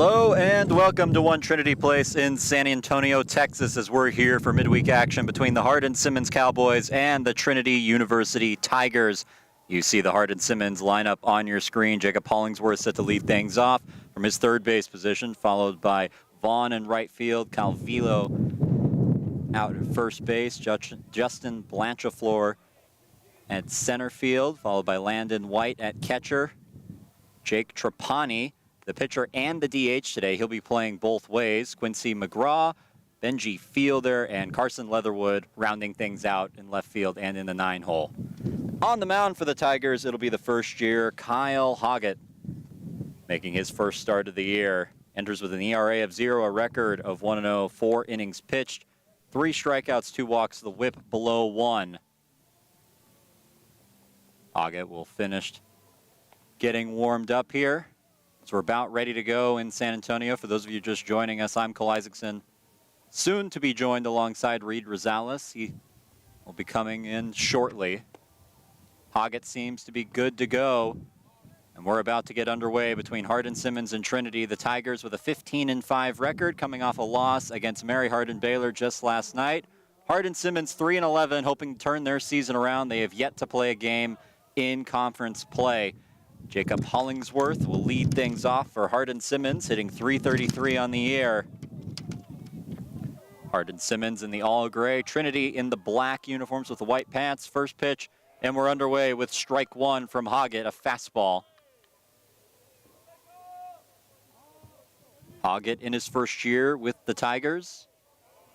Hello and welcome to One Trinity Place in San Antonio, Texas, as we're here for midweek action between the Hardin-Simmons Cowboys and the Trinity University Tigers. You see the Hardin-Simmons lineup on your screen. Jacob Hollingsworth set to lead things off from his third base position, followed by Vaughn in right field, Calvillo out at first base, Justin Blanchafleur at center field, followed by Landon White at catcher, Jake Trapani, the pitcher and the DH today. He'll be playing both ways. Quincy McGraw, Benji Fielder, and Carson Leatherwood rounding things out in left field and in the 9-hole. On the mound for the Tigers, it'll be the first year, Kyle Hoggett, making his first start of the year. Enters with an ERA of 0, a record of 1-0, 4 innings pitched, 3 strikeouts, 2 walks, the whip below 1. Hoggett will finish getting warmed up here. So we're about ready to go in San Antonio. For those of you just joining us, I'm Cole Isaacson, soon to be joined alongside Reed Rosales. He will be coming in shortly. Hoggett seems to be good to go, and we're about to get underway between Hardin-Simmons and Trinity. The Tigers with a 15-5 record, coming off a loss against Mary Hardin-Baylor just last night. Hardin-Simmons 3-11, hoping to turn their season around. They have yet to play a game in conference play. Jacob Hollingsworth will lead things off for Hardin-Simmons, hitting .333 on the year. Hardin-Simmons in the all-gray, Trinity in the black uniforms with the white pants. First pitch, and we're underway with strike 1 from Hoggett, a fastball. Hoggett in his first year with the Tigers.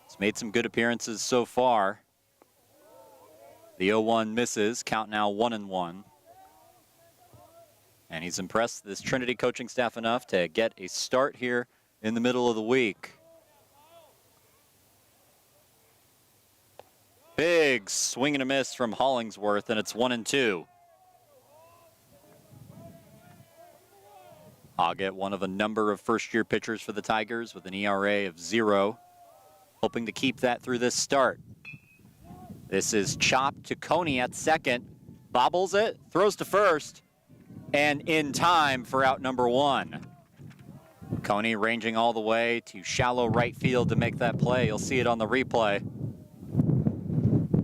He's made some good appearances so far. The 0-1 misses, count now 1-1. And he's impressed this Trinity coaching staff enough to get a start here in the middle of the week. Big swing and a miss from Hollingsworth, and it's 1-2. Hoggett, one of a number of first-year pitchers for the Tigers with an ERA of 0, hoping to keep that through this start. This is chopped to Coney at second, bobbles it, throws to first, and in time for out number 1. Coney ranging all the way to shallow right field to make that play. You'll see it on the replay.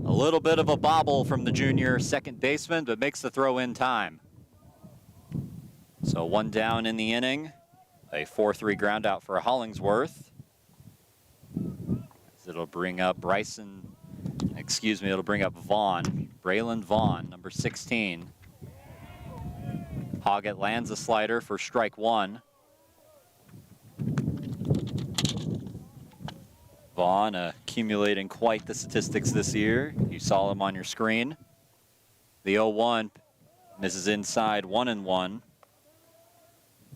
A little bit of a bobble from the junior second baseman, but makes the throw in time. So 1 down in the inning. A 4-3 ground out for Hollingsworth. It'll bring up it'll bring up Vaughn. Braylon Vaughn, number 16. Hoggett lands a slider for strike 1. Vaughn accumulating quite the statistics this year. You saw him on your screen. The 0-1 misses inside, 1-1.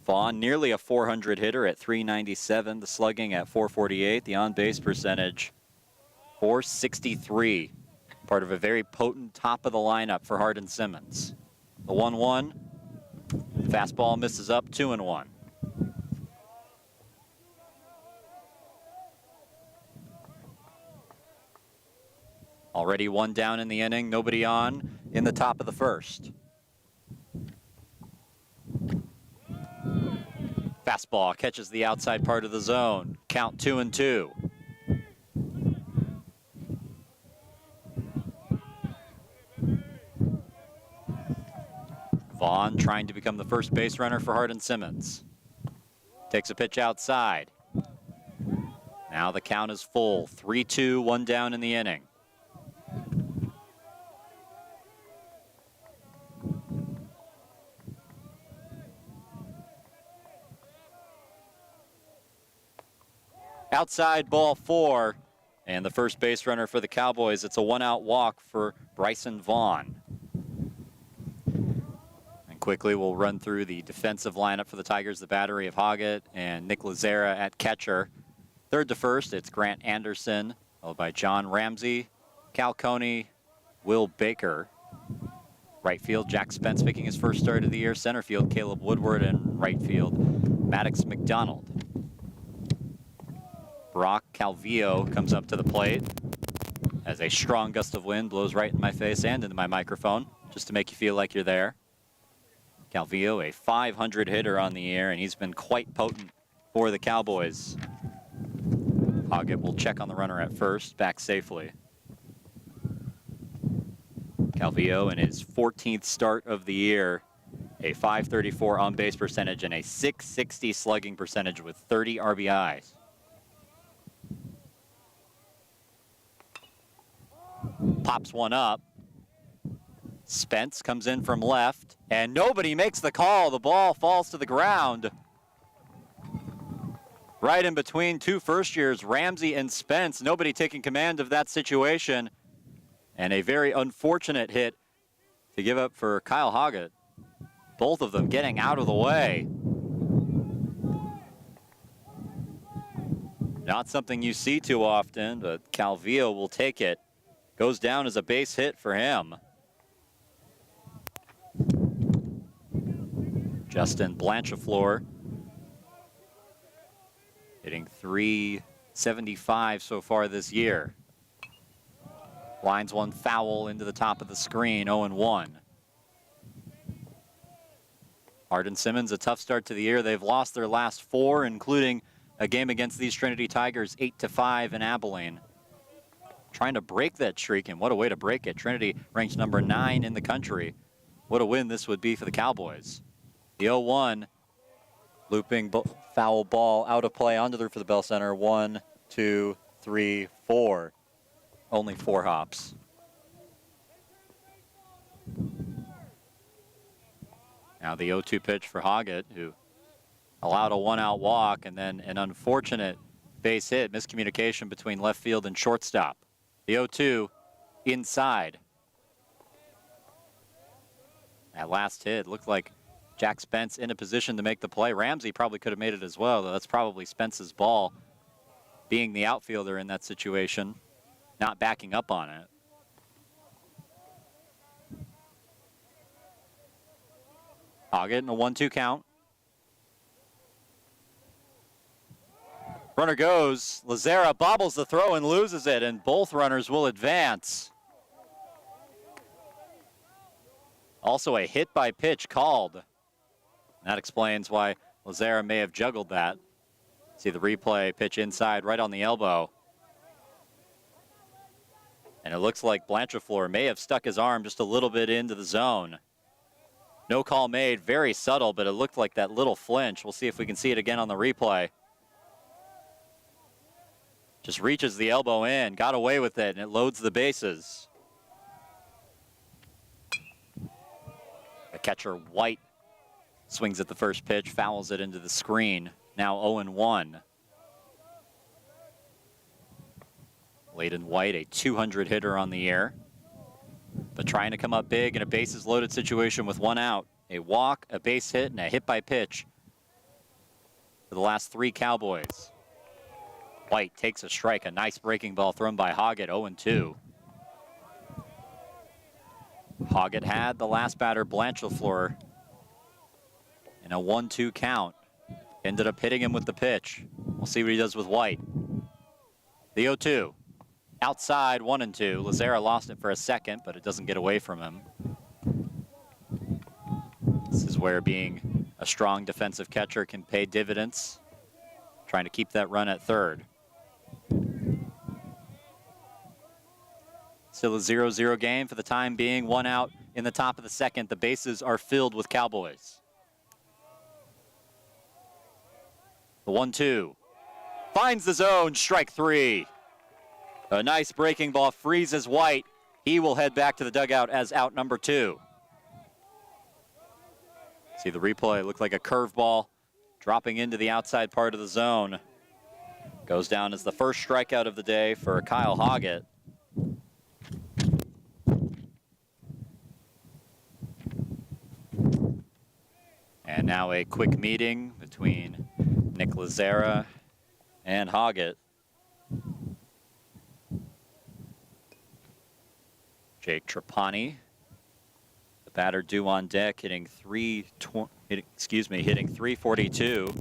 Vaughn nearly a 400 hitter at .397, the slugging at .448, the on-base percentage .463. Part of a very potent top of the lineup for Hardin-Simmons. The 1-1. Fastball misses up, 2-1. Already 1 down in the inning, nobody on in the top of the first. Fastball catches the outside part of the zone. Count 2-2. Vaughn trying to become the first base runner for Hardin-Simmons. Takes a pitch outside. Now the count is full. 3-2, 1 down in the inning. Outside ball 4, and the first base runner for the Cowboys. It's a 1-out walk for Bryson Vaughn. And quickly we'll run through the defensive lineup for the Tigers, the battery of Hoggett and Nick Lazzara at catcher. Third to first, it's Grant Anderson, followed by John Ramsey, Cal Coney, Will Baker. Right field, Jack Spence making his first start of the year. Center field, Caleb Woodward, and right field, Maddox McDonald. Brock Calvillo comes up to the plate as a strong gust of wind blows right in my face and into my microphone, just to make you feel like you're there. Calvillo, a .500 hitter on the year, and he's been quite potent for the Cowboys. Hoggett will check on the runner at first, back safely. Calvillo in his 14th start of the year, a .534 on-base percentage and a .660 slugging percentage with 30 RBIs. Pops one up. Spence comes in from left, and nobody makes the call. The ball falls to the ground. Right in between two first-years, Ramsey and Spence. Nobody taking command of that situation. And a very unfortunate hit to give up for Kyle Hoggett. Both of them getting out of the way. Not something you see too often, but Calvillo will take it. Goes down as a base hit for him. Justin Blanchefleur hitting .375 so far this year. Lines one foul into the top of the screen, 0-1. Hardin-Simmons, a tough start to the year. They've lost their last 4, including a game against these Trinity Tigers, 8-5 in Abilene. Trying to break that streak, and what a way to break it. Trinity ranks number 9 in the country. What a win this would be for the Cowboys. The 0-1, looping foul ball out of play onto the roof of the Bell Center. 1, 2, 3, 4. Only 4 hops. Now the 0-2 pitch for Hoggett, who allowed a 1-out walk and then an unfortunate base hit, miscommunication between left field and shortstop. The 0-2 inside. That last hit looked like Jack Spence in a position to make the play. Ramsey probably could have made it as well, though that's probably Spence's ball, being the outfielder in that situation, not backing up on it. Hoggett in a 1-2 count. Runner goes. Lazzara bobbles the throw and loses it, and both runners will advance. Also a hit by pitch called. That explains why Lazzara may have juggled that. See the replay, pitch inside, right on the elbow. And it looks like Blanchefleur may have stuck his arm just a little bit into the zone. No call made, very subtle, but it looked like that little flinch. We'll see if we can see it again on the replay. Just reaches the elbow in, got away with it, and it loads the bases. The catcher, White, swings at the first pitch, fouls it into the screen. Now 0-1. Layden White, a 200 hitter on the year, but trying to come up big in a bases loaded situation with 1 out. A walk, a base hit, and a hit by pitch for the last 3 Cowboys. White takes a strike, a nice breaking ball thrown by Hoggett, 0-2. Hoggett had the last batter, Blanchefleur, in a 1-2 count. Ended up hitting him with the pitch. We'll see what he does with White. The 0-2. Outside, 1-2. Lazzara lost it for a second, but it doesn't get away from him. This is where being a strong defensive catcher can pay dividends. Trying to keep that run at third. Still a 0-0 game for the time being. 1 out in the top of the second. The bases are filled with Cowboys. The 1-2. Finds the zone, strike 3. A nice breaking ball freezes White. He will head back to the dugout as out number 2. See the replay, looked like a curveball dropping into the outside part of the zone. Goes down as the first strikeout of the day for Kyle Hoggett. And now a quick meeting between Nick Lazzara and Hoggett. Jake Trapani, the batter due on deck, hitting 342.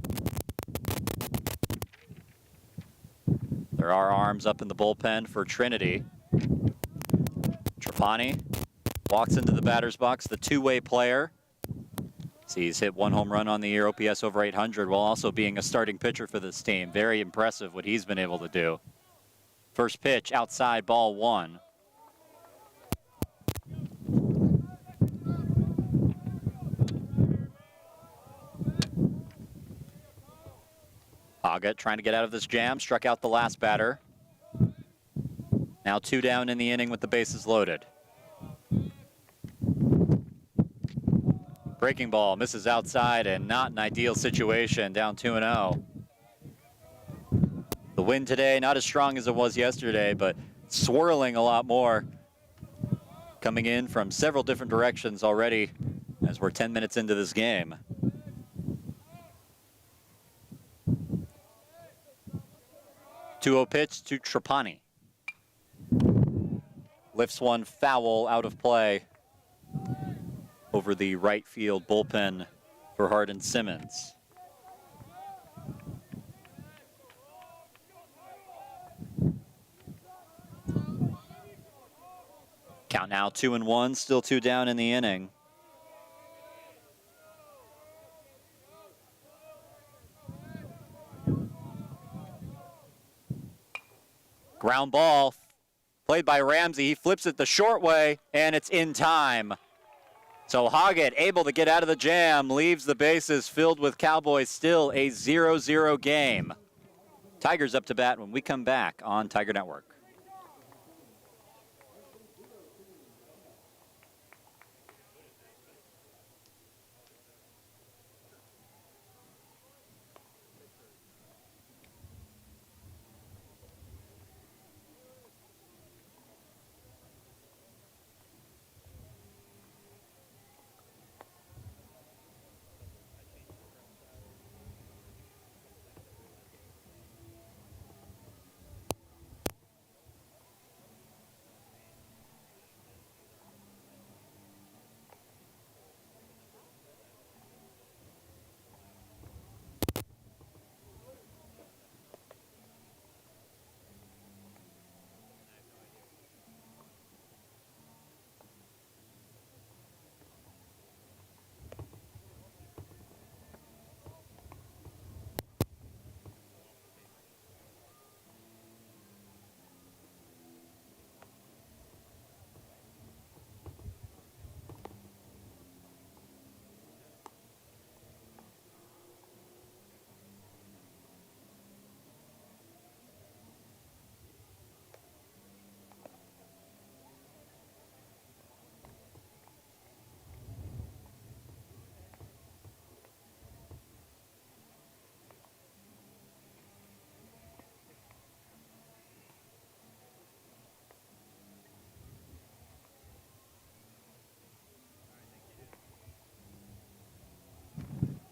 There are arms up in the bullpen for Trinity. Trapani walks into the batter's box, the two-way player. He's hit 1 home run on the year, OPS over 800, while also being a starting pitcher for this team. Very impressive what he's been able to do. First pitch, outside, ball 1. Hoggett trying to get out of this jam, struck out the last batter. Now 2 down in the inning with the bases loaded. Breaking ball misses outside, and not an ideal situation, down 2-0. The wind today not as strong as it was yesterday, but swirling a lot more. Coming in from several different directions already as we're 10 minutes into this game. Two-oh pitch to Trapani. Lifts one foul out of play over the right field bullpen for Hardin-Simmons. Count now 2-1, still 2 down in the inning. Ground ball played by Ramsey. He flips it the short way, and it's in time. So Hoggett able to get out of the jam, leaves the bases filled with Cowboys. Still a 0-0 game. Tigers up to bat when we come back on Tiger Network.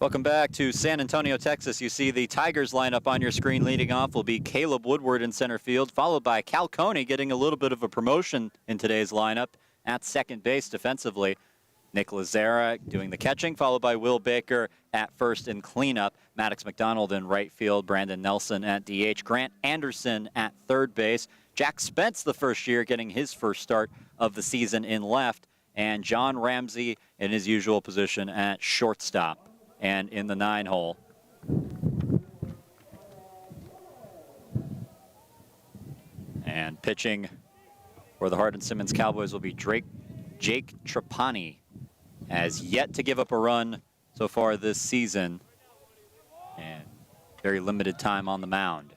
Welcome back to San Antonio, Texas. You see the Tigers lineup on your screen. Leading off will be Caleb Woodward in center field, followed by Cal Coney getting a little bit of a promotion in today's lineup at second base defensively. Nick Lazzara doing the catching, followed by Will Baker at first in cleanup. Maddox McDonald in right field, Brandon Nelson at DH, Grant Anderson at third base. Jack Spence the first year getting his first start of the season in left, and John Ramsey in his usual position at shortstop and in the 9-hole. And pitching for the Hardin-Simmons Cowboys will be Jake Trapani, has yet to give up a run so far this season, and very limited time on the mound.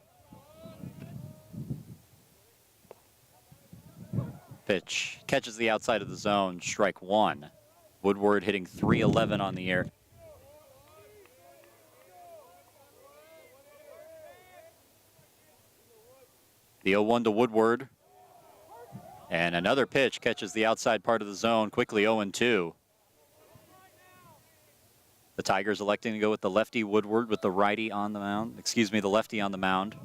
Pitch catches the outside of the zone, strike 1. Woodward hitting .311 on the year. The 0-1 to Woodward. And another pitch catches the outside part of the zone, quickly 0-2. The Tigers electing to go with the lefty Woodward with the righty on the mound. The lefty on the mound.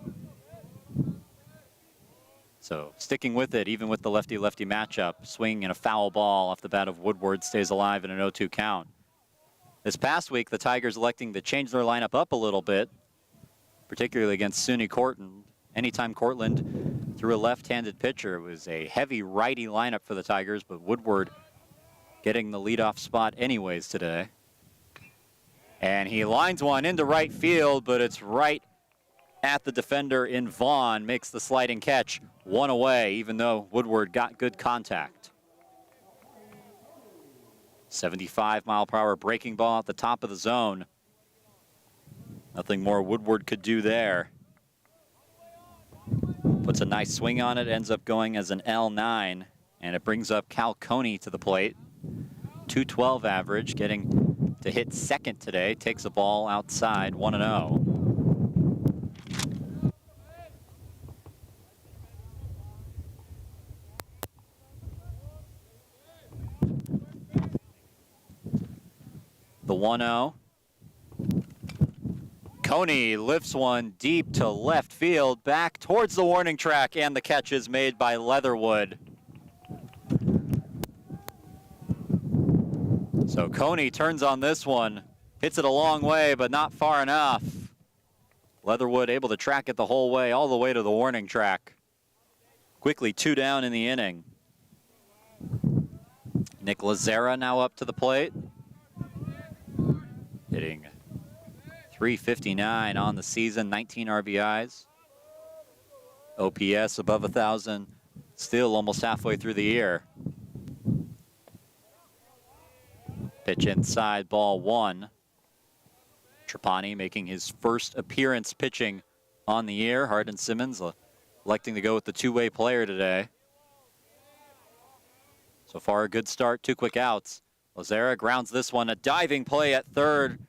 So sticking with it, even with the lefty-lefty matchup. Swing and a foul ball off the bat of Woodward, stays alive in an 0-2 count. This past week, the Tigers electing to change their lineup up a little bit, particularly against SUNY Cortland. Anytime Cortland threw a left-handed pitcher, it was a heavy righty lineup for the Tigers, but Woodward getting the leadoff spot anyways today. And he lines one into right field, but it's right at the defender in Vaughn. Makes the sliding catch, one away, even though Woodward got good contact. 75-mile-per-hour breaking ball at the top of the zone. Nothing more Woodward could do there. Puts a nice swing on it, ends up going as an L9, and it brings up Cal Coney to the plate. 212 average, getting to hit second today. Takes the ball outside, 1-0. The 1-0. Coney lifts one deep to left field, back towards the warning track, and the catch is made by Leatherwood. So Coney turns on this one, hits it a long way, but not far enough. Leatherwood able to track it the whole way, all the way to the warning track. Quickly 2 down in the inning. Nick Lazzara now up to the plate. Hitting .359 on the season, 19 RBIs. OPS above 1,000, still almost halfway through the year. Pitch inside, ball 1. Trapani making his first appearance pitching on the year. Hardin-Simmons electing to go with the two-way player today. So far a good start, 2 quick outs. Lazzara grounds this one, a diving play at third.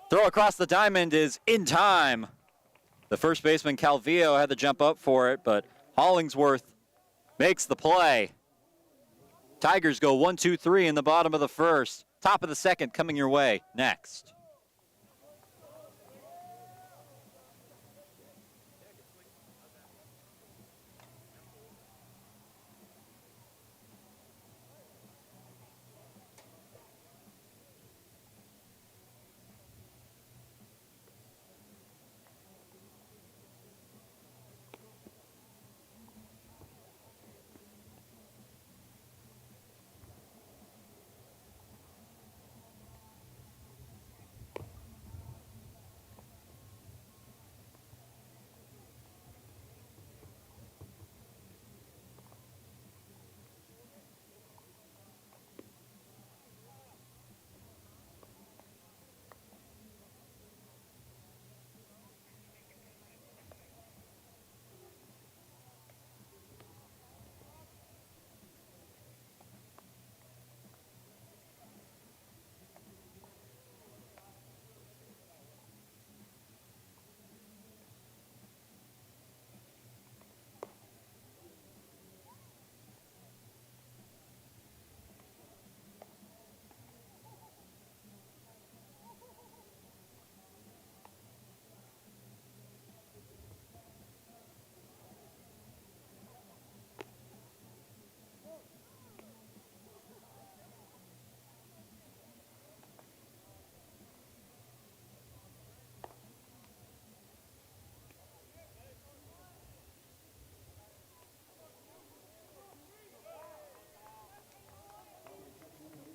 Throw across the diamond is in time. The first baseman, Calvillo, had to jump up for it, but Hollingsworth makes the play. Tigers go 1-2-3 in the bottom of the first. Top of the second coming your way next.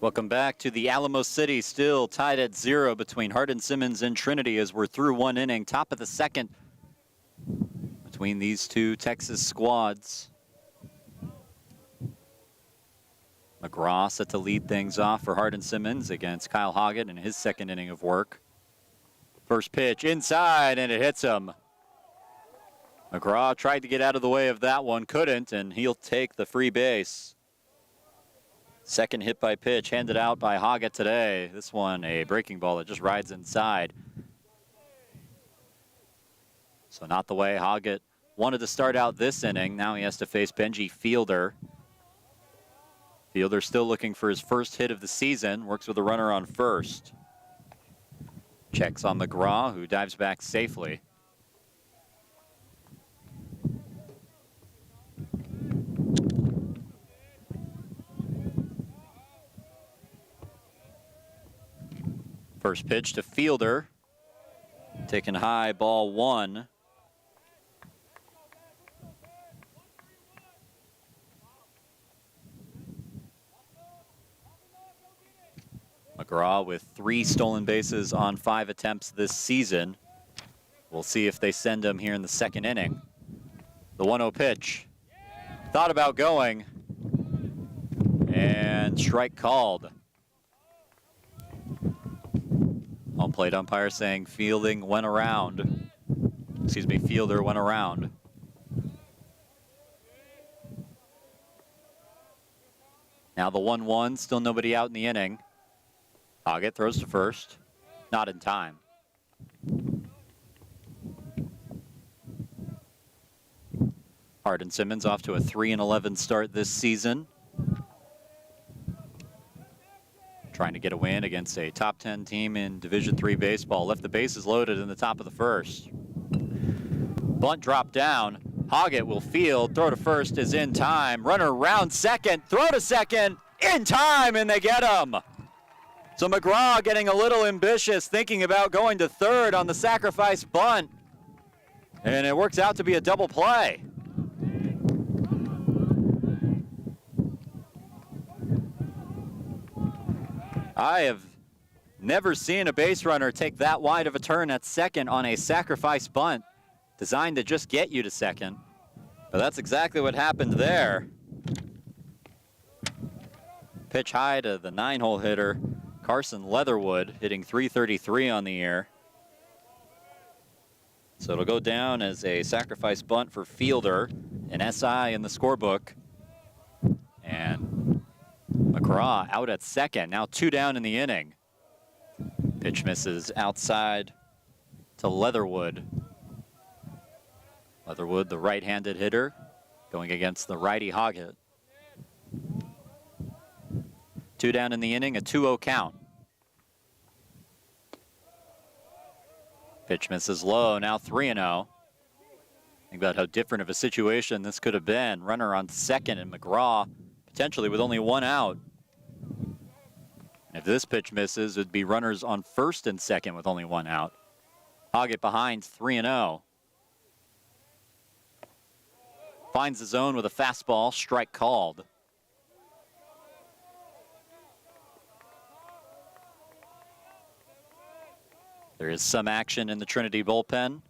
Welcome back to the Alamo City, still tied at 0 between Hardin-Simmons and Trinity as we're through 1 inning. Top of the second between these two Texas squads. McGraw set to lead things off for Hardin-Simmons against Kyle Hoggett in his second inning of work. First pitch inside, and it hits him. McGraw tried to get out of the way of that one, couldn't, and he'll take the free base. Second hit by pitch handed out by Hoggett today. This one a breaking ball that just rides inside. So not the way Hoggett wanted to start out this inning. Now he has to face Benji Fielder. Fielder still looking for his first hit of the season. Works with a runner on first. Checks on McGraw, who dives back safely. First pitch to Fielder. Taken high, ball 1. McGraw with 3 stolen bases on 5 attempts this season. We'll see if they send him here in the second inning. The 1-0 pitch. Thought about going. And strike called. Home plate umpire saying fielder went around. Now the 1-1, still nobody out in the inning. Hoggett throws to first, not in time. Hardin-Simmons off to a 3-11 start this season. Trying to get a win against a top 10 team in Division III baseball. Left the bases loaded in the top of the first. Bunt dropped down. Hoggett will field. Throw to first is in time. Runner round second. Throw to second. In time, and they get him. So McGraw getting a little ambitious, thinking about going to third on the sacrifice bunt. And it works out to be a double play. I have never seen a base runner take that wide of a turn at second on a sacrifice bunt designed to just get you to second. But that's exactly what happened there. Pitch high to the 9-hole hitter, Carson Leatherwood, hitting .333 on the year. So it'll go down as a sacrifice bunt for Fielder, an SI in the scorebook. And McGraw out at second, now 2 down in the inning. Pitch misses outside to Leatherwood. Leatherwood, the right-handed hitter, going against the righty Hoggett. 2 down in the inning, a 2-0 count. Pitch misses low, now 3-0. Think about how different of a situation this could have been. Runner on second and McGraw potentially with only 1 out. If this pitch misses, it'd be runners on first and second with only 1 out. Hoggett behind 3-0. Finds the zone with a fastball, strike called. There is some action in the Trinity bullpen.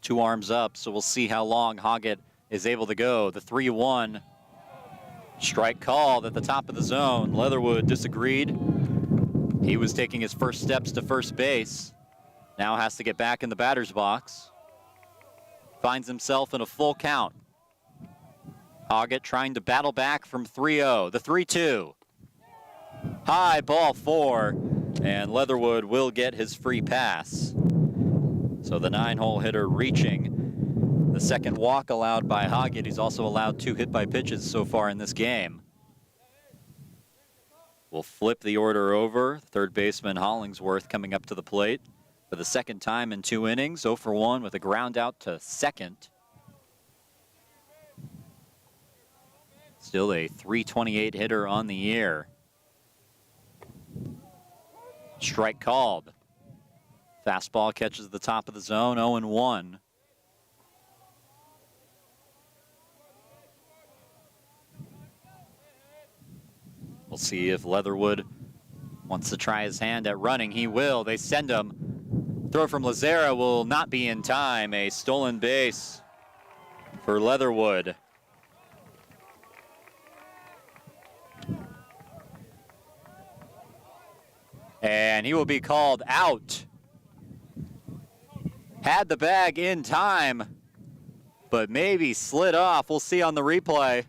2 arms up, so we'll see how long Hoggett is able to go. The 3-1 strike called at the top of the zone. Leatherwood disagreed. He was taking his first steps to first base. Now has to get back in the batter's box. Finds himself in a full count. Hoggett trying to battle back from 3-0. The 3-2. High ball 4. And Leatherwood will get his free pass. So the 9-hole hitter reaching. The second walk allowed by Hoggett. He's also allowed 2 hit by pitches so far in this game. We'll flip the order over. Third baseman Hollingsworth coming up to the plate for the second time in 2 innings. 0 for 1 with a ground out to second. Still a .328 hitter on the year. Strike called. Fastball catches the top of the zone, 0-1. We'll see if Leatherwood wants to try his hand at running. He will. They send him. Throw from Lazzara will not be in time. A stolen base for Leatherwood. And he will be called out. Had the bag in time, but maybe slid off. We'll see on the replay.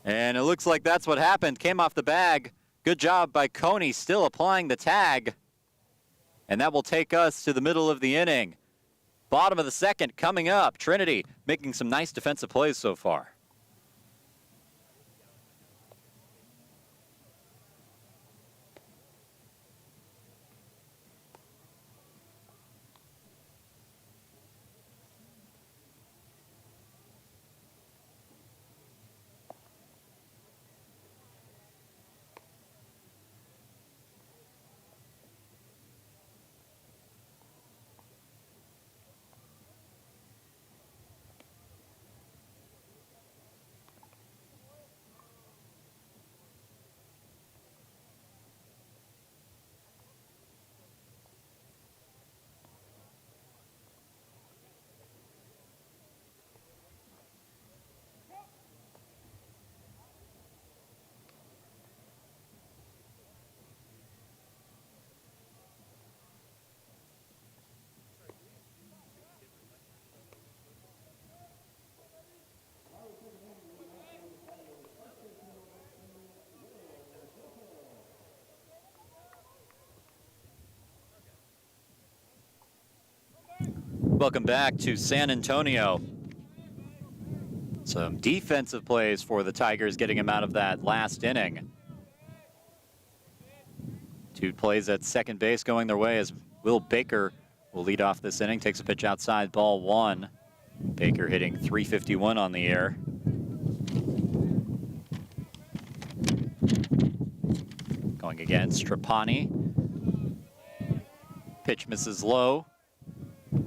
And it looks like that's what happened. Came off the bag. Good job by Coney, still applying the tag. And that will take us to the middle of the inning. Bottom of the second coming up. Trinity making some nice defensive plays so far. Welcome back to San Antonio. Some defensive plays for the Tigers, getting him out of that last inning. 2 plays at second base going their way as Will Baker will lead off this inning. Takes a pitch outside, ball 1. Baker hitting .351 on the year. Going against Trapani. Pitch misses low.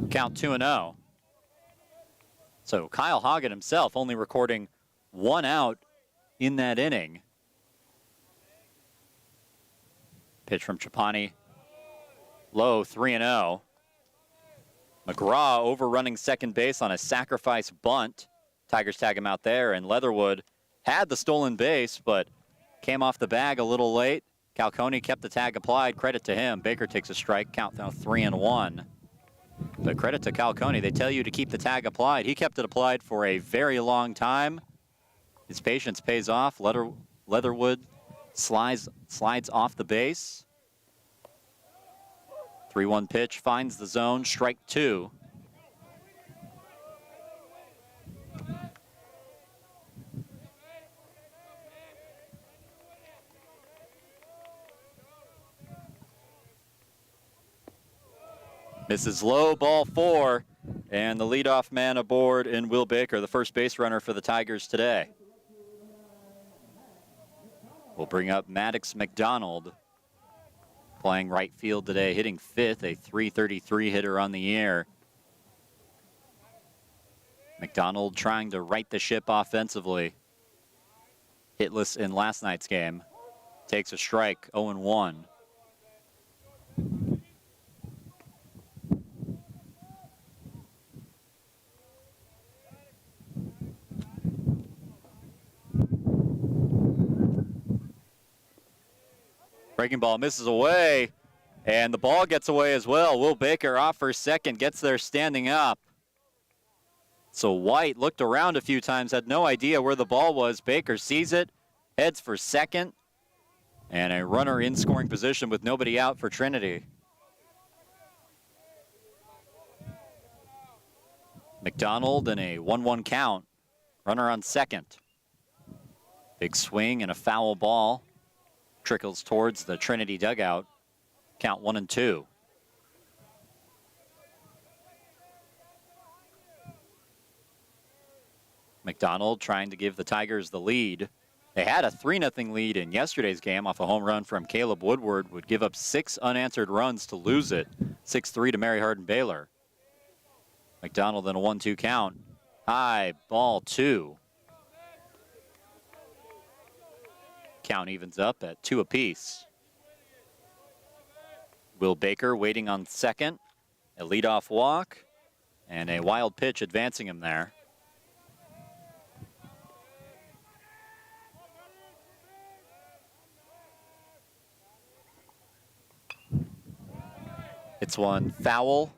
Count 2-0. So Kyle Hagen himself only recording 1 out in that inning. Pitch from Trapani. Low, 3-0. McGraw overrunning second base on a sacrifice bunt. Tigers tag him out there, and Leatherwood had the stolen base, but came off the bag a little late. Calcone kept the tag applied. Credit to him. Baker takes a strike. Count now 3-1. But credit to Calcone. They tell you to keep the tag applied. He kept it applied for a very long time. His patience pays off. Leatherwood slides off the base. 3-1 pitch finds the zone. Strike 2. Misses low, ball 4, and the leadoff man aboard in Will Baker, the first base runner for the Tigers today. We'll bring up Maddox McDonald, playing right field today, hitting 5th, a .333 hitter on the year. McDonald trying to right the ship offensively. Hitless in last night's game. Takes a strike, 0-1. Breaking ball misses away, and the ball gets away as well. Will Baker off for second, gets there standing up. So White looked around a few times, had no idea where the ball was. Baker sees it, heads for second, and a runner in scoring position with nobody out for Trinity. McDonald in a 1-1 count, runner on second. Big swing and a foul ball. Trickles towards the Trinity dugout. Count 1-2. McDonald trying to give the Tigers the lead. They had a 3-0 lead in yesterday's game off a home run from Caleb Woodward. Would give up 6 unanswered runs to lose it. 6-3 to Mary Hardin-Baylor. McDonald in a 1-2 count. High, ball 2. Count evens up at 2 apiece. Will Baker waiting on second. A leadoff walk and a wild pitch advancing him there. It's one foul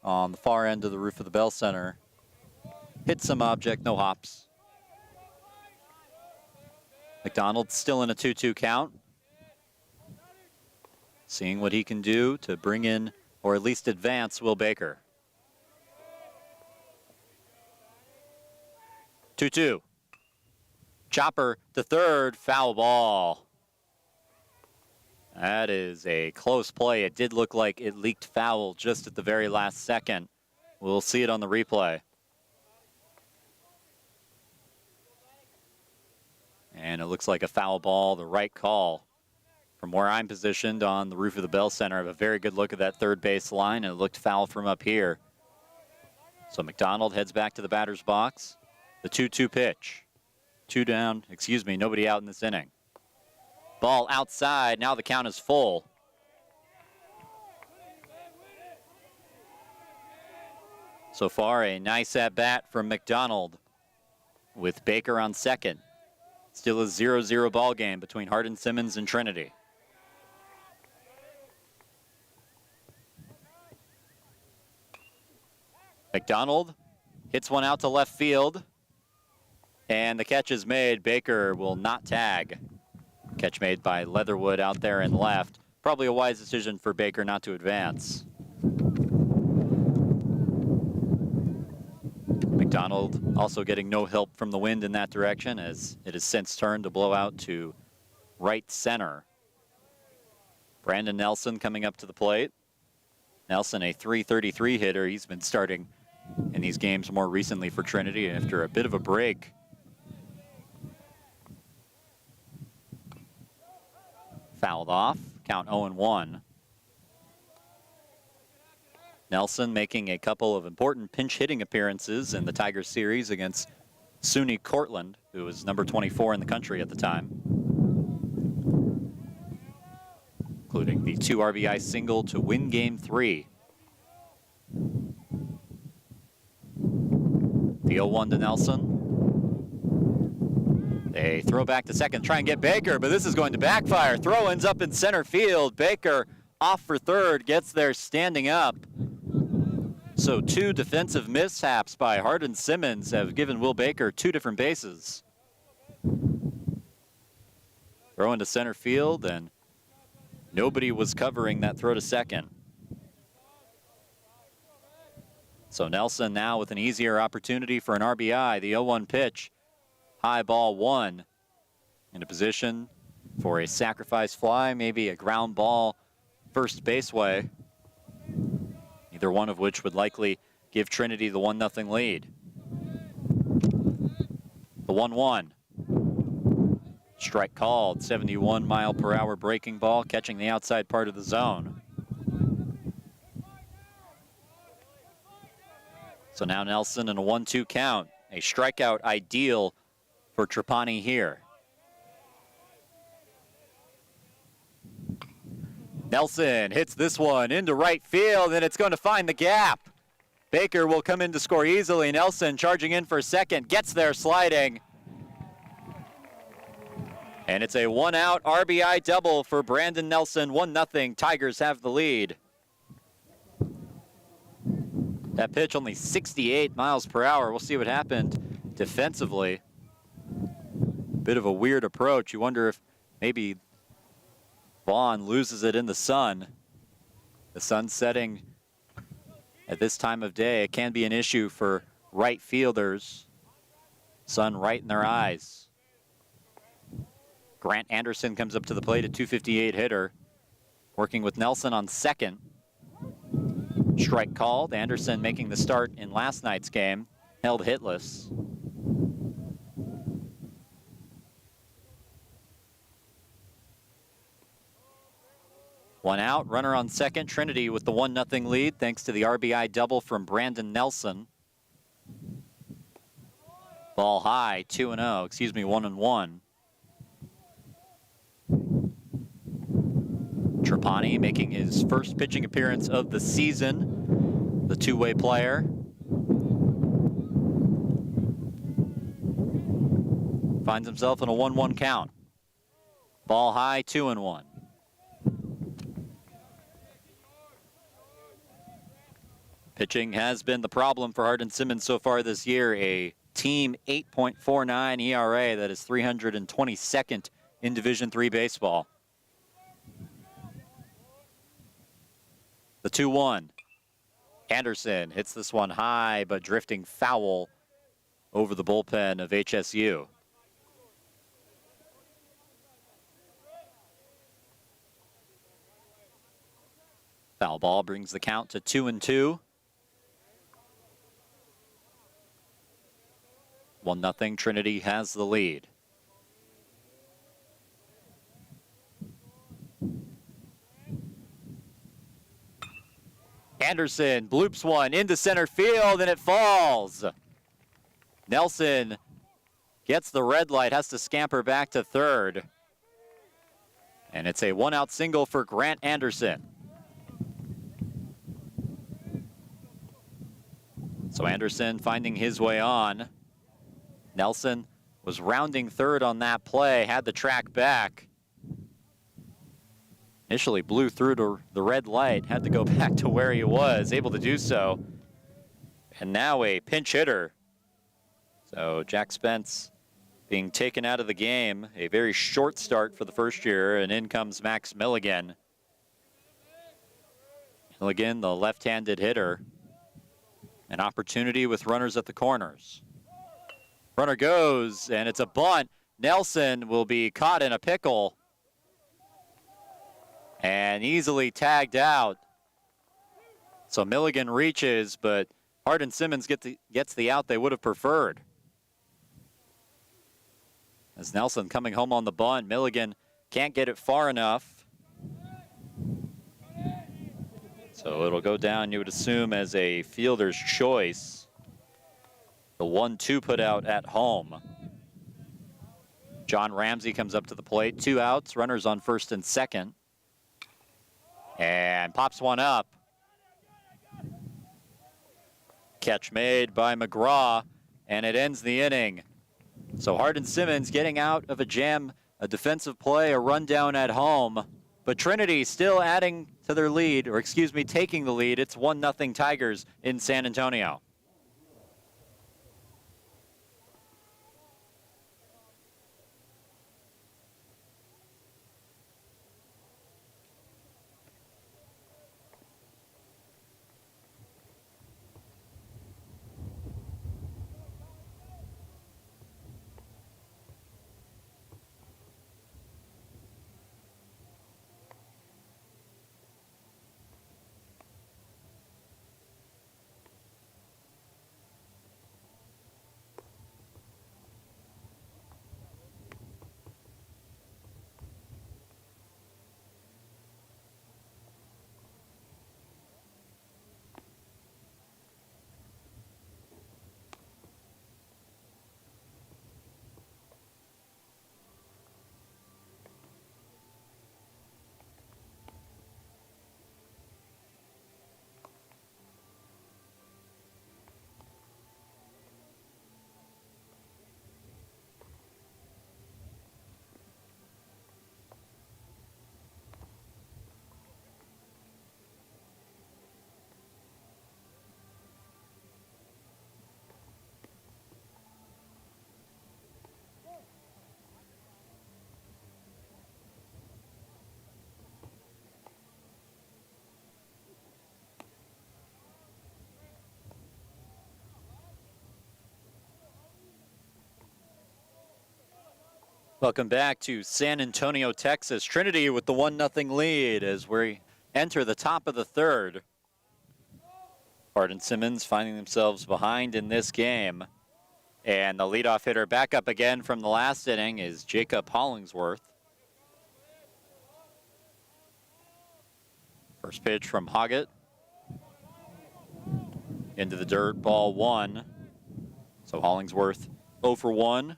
on the far end of the roof of the Bell Center. Hit some object, no hops. McDonald still in a 2-2 count. Seeing what he can do to bring in, or at least advance, Will Baker. 2-2. Chopper to third, foul ball. That is a close play. It did look like it leaked foul just at the very last second. We'll see it on the replay. And it looks like a foul ball, the right call. From where I'm positioned on the roof of the Bell Center, I have a very good look at that third base line, and it looked foul from up here. So McDonald heads back to the batter's box. The 2-2 pitch. 2 down, nobody out in this inning. Ball outside, now the count is full. So far, a nice at-bat from McDonald with Baker on second. Still a 0-0 ball game between Hardin-Simmons and Trinity. McDonald hits one out to left field, and the catch is made. Baker will not tag. Catch made by Leatherwood out there in left. Probably a wise decision for Baker not to advance. Donald also getting no help from the wind in that direction as it has since turned to blow out to right center. Brandon Nelson coming up to the plate. Nelson, a .333 hitter. He's been starting in these games more recently for Trinity after a bit of a break. Fouled off, count 0-1. Nelson making a couple of important pinch hitting appearances in the Tigers series against SUNY Cortland, who was number 24 in the country at the time, including the 2 RBI single to win Game 3. The 0-1 to Nelson. They throw back to second, try and get Baker, but this is going to backfire. Throw ends up in center field. Baker off for third, gets there standing up. So 2 defensive mishaps by Hardin-Simmons have given Will Baker 2 different bases. Throw into center field, and nobody was covering that throw to second. So Nelson now with an easier opportunity for an RBI. The 0-1 pitch, high ball 1, in a position for a sacrifice fly, maybe a ground ball first base way. Either one of which would likely give Trinity the 1-0 lead. The 1-1. Strike called, 71-mile-per-hour breaking ball, catching the outside part of the zone. So now Nelson in a 1-2 count. A strikeout ideal for Trapani here. Nelson hits this one into right field, and it's going to find the gap. Baker will come in to score easily. Nelson charging in for second, gets there sliding. And it's a 1-out RBI double for Brandon Nelson. 1-0, Tigers have the lead. That pitch only 68 miles per hour. We'll see what happened defensively. Bit of a weird approach. You wonder if maybe Vaughn loses it in the sun. The sun setting at this time of day. It can be an issue for right fielders. Sun right in their eyes. Grant Anderson comes up to the plate, a .258 hitter, working with Nelson on second. Strike called. Anderson making the start in last night's game, held hitless. One out, runner on second. Trinity with the 1-0 lead thanks to the RBI double from Brandon Nelson. Ball high, 1-1. Trapani making his first pitching appearance of the season, the two-way player. Finds himself in a 1-1 count. Ball high, 2-1. Pitching has been the problem for Harden-Simmons so far this year. A team 8.49 ERA, that is 322nd in Division III baseball. The 2-1. Anderson hits this one high, but drifting foul over the bullpen of HSU. Foul ball brings the count to 2-2. 1-0, Trinity has the lead. Anderson bloops one into center field, and it falls. Nelson gets the red light, has to scamper back to third. And it's a 1-out single for Grant Anderson. So Anderson finding his way on. Nelson was rounding third on that play, had the track back. Initially blew through to the red light, had to go back to where he was, able to do so. And now a pinch hitter. So Jack Spence being taken out of the game. A very short start for the first year, and in comes Max Milligan. Milligan, the left-handed hitter. An opportunity with runners at the corners. Runner goes, and it's a bunt. Nelson will be caught in a pickle and easily tagged out. So Milligan reaches, but Hardin-Simmons gets the out they would have preferred. As Nelson coming home on the bunt, Milligan can't get it far enough. So it'll go down, you would assume, as a fielder's choice. The 1-2 put out at home. John Ramsey comes up to the plate. 2 outs, runners on first and second. And pops one up. Catch made by McGraw, and it ends the inning. So Hardin-Simmons getting out of a jam, a defensive play, a rundown at home. But Trinity still adding to their lead, or excuse me, taking the lead. It's 1-0 Tigers in San Antonio. Welcome back to San Antonio, Texas. Trinity with the 1-0 lead as we enter the top of the third. Hardin-Simmons finding themselves behind in this game. And the leadoff hitter back up again from the last inning is Jacob Hollingsworth. First pitch from Hoggett. Into the dirt, ball 1. So Hollingsworth 0 for 1.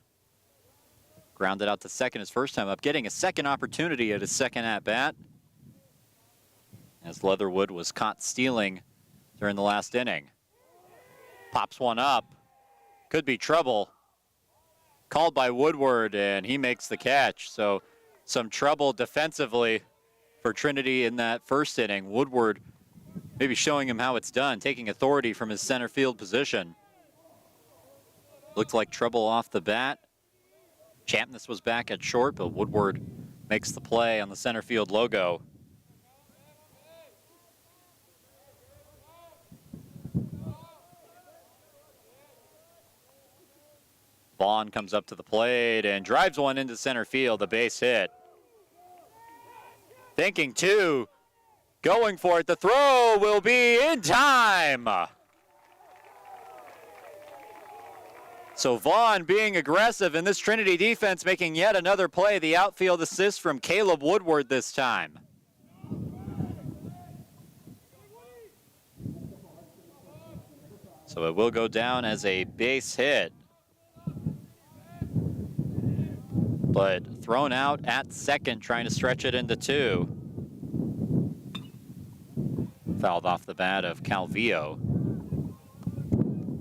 Grounded out to second his first time up, getting a second opportunity at his second at-bat, as Leatherwood was caught stealing during the last inning. Pops one up. Could be trouble. Called by Woodward, and he makes the catch. So some trouble defensively for Trinity in that first inning. Woodward maybe showing him how it's done, taking authority from his center field position. Looked like trouble off the bat. Champness was back at short, but Woodward makes the play on the center field logo. Vaughn comes up to the plate and drives one into center field, a base hit. Thinking two, going for it. The throw will be in time. So Vaughn being aggressive in this Trinity defense, making yet another play. The outfield assist from Caleb Woodward this time. So it will go down as a base hit. But thrown out at second, trying to stretch it into 2. Fouled off the bat of Calvillo.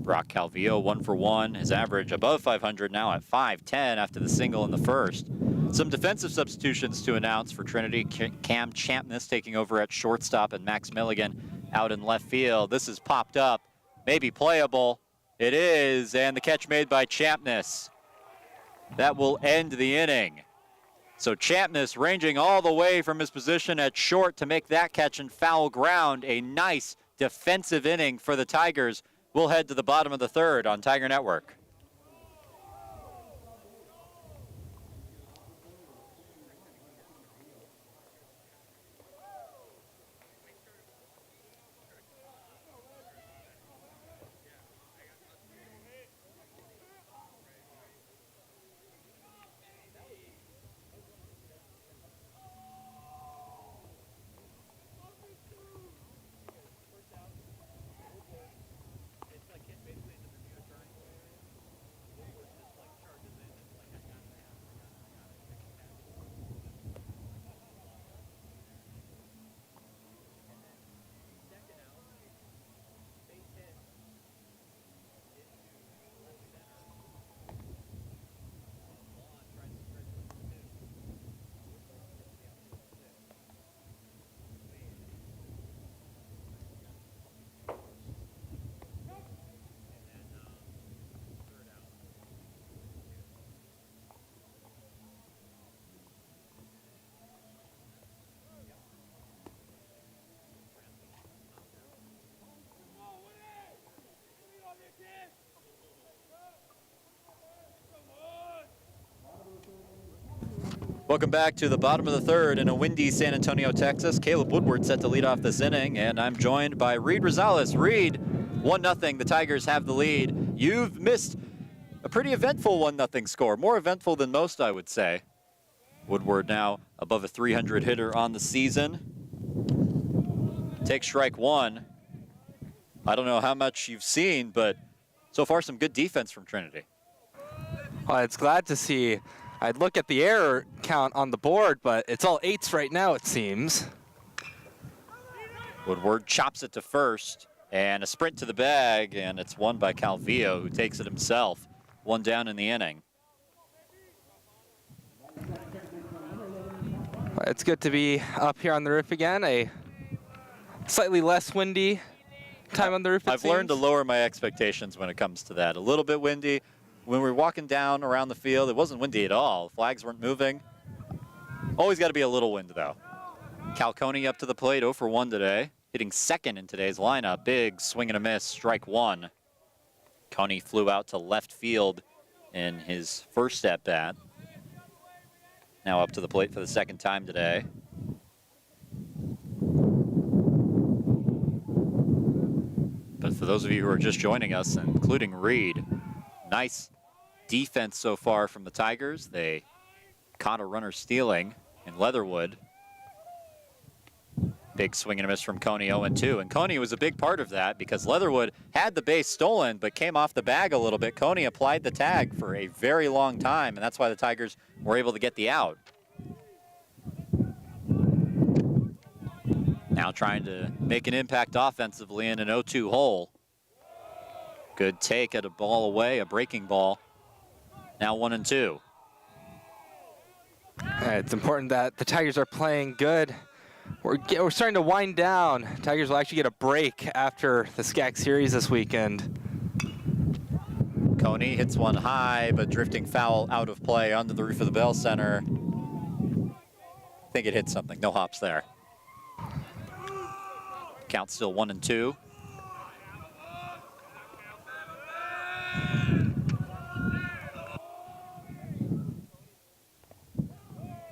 Brock Calvillo 1 for 1. His average above 500 now at 510 after the single in the first. Some defensive substitutions to announce for Trinity. Cam Champness taking over at shortstop and Max Milligan out in left field. This is popped up, maybe playable. It is, and the catch made by Champness. That will end the inning. So Champness ranging all the way from his position at short to make that catch in foul ground. A nice defensive inning for the Tigers. We'll head to the bottom of the third on Tiger Network. Welcome back to the bottom of the third in a windy San Antonio, Texas. Caleb Woodward set to lead off this inning, and I'm joined by Reed Rosales. Reed, 1-0, the Tigers have the lead. You've missed a pretty eventful 1-0 score, more eventful than most, I would say. Woodward now above a 300 hitter on the season. Take strike one. I don't know how much you've seen, but so far some good defense from Trinity. Well, it's glad to see. I'd look at the error count on the board, but it's all 8s right now, it seems. Woodward chops it to first, and a sprint to the bag, and it's won by Calvillo, who takes it himself. 1 down in the inning. It's good to be up here on the roof again. A slightly less windy time on the roof, I've learned to lower my expectations when it comes to that. A little bit windy. When we were walking down around the field, it wasn't windy at all. Flags weren't moving. Always got to be a little wind, though. Calconi up to the plate, 0 for 1 today. Hitting second in today's lineup. Big swing and a miss, strike one. Coney flew out to left field in his first at-bat. Now up to the plate for the second time today. But for those of you who are just joining us, including Reed, nice defense so far from the Tigers. They caught a runner stealing in Leatherwood. Big swing and a miss from Coney, 0-2. And Coney was a big part of that because Leatherwood had the base stolen but came off the bag a little bit. Coney applied the tag for a very long time, and that's why the Tigers were able to get the out. Now trying to make an impact offensively in an 0-2 hole. Good take at a ball away, a breaking ball. Now 1-2. It's important that the Tigers are playing good. We're starting to wind down. Tigers will actually get a break after the SCAC series this weekend. Coney hits one high, but drifting foul out of play under the roof of the Bell Center. I think it hit something. No hops there. Count still 1-2.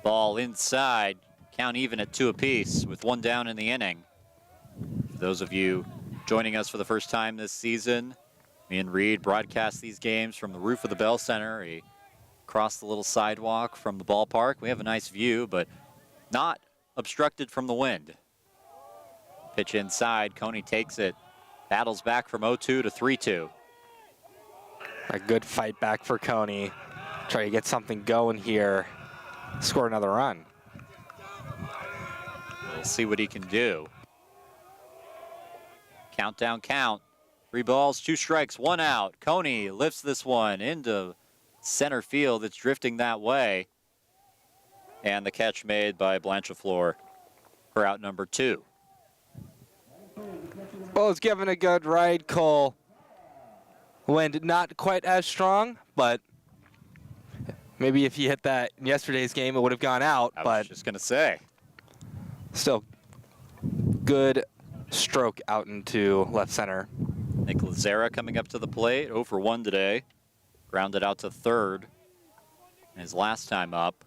Ball inside, count even at 2 apiece with 1 down in the inning. For those of you joining us for the first time this season, me and Reed broadcast these games from the roof of the Bell Center, across the little sidewalk from the ballpark. We have a nice view, but not obstructed from the wind. Pitch inside, Coney takes it, battles back from 0-2 to 3-2. A good fight back for Coney. Try to get something going here. Score another run. We'll see what he can do. Countdown count. 3 balls, 2 strikes, 1 out. Coney lifts this one into center field. It's drifting that way. And the catch made by Blanchefleur for out number 2. Well, it's given a good ride, Cole. Wind not quite as strong, but maybe if you hit that in yesterday's game, it would have gone out. I was just going to say. Still, good stroke out into left center. Nick Lazzara coming up to the plate, 0 for 1 today. Grounded out to third his last time up.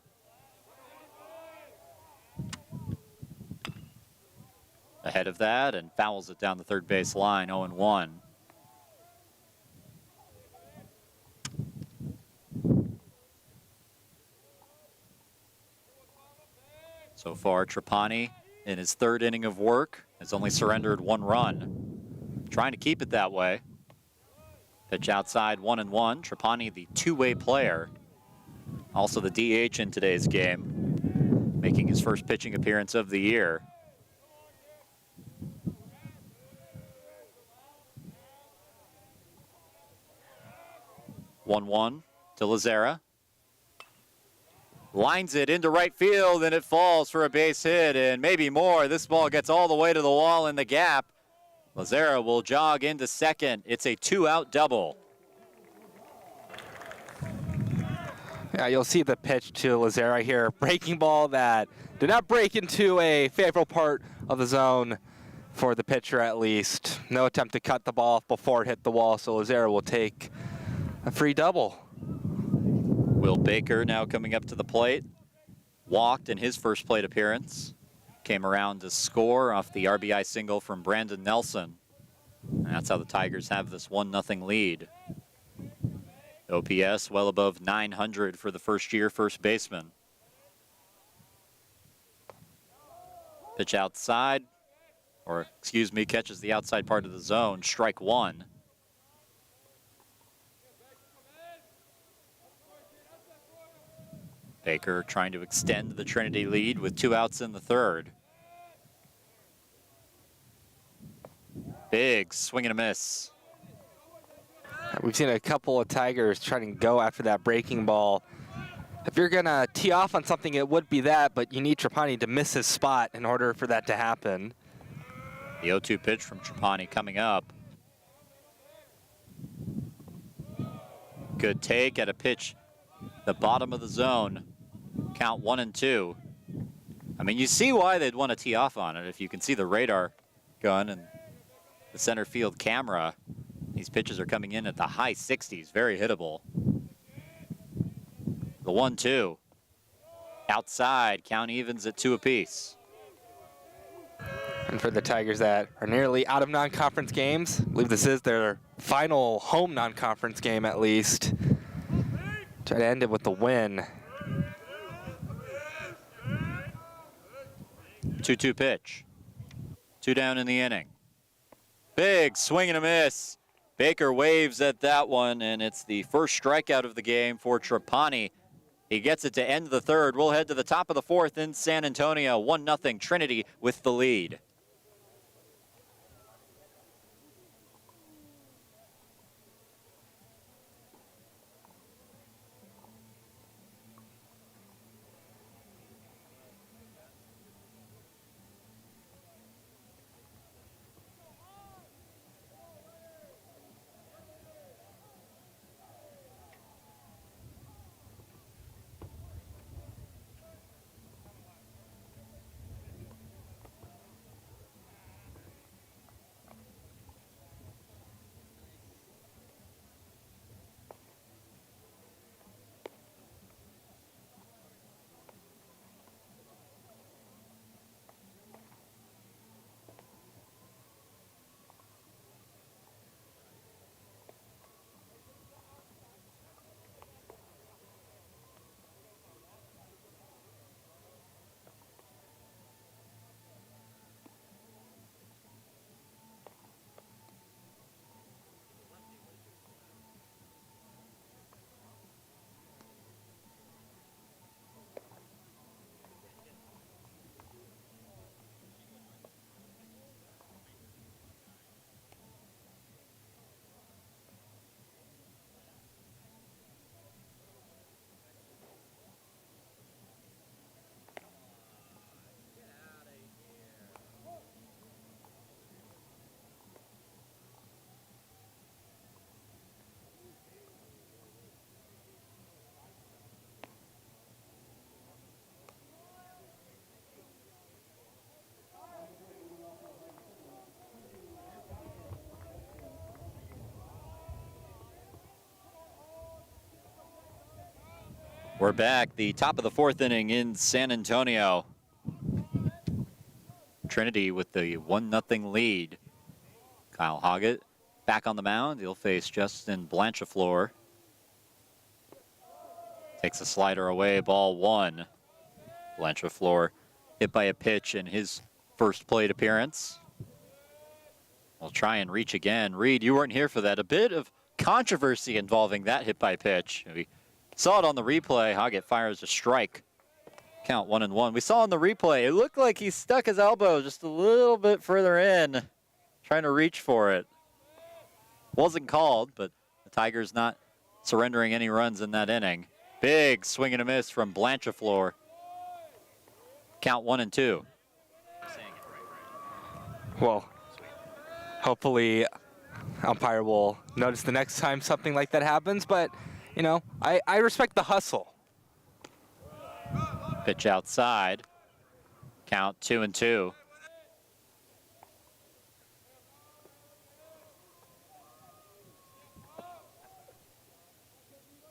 Ahead of that and fouls it down the third base line, 0-1. So far, Trapani in his third inning of work has only surrendered 1 run. Trying to keep it that way. Pitch outside, 1-1. Trapani, the two-way player. Also the DH in today's game, making his first pitching appearance of the year. One to Lazzara. Lines it into right field, and it falls for a base hit, and maybe more. This ball gets all the way to the wall in the gap. Lazzara will jog into second. It's a 2-out double. Yeah, you'll see the pitch to Lazzara here. Breaking ball that did not break into a favorable part of the zone for the pitcher at least. No attempt to cut the ball off before it hit the wall, so Lazzara will take a free double. Will Baker now coming up to the plate. Walked in his first plate appearance. Came around to score off the RBI single from Brandon Nelson. And that's how the Tigers have this 1-0 lead. OPS well above 900 for the first-year first baseman. Pitch outside, or excuse me, catches the outside part of the zone. Strike 1. Baker trying to extend the Trinity lead with 2 outs in the third. Big swing and a miss. We've seen a couple of Tigers trying to go after that breaking ball. If you're going to tee off on something, it would be that, but you need Trapani to miss his spot in order for that to happen. The 0-2 pitch from Trapani coming up. Good take at a pitch, the bottom of the zone. Count 1-2. I mean, you see why they'd want to tee off on it. If you can see the radar gun and the center field camera, these pitches are coming in at the high 60s, very hittable. The 1-2. Outside, count evens at 2 apiece. And for the Tigers that are nearly out of non-conference games, I believe this is their final home non-conference game at least. Try to end it with the win. 2-2 pitch. 2 down in the inning. Big swing and a miss. Baker waves at that one, and it's the first strikeout of the game for Trapani. He gets it to end the third. We'll head to the top of the fourth in San Antonio. 1-0 Trinity with the lead. We're back, the top of the 4th inning in San Antonio. Trinity with the 1-0 lead. Kyle Hoggett back on the mound. He'll face Justin Blanchefleur. Takes a slider away, ball 1. Blanchefleur hit by a pitch in his first plate appearance. We'll try and reach again. Reed, you weren't here for that. A bit of controversy involving that hit by pitch. We saw it on the replay. Hoggett fires a strike. Count 1-1. We saw on the replay, it looked like he stuck his elbow just a little bit further in, trying to reach for it. Wasn't called, but the Tigers not surrendering any runs in that inning. Big swing and a miss from Blanchefleur. Count 1-2. Well, hopefully umpire will notice the next time something like that happens, but, you know, I respect the hustle. Pitch outside. Count 2-2.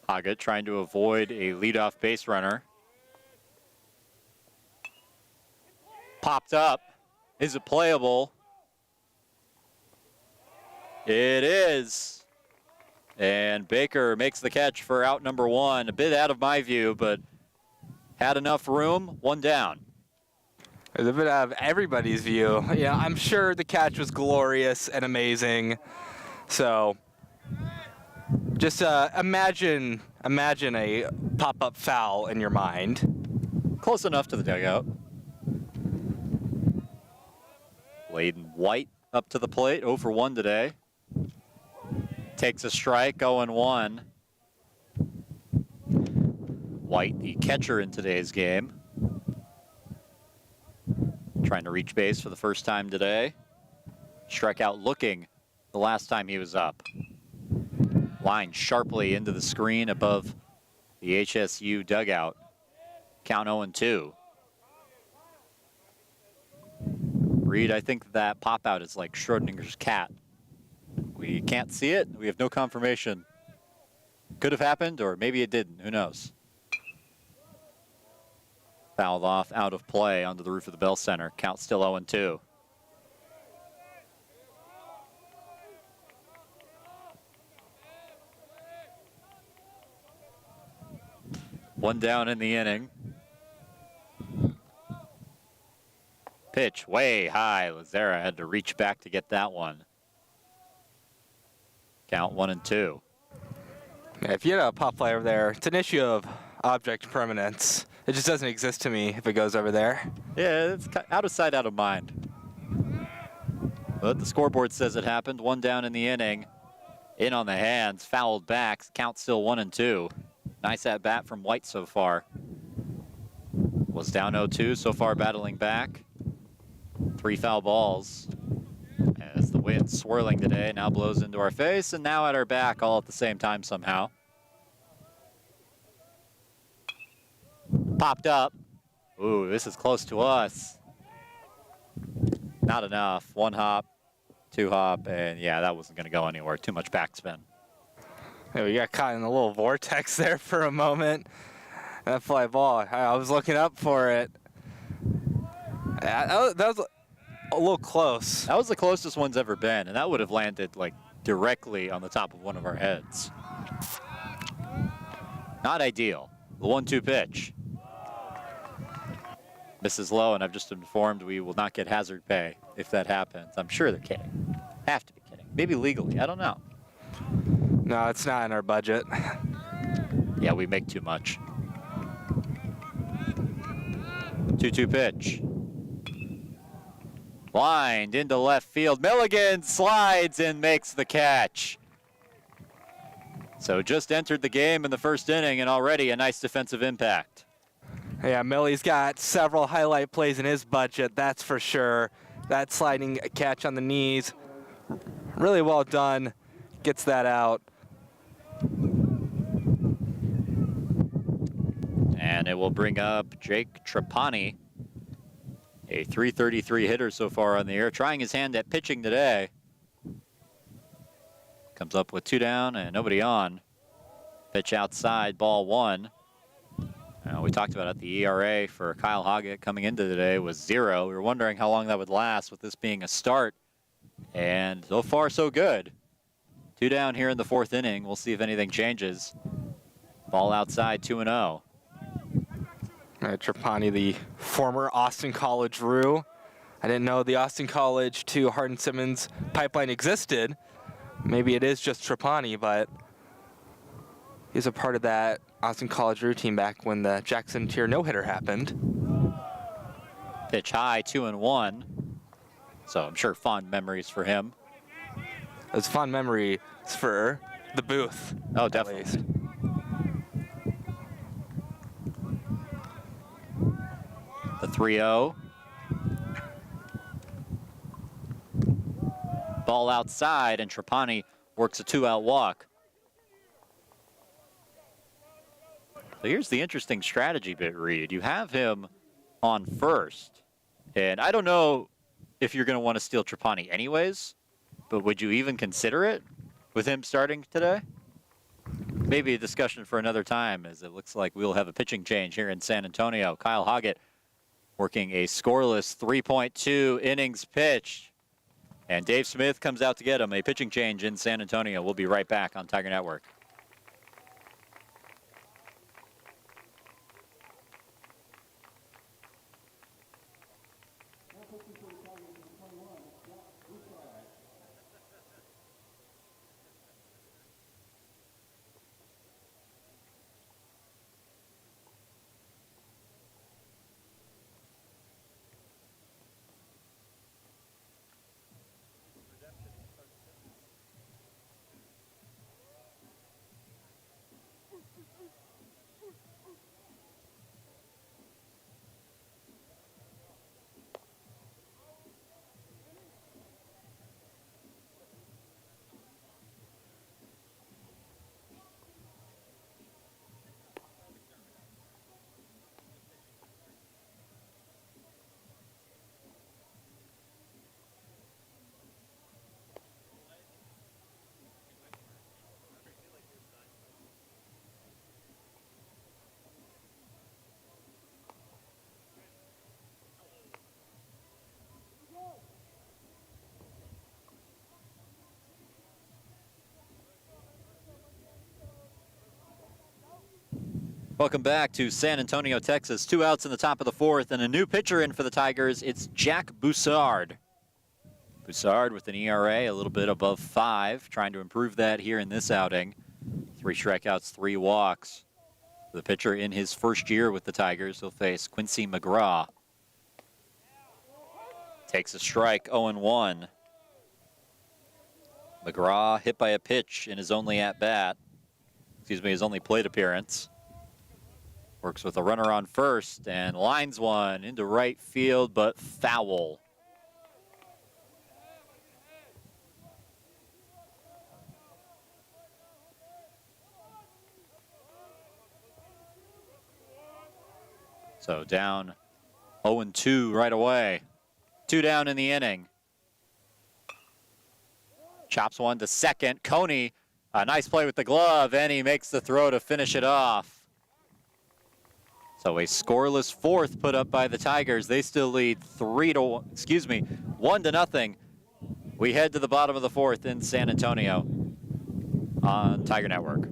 Hoggett trying to avoid a leadoff base runner. Popped up. Is it playable? It is. And Baker makes the catch for out number 1. A bit out of my view, but had enough room. 1 down. It's a bit out of everybody's view. Yeah, I'm sure the catch was glorious and amazing. So just imagine a pop-up foul in your mind. Close enough to the dugout. Layden White up to the plate, 0 for 1 today. Takes a strike, 0-1. White, the catcher in today's game. Trying to reach base for the first time today. Strikeout looking the last time he was up. Line sharply into the screen above the HSU dugout. Count 0-2. Reed, I think that pop-out is like Schrodinger's cat. We can't see it. We have no confirmation. Could have happened, or maybe it didn't. Who knows? Fouled off, out of play, onto the roof of the Bell Center. Count still 0-2. One down in the inning. Pitch way high. Lazzara had to reach back to get that one. Count 1-2. Yeah, if you had a pop fly over there, it's an issue of object permanence. It just doesn't exist to me if it goes over there. Yeah, it's out of sight, out of mind. But the scoreboard says it happened. 1 down in the inning. In on the hands, fouled back. Count still 1-2. Nice at bat from White so far. Was down 0-2 so far, battling back. 3 foul balls. As the wind swirling today now blows into our face and now at our back all at the same time somehow. Popped up. Ooh, this is close to us. Not enough. 1 hop, 2 hop, and yeah, that wasn't going to go anywhere. Too much backspin. Yeah, we got caught in a little vortex there for a moment. That fly ball, I was looking up for it. That was a little close. That was the closest one's ever been, and that would have landed like directly on the top of one of our heads. Not ideal. The 1-2 pitch. Misses low, and I've just informed we will not get hazard pay if that happens. I'm sure they're kidding. Have to be kidding. Maybe legally. I don't know. No, it's not in our budget. Yeah, we make too much. 2-2 pitch. Lined into left field. Milligan slides and makes the catch. So just entered the game in the first inning and already a nice defensive impact. Yeah, Millie's got several highlight plays in his budget, that's for sure. That sliding catch on the knees, really well done. Gets that out. And it will bring up Jake Trapani, a .333 hitter so far on the year, trying his hand at pitching today. Comes up with 2 down and nobody on. Pitch outside, ball 1. We talked about it. The ERA for Kyle Hoggett coming into today was 0. We were wondering how long that would last with this being a start. And so far, so good. 2 down here in the 4th inning. We'll see if anything changes. Ball outside, 2-0. Trapani, the former Austin College Roo. I didn't know the Austin College to Hardin-Simmons pipeline existed. Maybe it is just Trapani, but he's a part of that Austin College Roo team back when the Jackson Tier no-hitter happened. Pitch high, 2-1. So I'm sure fond memories for him. It's fond memories for the booth. Oh, definitely. At least. The 3-0. Ball outside, and Trapani works a 2-out walk. So here's the interesting strategy bit, Reed. You have him on first, and I don't know if you're going to want to steal Trapani anyways, but would you even consider it with him starting today? Maybe a discussion for another time, as it looks like we'll have a pitching change here in San Antonio. Kyle Hoggett working a scoreless 3.2 innings pitched. And Dave Smith comes out to get him. A pitching change in San Antonio. We'll be right back on Tiger Network. Welcome back to San Antonio, Texas. 2 outs in the top of the 4th, and a new pitcher in for the Tigers. It's Jack Boussard. Boussard with an ERA a little bit above 5, trying to improve that here in this outing. 3 strikeouts, 3 walks. The pitcher in his first year with the Tigers will face Quincy McGraw. Takes a strike, 0-1. McGraw hit by a pitch in his only at-bat. His only plate appearance. Works with a runner on first and lines one into right field, but foul. So down 0-2 right away. 2 down in the inning. Chops one to second. Coney, a nice play with the glove, and he makes the throw to finish it off. So a scoreless 4th put up by the Tigers. They still lead 1-0. We head to the bottom of the 4th in San Antonio on Tiger Network.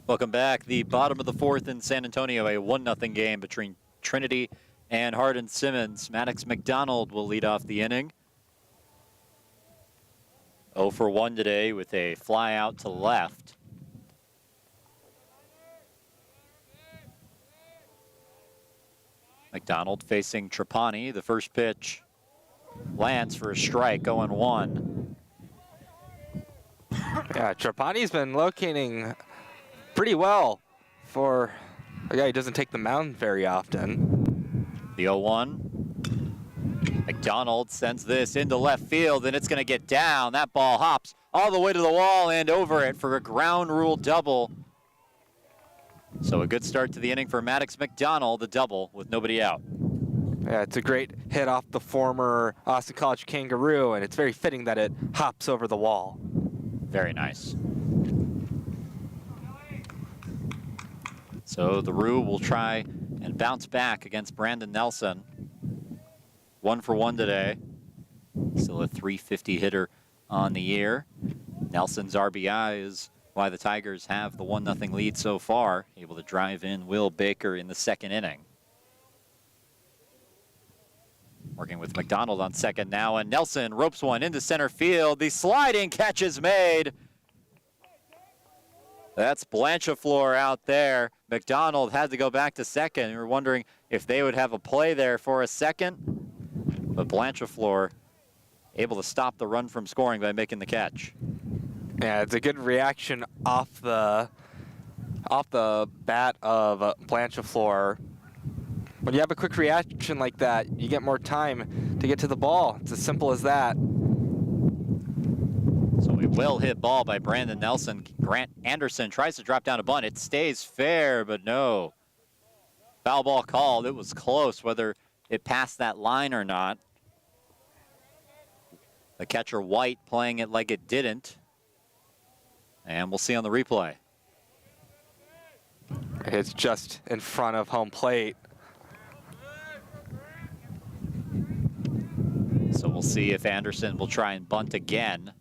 Welcome back. The bottom of the fourth in San Antonio, a 1-0 game between Trinity and Hardin-Simmons. Maddox McDonald will lead off the inning. 0 for 1 today with a fly out to left. McDonald facing Trapani. The first pitch lands for a strike, 0-1. Yeah, Trapani's been locating pretty well for a guy who doesn't take the mound very often. The 0-1. McDonald sends this into left field, and it's going to get down. That ball hops all the way to the wall and over it for a ground rule double. So a good start to the inning for Maddox McDonald, the double with nobody out. Yeah, it's a great hit off the former Austin College Kangaroo, and it's very fitting that it hops over the wall. Very nice. So the Roo will try and bounce back against Brandon Nelson. 1 for 1 today. Still a .350 hitter on the year. Nelson's RBI is why the Tigers have the 1-0 lead so far. Able to drive in Will Baker in the second inning. Working with McDonald on second now, and Nelson ropes one into center field. The sliding catch is made. That's Blanchefleur out there. McDonald had to go back to second. We were wondering if they would have a play there for a second. But Blanchefleur able to stop the run from scoring by making the catch. Yeah, it's a good reaction off the bat of Blanchefleur. When you have a quick reaction like that, you get more time to get to the ball. It's as simple as that. So a well-hit ball by Brandon Nelson. Grant Anderson tries to drop down a bunt. It stays fair, but no. Foul ball called. It was close whether it passed that line or not. The catcher White playing it like it didn't. And we'll see on the replay. It's just in front of home plate. So we'll see if Anderson will try and bunt again.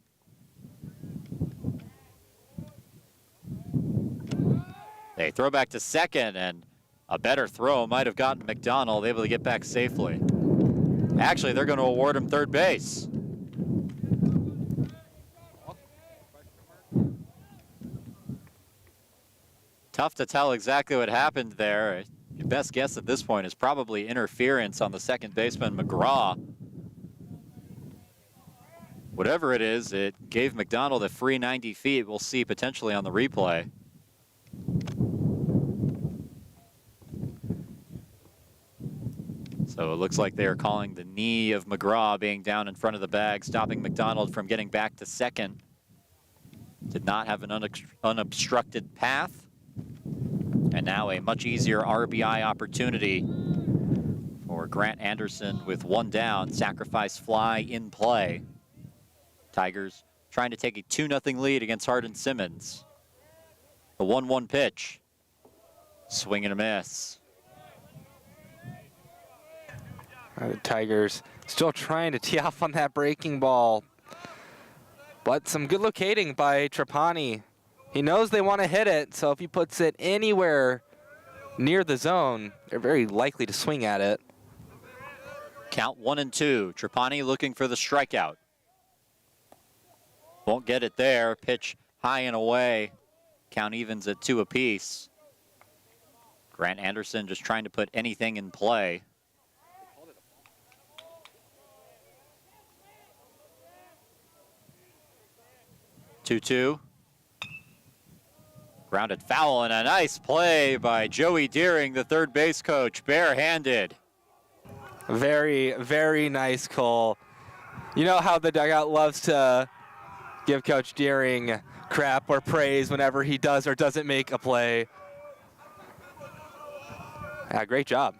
They throw back to second, and a better throw might have gotten McDonald able to get back safely. Actually, they're going to award him third base. Tough to tell exactly what happened there. Your best guess at this point is probably interference on the second baseman, McGraw. Whatever it is, it gave McDonald a free 90 feet. We'll see potentially on the replay. So it looks like they are calling the knee of McGraw being down in front of the bag, stopping McDonald from getting back to second. Did not have an unobstructed path. And now a much easier RBI opportunity for Grant Anderson with one down. Sacrifice fly in play. Tigers trying to take a 2-0 lead against Hardin-Simmons. The 1-1 pitch. Swing and a miss. The Tigers still trying to tee off on that breaking ball. But some good locating by Trapani. He knows they want to hit it, so if he puts it anywhere near the zone, they're very likely to swing at it. Count 1-2. Trapani looking for the strikeout. Won't get it there. Pitch high and away. Count evens at 2 apiece. Grant Anderson just trying to put anything in play. Two. Grounded foul, and a nice play by Joey Deering, the third base coach, barehanded. Very, very nice call. You know how the dugout loves to give Coach Deering crap or praise whenever he does or doesn't make a play. Yeah, great job.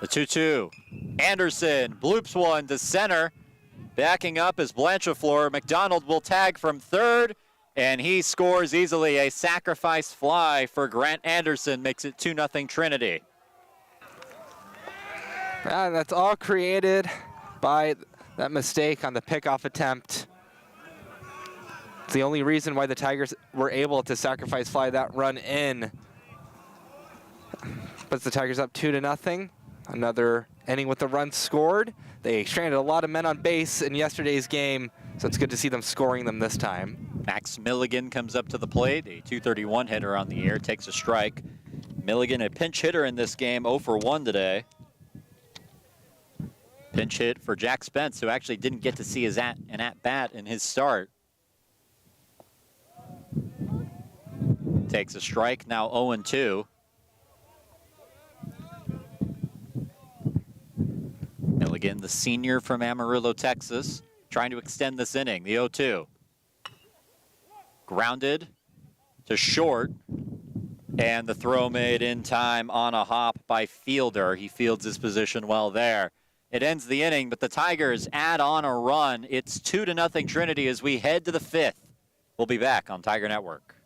The 2-2. Anderson bloops one to center. Backing up is Blanchefleur. McDonald will tag from third, and he scores easily. A sacrifice fly for Grant Anderson makes it 2-0 Trinity. And that's all created by that mistake on the pickoff attempt. It's the only reason why the Tigers were able to sacrifice fly that run in. Puts the Tigers up 2-0. Another inning with the run scored. They stranded a lot of men on base in yesterday's game, so it's good to see them scoring them this time. Max Milligan comes up to the plate, a .231 hitter on the year, takes a strike. Milligan, a pinch hitter in this game, 0 for 1 today. Pinch hit for Jack Spence, who actually didn't get to see an at-bat in his start. Takes a strike, now 0-2. Milligan, the senior from Amarillo, Texas, trying to extend this inning, the 0-2. Grounded to short, and the throw made in time on a hop by Fielder. He fields his position well there. It ends the inning, but the Tigers add on a run. It's 2-0 Trinity as we head to the 5th. We'll be back on Tiger Network.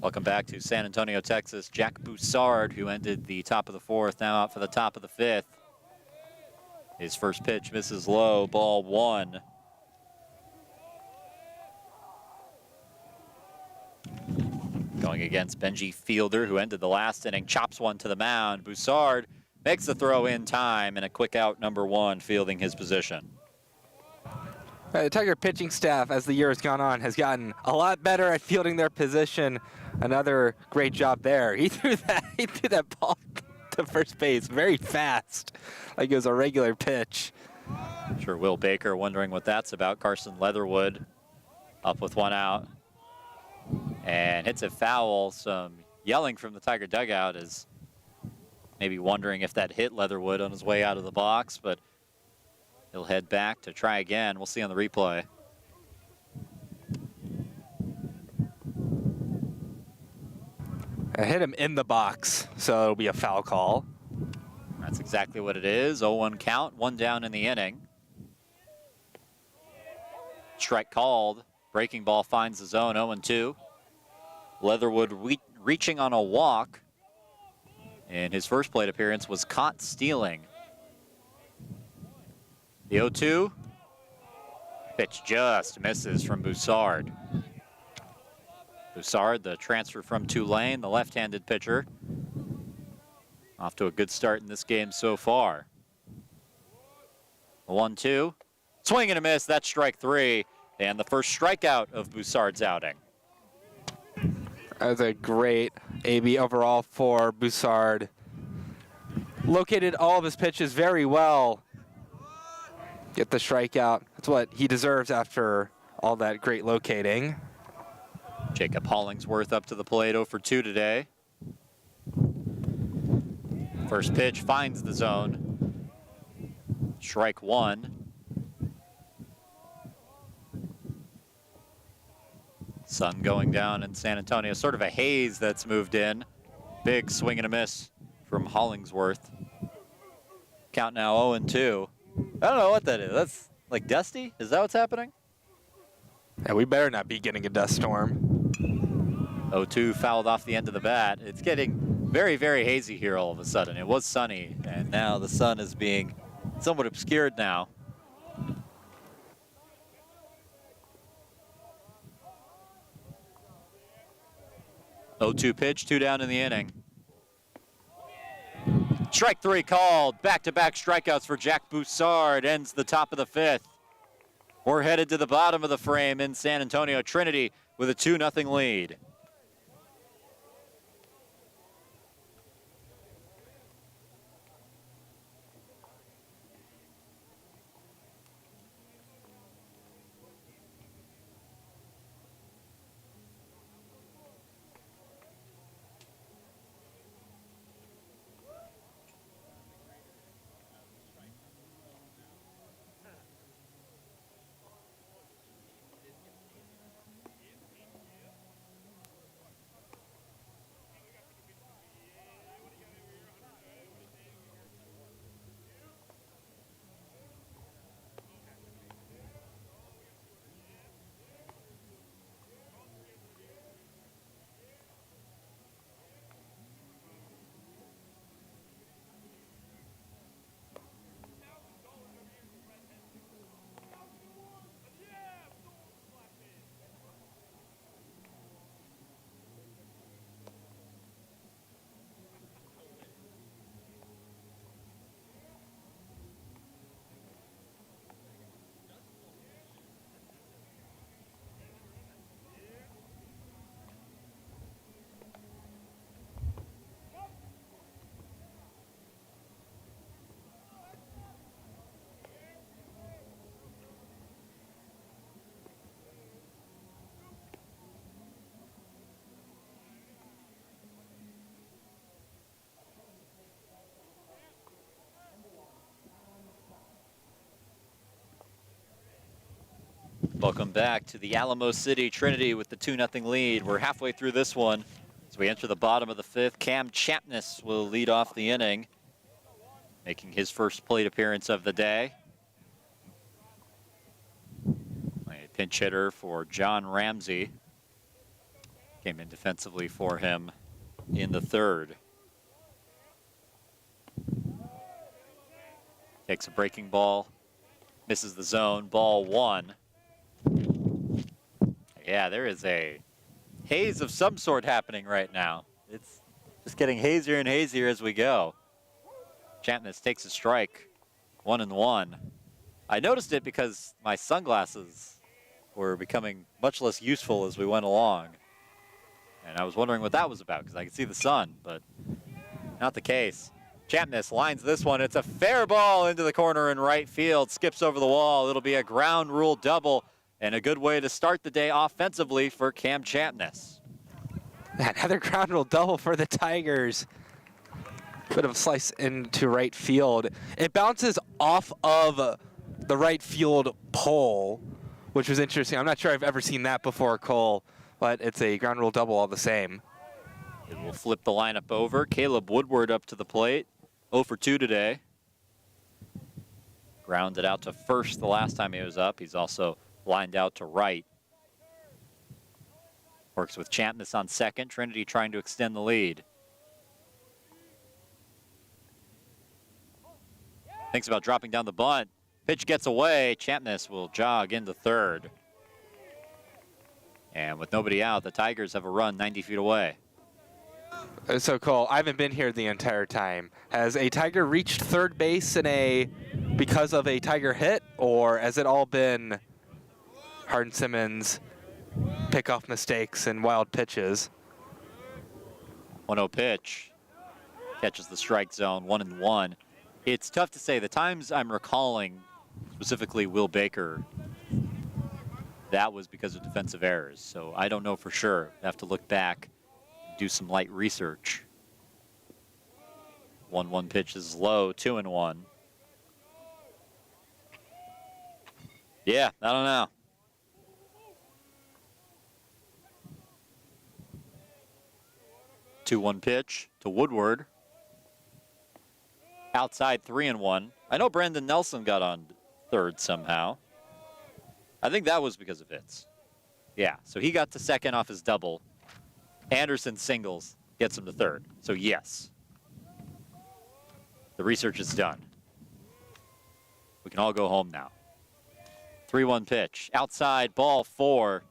Welcome back to San Antonio, Texas. Jack Boussard, who ended the top of the 4th, now out for the top of the 5th. His first pitch misses low, ball 1. Going against Benji Fielder, who ended the last inning, chops one to the mound. Boussard makes the throw in time, and a quick out, number 1, fielding his position. The Tiger pitching staff, as the year has gone on, has gotten a lot better at fielding their position. Another great job there. He threw that ball to first base very fast, like it was a regular pitch. I'm sure Will Baker wondering what that's about. Carson Leatherwood up with 1 out and hits it foul. Some yelling from the Tiger dugout is maybe wondering if that hit Leatherwood on his way out of the box, but he'll head back to try again. We'll see on the replay. I hit him in the box, so it'll be a foul call. That's exactly what it is. 0-1 count, 1 down in the inning. Strike called. Breaking ball finds the zone, 0-2. Leatherwood reaching on a walk. And his first plate appearance was caught stealing. The 0-2. Pitch just misses from Boussard. Boussard, the transfer from Tulane, the left-handed pitcher. Off to a good start in this game so far. The 1-2. Swing and a miss, that's strike 3. And the first strikeout of Boussard's outing. That was a great AB overall for Boussard. Located all of his pitches very well. Get the strikeout. That's what he deserves after all that great locating. Jacob Hollingsworth up to the plate, 0 for 2 today. First pitch finds the zone. Strike 1. Sun going down in San Antonio. Sort of a haze that's moved in. Big swing and a miss from Hollingsworth. Count now 0-2. I don't know what that is. That's like dusty? Is that what's happening? Yeah, we better not be getting a dust storm. 0-2 fouled off the end of the bat. It's getting very, very hazy here all of a sudden. It was sunny, and now the sun is being somewhat obscured now. 0-2 pitch, 2 down in the inning. Strike 3 called. Back-to-back strikeouts for Jack Boussard. Ends the top of the 5th. We're headed to the bottom of the frame in San Antonio. Trinity with a 2-0 lead. Welcome back to the Alamo City. Trinity with the 2-0 lead. We're halfway through this one. As we enter the bottom of the 5th, Cam Chapness will lead off the inning, making his first plate appearance of the day. A pinch hitter for John Ramsey. Came in defensively for him in the 3rd. Takes a breaking ball, misses the zone, ball 1. Yeah, there is a haze of some sort happening right now. It's just getting hazier and hazier as we go. Chapness takes a strike, 1-1. I noticed it because my sunglasses were becoming much less useful as we went along. And I was wondering what that was about because I could see the sun, but not the case. Chapness lines this one. It's a fair ball into the corner in right field. Skips over the wall. It'll be a ground rule double. And a good way to start the day offensively for Cam Chapness. Another ground rule double for the Tigers. Bit of a slice into right field. It bounces off of the right field pole, which was interesting. I'm not sure I've ever seen that before, Cole, but it's a ground rule double all the same. It will flip the lineup over. Caleb Woodward up to the plate. 0 for 2 today. Grounded out to first the last time he was up. He's also lined out to right. Works with Chapness on second. Trinity trying to extend the lead. Thinks about dropping down the bunt. Pitch gets away. Chapness will jog into third. And with nobody out, the Tigers have a run 90 feet away. So Cole, I haven't been here the entire time. Has a Tiger reached third base because of a Tiger hit, or has it all been Harden-Simmons pickoff mistakes and wild pitches? 1-0 pitch. Catches the strike zone, 1-1. It's tough to say. The times I'm recalling, specifically Will Baker, that was because of defensive errors. So I don't know for sure. I have to look back, do some light research. 1-1 pitch is low, 2-1. Yeah, I don't know. 2-1 pitch to Woodward. Outside 3-1. I know Brandon Nelson got on third somehow. I think that was because of hits. Yeah, so he got to second off his double. Anderson singles, gets him to third. So yes, the research is done. We can all go home now. 3-1 pitch, outside, ball 4.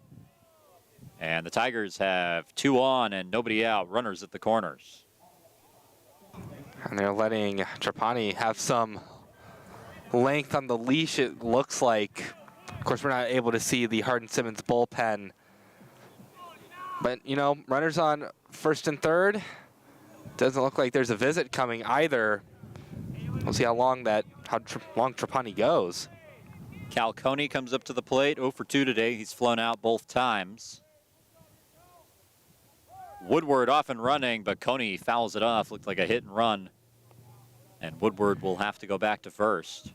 And the Tigers have 2 on and nobody out, runners at the corners. And they're letting Trapani have some length on the leash, it looks like. Of course, we're not able to see the Harden-Simmons bullpen. But, you know, runners on first and third. Doesn't look like there's a visit coming either. We'll see how long Trapani goes. Cal Coney comes up to the plate, 0 for 2 today. He's flown out both times. Woodward off and running, but Coney fouls it off. Looked like a hit and run. And Woodward will have to go back to first.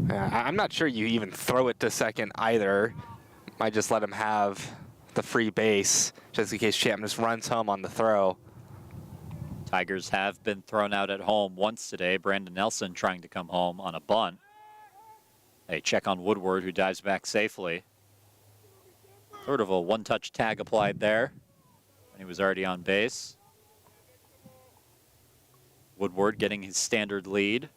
Yeah, I'm not sure you even throw it to second either. Might just let him have the free base, just in case Champness runs home on the throw. Tigers have been thrown out at home once today. Brandon Nelson trying to come home on a bunt. They check on Woodward, who dives back safely. Sort of a one-touch tag applied there, and he was already on base. Woodward getting his standard lead.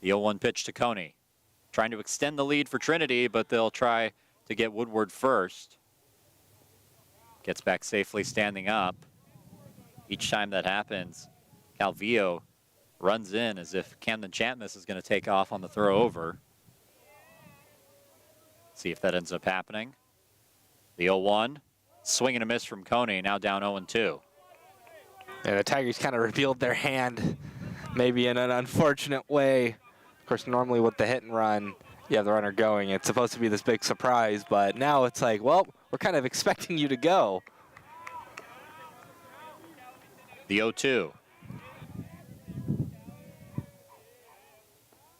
The 0-1 pitch to Coney. Trying to extend the lead for Trinity, but they'll try to get Woodward first. Gets back safely standing up. Each time that happens, Calvillo runs in as if Camden Champness is going to take off on the throw over. See if that ends up happening. The 0-1, swing and a miss from Coney, now down 0-2. Yeah, the Tigers kind of revealed their hand, maybe in an unfortunate way. Of course, normally with the hit and run, you have the runner going. It's supposed to be this big surprise, but now it's like, well, we're kind of expecting you to go. The 0-2.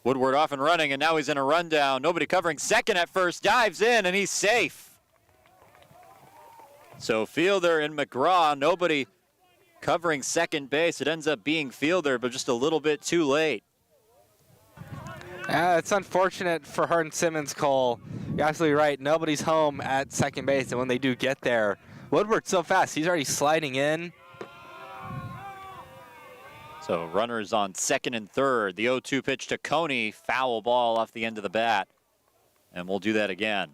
Woodward off and running, and now he's in a rundown. Nobody covering second at first, dives in, and he's safe. So Fielder and McGraw, nobody covering second base. It ends up being Fielder, but just a little bit too late. It's unfortunate for Harden-Simmons, Cole. You're absolutely right. Nobody's home at second base, and when they do get there, Woodward's so fast. He's already sliding in. So runners on second and third. The 0-2 pitch to Coney. Foul ball off the end of the bat. And we'll do that again.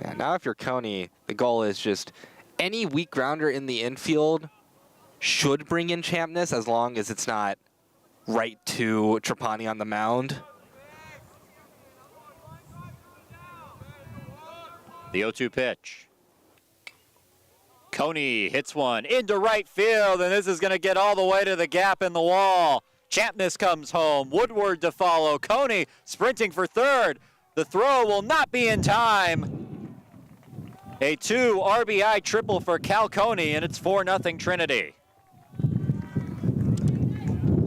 Yeah, now if you're Coney, the goal is just any weak grounder in the infield should bring in Champness as long as it's not right to Trapani on the mound. The 0-2 pitch. Coney hits one into right field, and this is going to get all the way to the gap in the wall. Champness comes home. Woodward to follow. Coney sprinting for third. The throw will not be in time. A 2 RBI triple for Cal Coney, and it's 4-0 Trinity.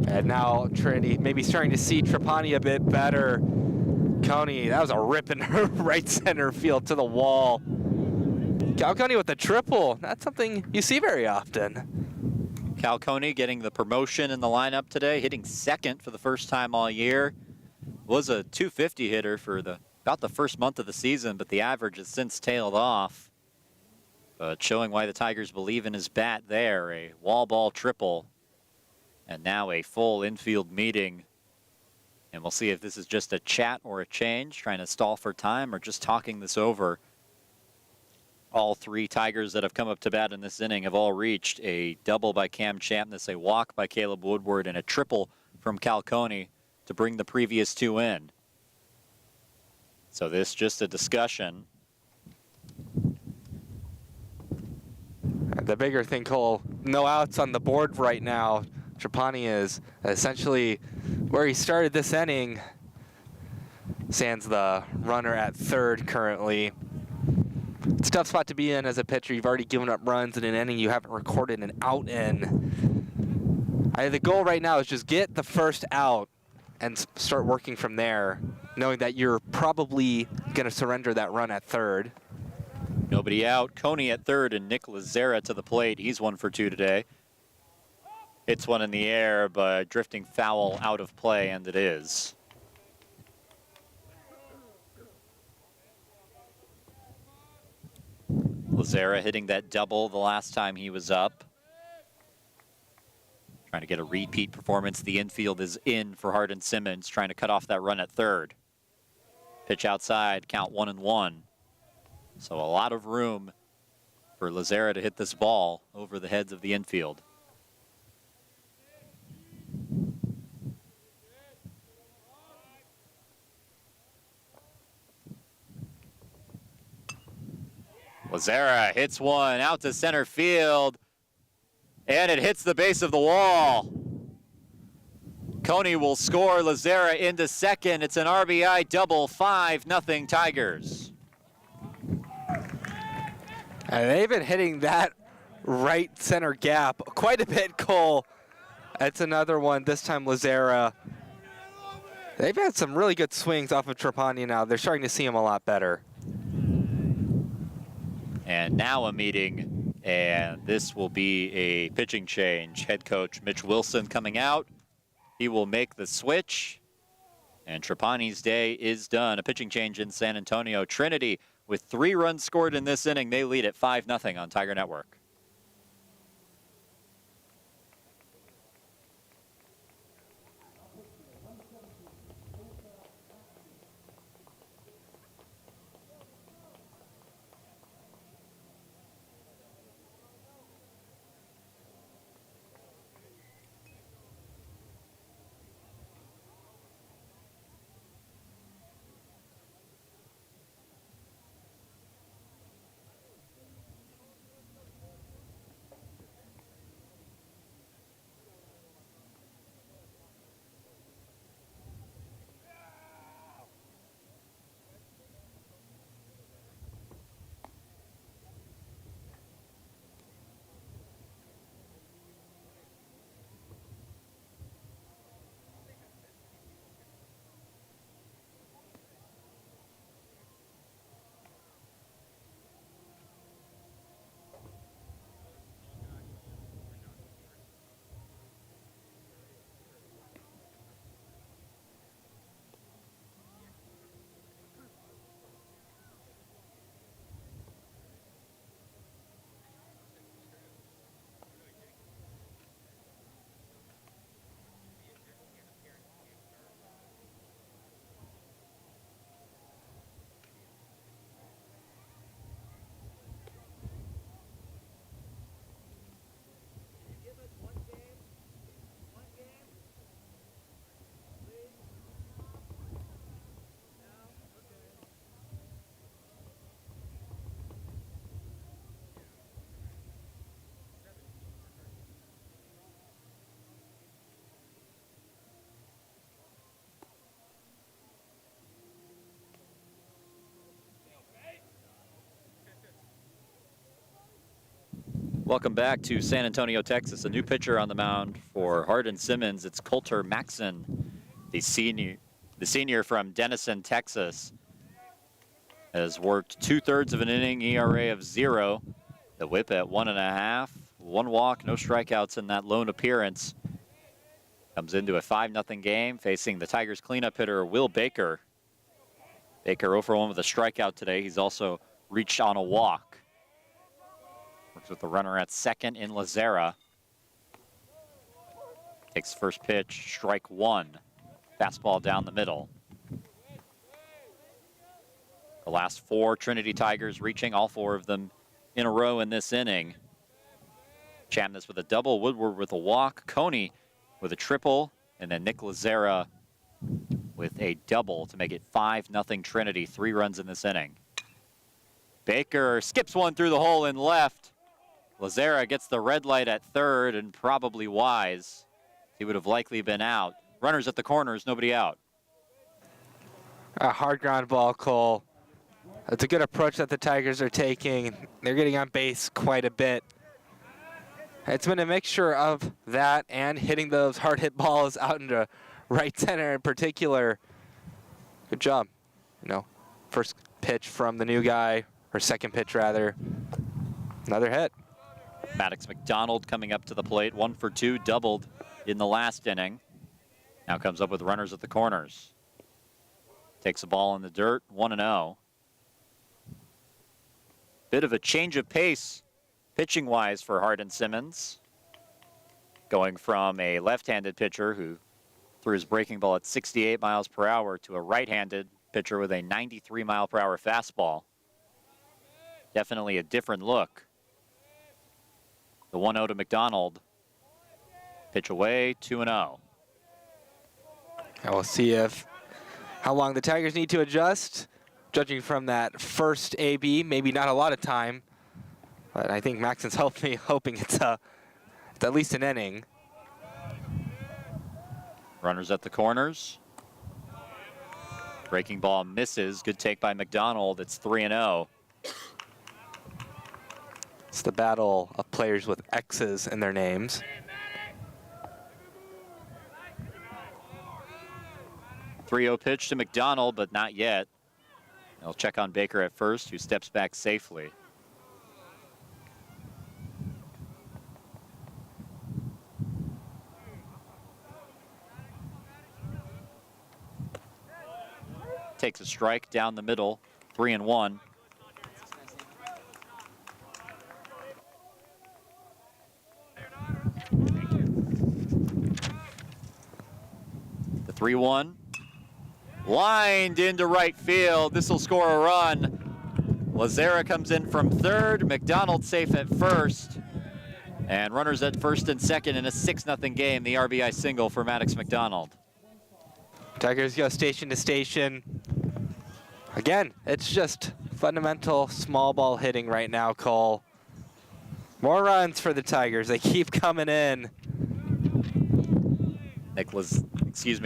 And now Trinity maybe starting to see Trapani a bit better. Coney, that was a rip in right center field to the wall. Cal Coney with the triple. That's something you see very often. Cal Coney getting the promotion in the lineup today, hitting second for the first time all year. Was a .250 hitter for about the first month of the season, but the average has since tailed off. But showing why the Tigers believe in his bat there, a wall ball triple. And now a full infield meeting. And we'll see if this is just a chat or a change, trying to stall for time or just talking this over. All 3 Tigers that have come up to bat in this inning have all reached a double by Cam Champness, a walk by Caleb Woodward, and a triple from Cal Coney to bring the previous 2 in. So this is just a discussion. The bigger thing, Cole, no outs on the board right now. Trapani is essentially where he started this inning. Sans the runner at third currently. It's a tough spot to be in as a pitcher. You've already given up runs in an inning you haven't recorded an out in. The goal right now is just get the first out and start working from there, knowing that you're probably going to surrender that run at third. Nobody out. Coney at third and Nick Lazzara to the plate. He's 1 for 2 today. Hits one in the air, but drifting foul out of play, and it is. Lazzara hitting that double the last time he was up. Trying to get a repeat performance. The infield is in for Hardin-Simmons, trying to cut off that run at third. Pitch outside, count 1-1. So a lot of room for Lazzara to hit this ball over the heads of the infield. Lazzara hits one out to center field, and it hits the base of the wall. Coney will score Lazzara into second. It's an RBI double, 5-0 Tigers. And they've been hitting that right center gap quite a bit, Cole. That's another one, this time Lazzara. They've had some really good swings off of Trapani now. They're starting to see him a lot better. And now a meeting, and this will be a pitching change. Head coach Mitch Wilson coming out. He will make the switch, and Trapani's day is done. A pitching change in San Antonio. Trinity with 3 runs scored in this inning. They lead at 5-0 on Tiger Network. Welcome back to San Antonio, Texas. A new pitcher on the mound for Harden-Simmons. It's Coulter Maxson, the senior from Denison, Texas. Has worked 2/3 of an inning, ERA of 0. The whip at 1.5. 1 walk, no strikeouts in that lone appearance. Comes into a 5-0 game facing the Tigers cleanup hitter, Will Baker. Baker 0 for 1 with a strikeout today. He's also reached on a walk. Works with the runner at second in Lazzara. Takes first pitch, strike 1. Fastball down the middle. The last 4 Trinity Tigers reaching, all 4 of them in a row in this inning. Chamness with a double, Woodward with a walk, Coney with a triple, and then Nick Lazzara with a double to make it 5-0 Trinity. 3 runs in this inning. Baker skips one through the hole in left. Lazzara gets the red light at third, and probably wise. He would have likely been out. Runners at the corners, nobody out. A hard ground ball, Cole. That's a good approach that the Tigers are taking. They're getting on base quite a bit. It's been a mixture of that and hitting those hard hit balls out into right center in particular. Good job. You know, first pitch from the new guy, or second pitch rather. Another hit. Maddox McDonald coming up to the plate, 1 for 2, doubled in the last inning. Now comes up with runners at the corners. Takes a ball in the dirt, 1-0. Bit of a change of pace, pitching-wise, for Harden-Simmons. Going from a left-handed pitcher who threw his breaking ball at 68 miles per hour to a right-handed pitcher with a 93-mile-per-hour fastball. Definitely a different look. The 1-0 to McDonald. Pitch away, 2-0. And we'll see how long the Tigers need to adjust. Judging from that first AB, maybe not a lot of time, but I think Maxon's hoping it's at least an inning. Runners at the corners. Breaking ball misses. Good take by McDonald. It's 3-0. It's the battle of players with X's in their names. .30 pitch to McDonald, but not yet. They'll check on Baker at first, who steps back safely. Takes a strike down the middle, 3-1. The 3-1. Lined into right field. This will score a run. Lazzara comes in from third. McDonald safe at first. And runners at first and second in a 6-0 game. The RBI single for Maddox McDonald. Tigers go station to station. Again, it's just fundamental small ball hitting right now, Cole. More runs for the Tigers. They keep coming in.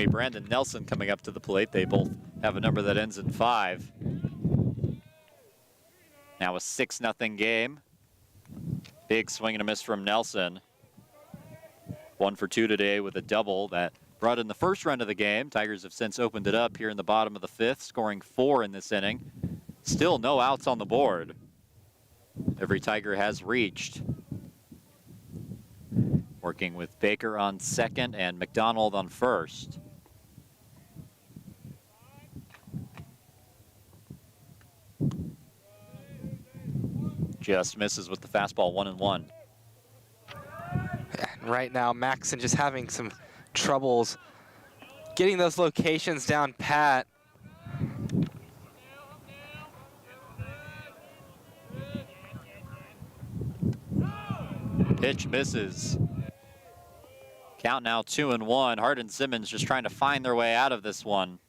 Brandon Nelson coming up to the plate. They both have a number that ends in 5. Now a 6-0 game. Big swing and a miss from Nelson. 1 for 2 today with a double that brought in the first run of the game. Tigers have since opened it up here in the bottom of the 5th, scoring 4 in this inning. Still no outs on the board. Every Tiger has reached. Working with Baker on second and McDonald on first. Just misses with the fastball, 1-1. Right now, Maxon just having some troubles getting those locations down pat. Pitch misses. Count now 2-1. Hardin-Simmons just trying to find their way out of this one.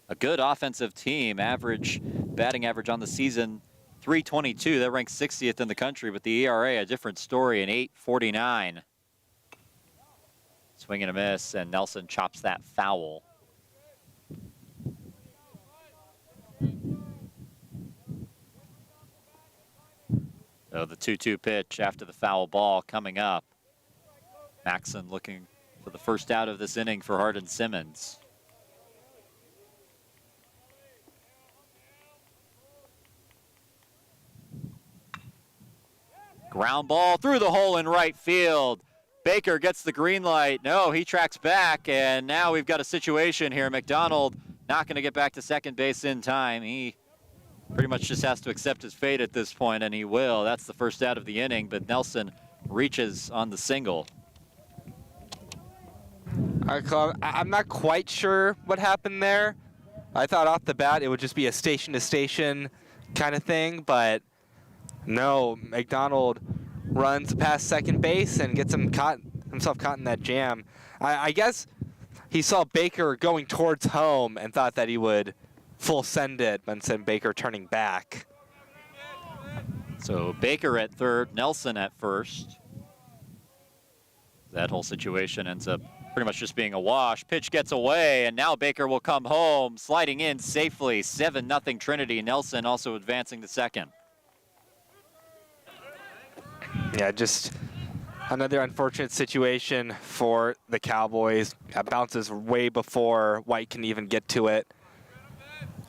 A good offensive team. Batting average on the season, .322. That ranks 60th in the country, but the ERA a different story, an 8.49. Swing and a miss, and Nelson chops that foul. So the 2-2 pitch after the foul ball coming up. Maxon looking for the first out of this inning for Hardin-Simmons. Ground ball through the hole in right field. Baker gets the green light. No, he tracks back, and now we've got a situation here. McDonald not going to get back to second base in time. He pretty much just has to accept his fate at this point, and he will. That's the first out of the inning, but Nelson reaches on the single. I'm not quite sure what happened there. I thought off the bat it would just be a station-to-station kind of thing, but no, McDonald runs past second base and gets himself caught in that jam. I guess he saw Baker going towards home and thought that he would full send it, but instead Baker turning back. So Baker at third, Nelson at first. That whole situation ends up pretty much just being a wash. Pitch gets away, and now Baker will come home, sliding in safely. 7-0 Trinity. Nelson also advancing to second. Yeah, just another unfortunate situation for the Cowboys. It bounces way before White can even get to it.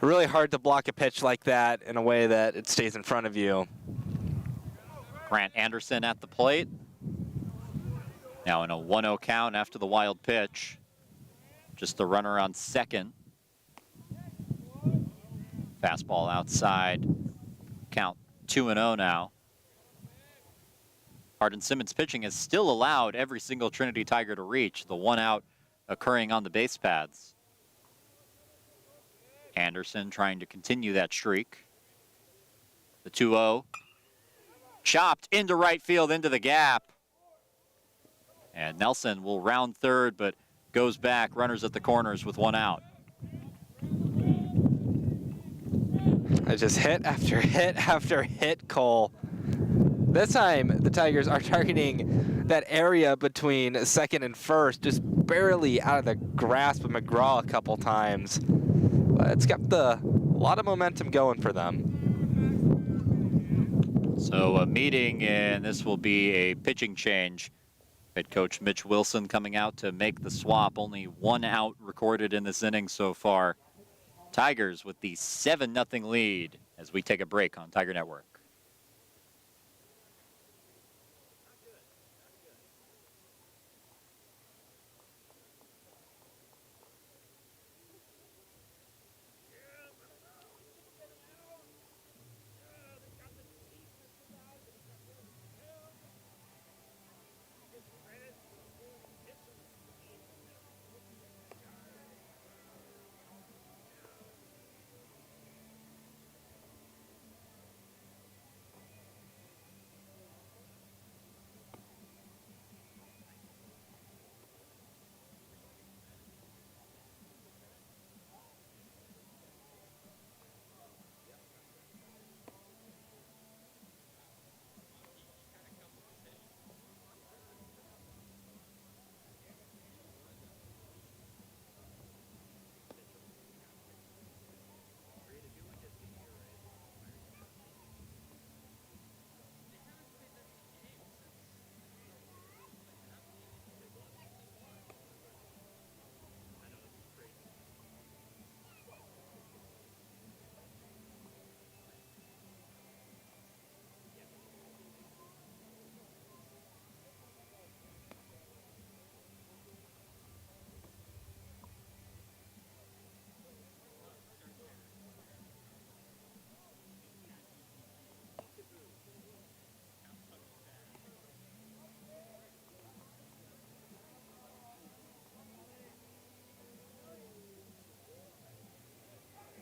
Really hard to block a pitch like that in a way that it stays in front of you. Grant Anderson at the plate. Now in a 1-0 count after the wild pitch. Just the runner on second. Fastball outside. Count 2-0 now. Harden-Simmons pitching has still allowed every single Trinity Tiger to reach, the 1 out occurring on the base paths. Anderson trying to continue that streak. The 2-0. Chopped into right field, into the gap. And Nelson will round third, but goes back. Runners at the corners with one out. I just hit after hit after hit, Cole. This time, the Tigers are targeting that area between second and first, just barely out of the grasp of McGraw a couple times. But it's kept a lot of momentum going for them. So a meeting, and this will be a pitching change. Head coach Mitch Wilson coming out to make the swap. Only one out recorded in this inning so far. Tigers with the 7-0 lead as we take a break on Tiger Network.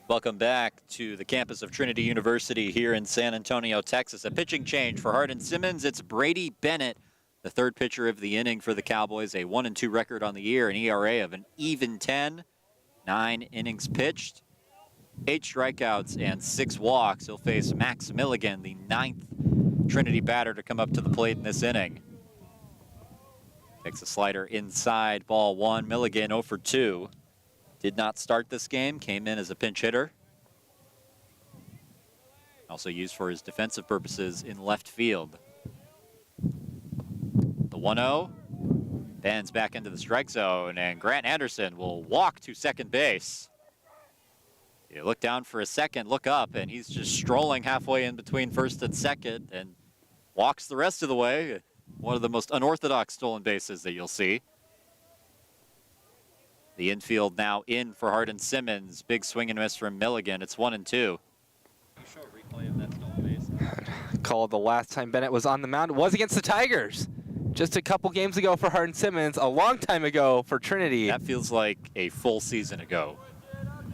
Welcome back to the campus of Trinity University here in San Antonio, Texas. A pitching change for Harden-Simmons. It's Brady Bennett, the third pitcher of the inning for the Cowboys. A 1-2 record on the year, an ERA of an even 10. 9 innings pitched, 8 strikeouts, and 6 walks. He'll face Max Milligan, the 9th Trinity batter to come up to the plate in this inning. Takes a slider inside, ball 1. Milligan 0 for 2. Did not start this game, came in as a pinch hitter. Also used for his defensive purposes in left field. The 1-0 bends back into the strike zone, and Grant Anderson will walk to second base. You look down for a second, look up, and he's just strolling halfway in between first and second and walks the rest of the way. One of the most unorthodox stolen bases that you'll see. The infield now in for Hardin-Simmons. Big swing and miss from Milligan. It's 1-2. You show a replay of that stolen base. Called the last time Bennett was on the mound was against the Tigers. Just a couple games ago for Harden-Simmons, a long time ago for Trinity. That feels like a full season ago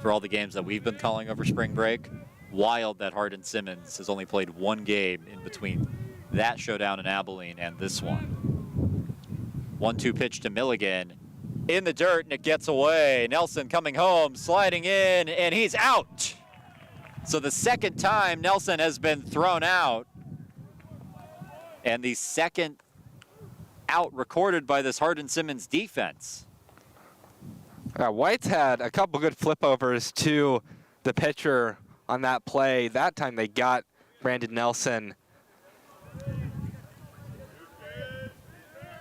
for all the games that we've been calling over spring break. Wild that Harden-Simmons has only played one game in between that showdown in Abilene and this one. 1-2 pitch to Milligan. In the dirt, and it gets away. Nelson coming home, sliding in, and he's out. So the second time Nelson has been thrown out, and the second out recorded by this Harden-Simmons defense. White's had a couple good flip overs to the pitcher on that play. That time they got Brandon Nelson.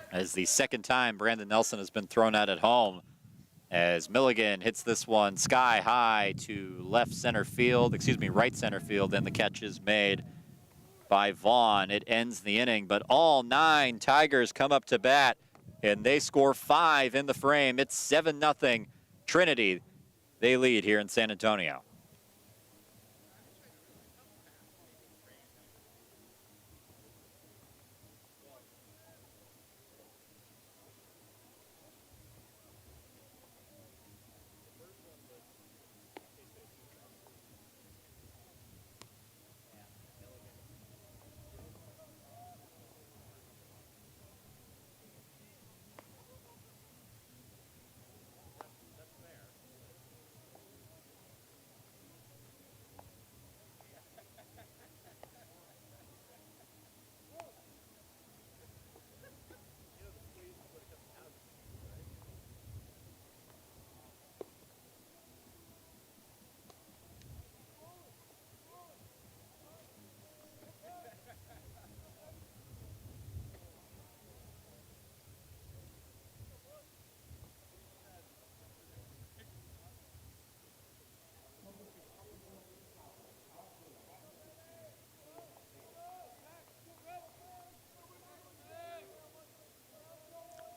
As the second time Brandon Nelson has been thrown out at home, as Milligan hits this one sky high to right center field, and the catch is made by Vaughn. It ends the inning, but all 9 Tigers come up to bat, and they score 5 in the frame. It's 7-0 Trinity. They lead here in San Antonio.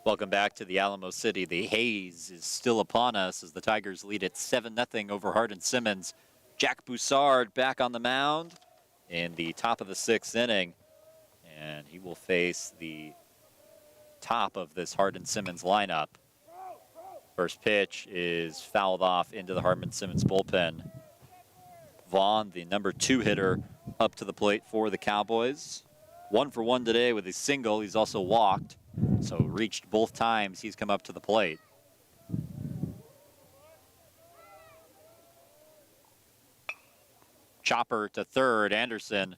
Welcome back to the Alamo City. The haze is still upon us as the Tigers lead at 7-0 over Hardin-Simmons. Jack Boussard back on the mound in the top of the 6th inning. And he will face the top of this Hardin-Simmons lineup. First pitch is fouled off into the Hardin-Simmons bullpen. Vaughn, the number 2 hitter, up to the plate for the Cowboys. 1 for 1 today with a single. He's also walked, so reached both times he's come up to the plate. Chopper to third. Anderson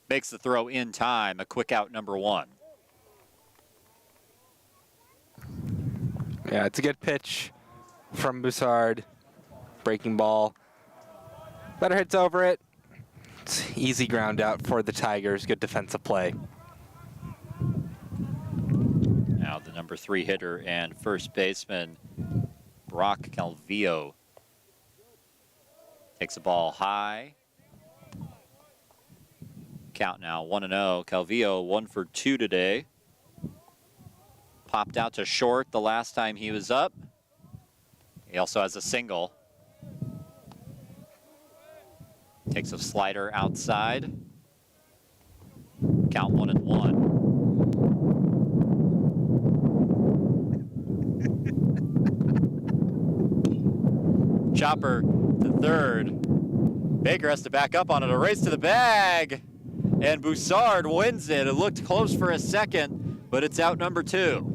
makes the throw in time. A quick out, number 1. Yeah, it's a good pitch from Boussard. Breaking ball. Better hits over it. It's easy ground out for the Tigers. Good defensive play. Now the number 3 hitter and first baseman, Brock Calvillo, takes the ball high. Count now 1-0. Calvillo 1 for 2 today. Popped out to short the last time he was up. He also has a single. Takes a slider outside. Count 1-1. Chopper to third. Baker has to back up on it. A race to the bag. And Boussard wins it. It looked close for a second, but it's out, number 2.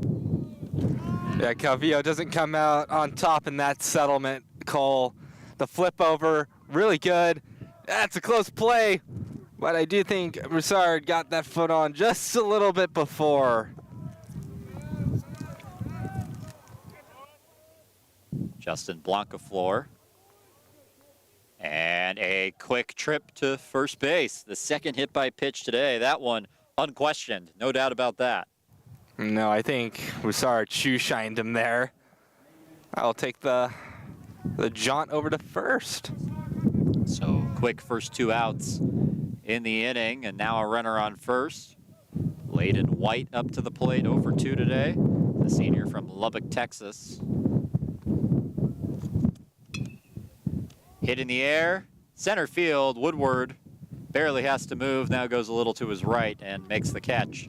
Yeah, Calvillo doesn't come out on top in that settlement, Cole. The flip over, really good. That's a close play, but I do think Boussard got that foot on just a little bit before. Justin Blancafleur. And a quick trip to first base. The second hit by pitch today. That one unquestioned, no doubt about that. No, I think Boussard shoe-shined him there. I'll take the jaunt over to first. So quick first 2 outs in the inning, and now a runner on first. Layden White up to the plate, 0 for 2 today. The senior from Lubbock, Texas. Hit in the air, center field. Woodward barely has to move, now goes a little to his right and makes the catch.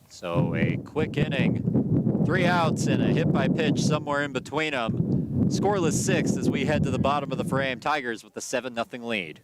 So a quick inning, 3 outs and a hit by pitch somewhere in between them. Scoreless 6th as we head to the bottom of the frame. Tigers with the 7-0 lead.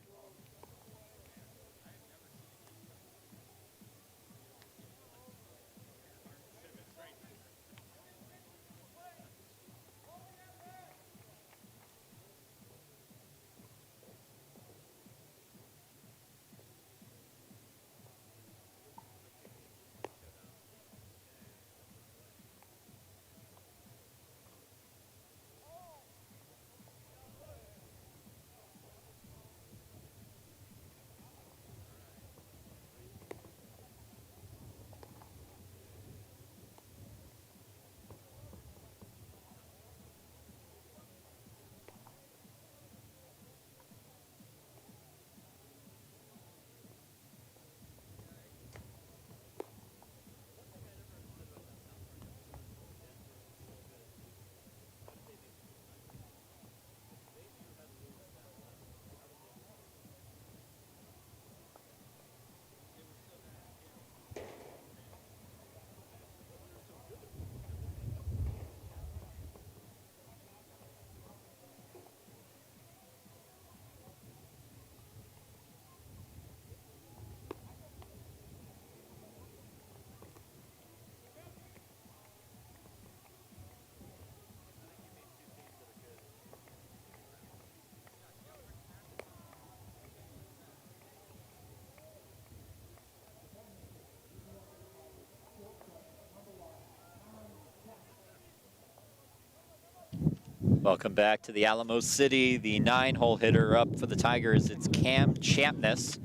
Welcome back to the Alamo City. The 9-hole hitter up for the Tigers, it's Cam Champness.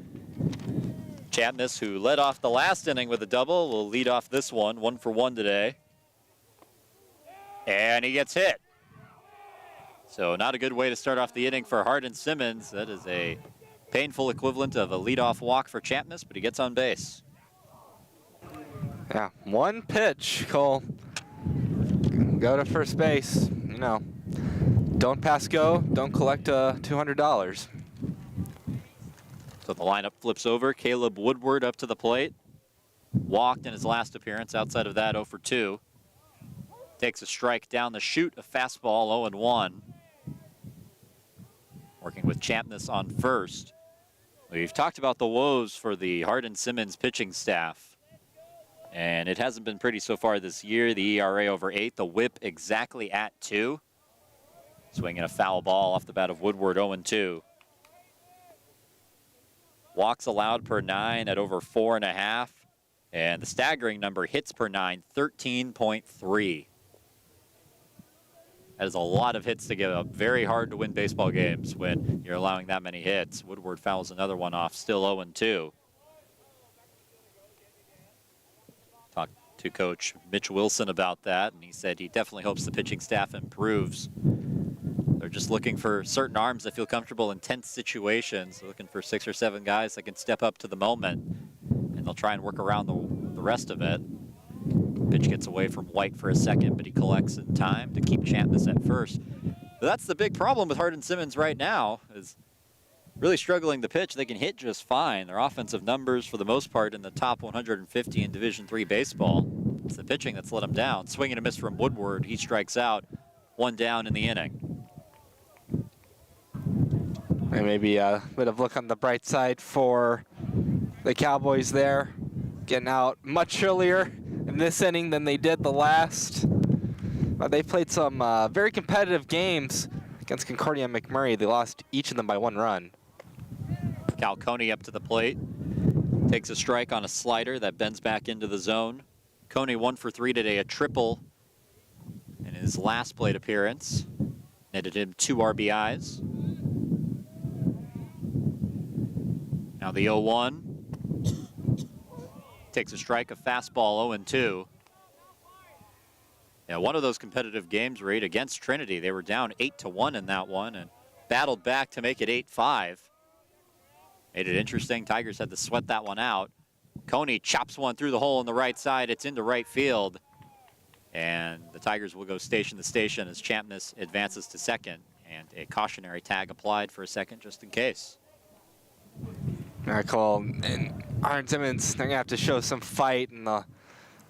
Champness, who led off the last inning with a double, will lead off this one, 1 for 1 today. And he gets hit. So not a good way to start off the inning for Harden-Simmons. That is a painful equivalent of a leadoff walk for Champness, but he gets on base. Yeah, one pitch, Cole. Go to first base. You know, don't pass go, don't collect $200. So the lineup flips over. Caleb Woodward up to the plate. Walked in his last appearance. Outside of that, 0 for 2. Takes a strike down the chute, a fastball, 0-1. Working with Champness on first. We've talked about the woes for the Hardin-Simmons pitching staff. And it hasn't been pretty so far this year. The ERA over 8, the whip exactly at 2. Swinging a foul ball off the bat of Woodward, 0-2. Walks allowed per 9 at over 4.5. And the staggering number, hits per 9, 13.3. That is a lot of hits to give up. Very hard to win baseball games when you're allowing that many hits. Woodward fouls another one off, still 0-2. Talked to Coach Mitch Wilson about that, and he said he definitely hopes the pitching staff improves. They're just looking for certain arms that feel comfortable in tense situations. They're looking for 6 or 7 guys that can step up to the moment, and they'll try and work around the rest of it. Pitch gets away from White for a second, but he collects in time to keep Champness at first. But that's the big problem with Harden-Simmons right now, is really struggling to pitch. They can hit just fine. Their offensive numbers, for the most part, in the top 150 in Division III baseball. It's the pitching that's let them down. Swing and a miss from Woodward. He strikes out. 1 down in the inning. And maybe a bit of look on the bright side for the Cowboys there. Getting out much earlier in this inning than they did the last. But they played some very competitive games against Concordia and McMurray. They lost each of them by 1 run. Cal Coney up to the plate. Takes a strike on a slider that bends back into the zone. Coney 1 for 3 today, a triple in his last plate appearance. Netted him 2 RBIs. Now the 0-1. Takes a strike, a fastball, 0-2. Yeah, one of those competitive games, Reed, against Trinity. They were down 8-1 in that one and battled back to make it 8-5. Made it interesting. Tigers had to sweat that one out. Coney chops one through the hole on the right side. It's into right field. And the Tigers will go station to station as Champness advances to second. And a cautionary tag applied for a second just in case. Cole, and Harden-Simmons, they're going to have to show some fight in the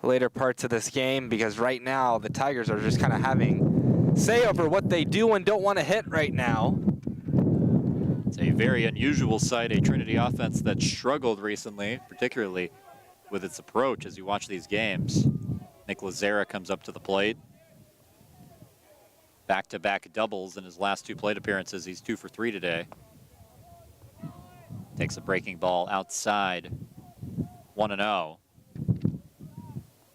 later parts of this game, because right now the Tigers are just kind of having say over what they do and don't want to hit right now. It's a very unusual sight, a Trinity offense that struggled recently, particularly with its approach as you watch these games. Nick Lazzara comes up to the plate. Back-to-back doubles in his last 2 plate appearances. He's 2 for 3 today. Takes a breaking ball outside, 1-0.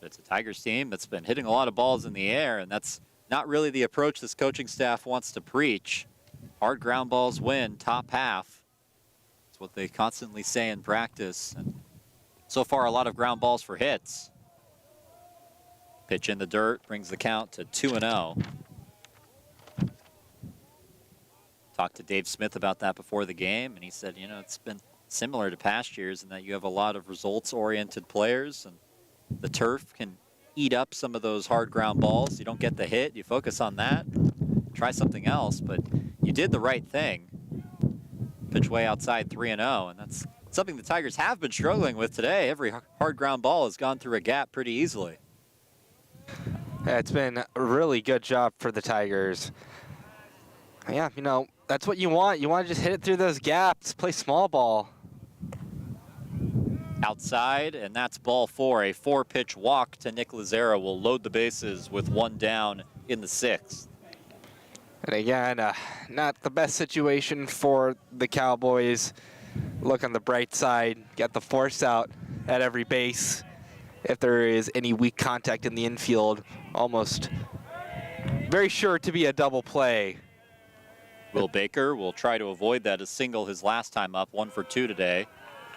It's a Tigers team that's been hitting a lot of balls in the air, and that's not really the approach this coaching staff wants to preach. Hard ground balls win, top half. That's what they constantly say in practice. And so far, a lot of ground balls for hits. Pitch in the dirt brings the count to 2-0. Talked to Dave Smith about that before the game, and he said, you know, it's been similar to past years in that you have a lot of results-oriented players, and the turf can eat up some of those hard ground balls. You don't get the hit, you focus on that, try something else, but you did the right thing. Pitch way outside, 3-0, and that's something the Tigers have been struggling with today. Every hard ground ball has gone through a gap pretty easily. Yeah, it's been a really good job for the Tigers. Yeah, you know, that's what you want. You want to just hit it through those gaps, play small ball. Outside, and that's ball 4. A 4-pitch walk to Nick Lazzara will load the bases with 1 down in the 6th. And again, not the best situation for the Cowboys. Look on the bright side, get the force out at every base. If there is any weak contact in the infield, almost very sure to be a double play. Will Baker will try to avoid that, a single his last time up, 1 for 2 today.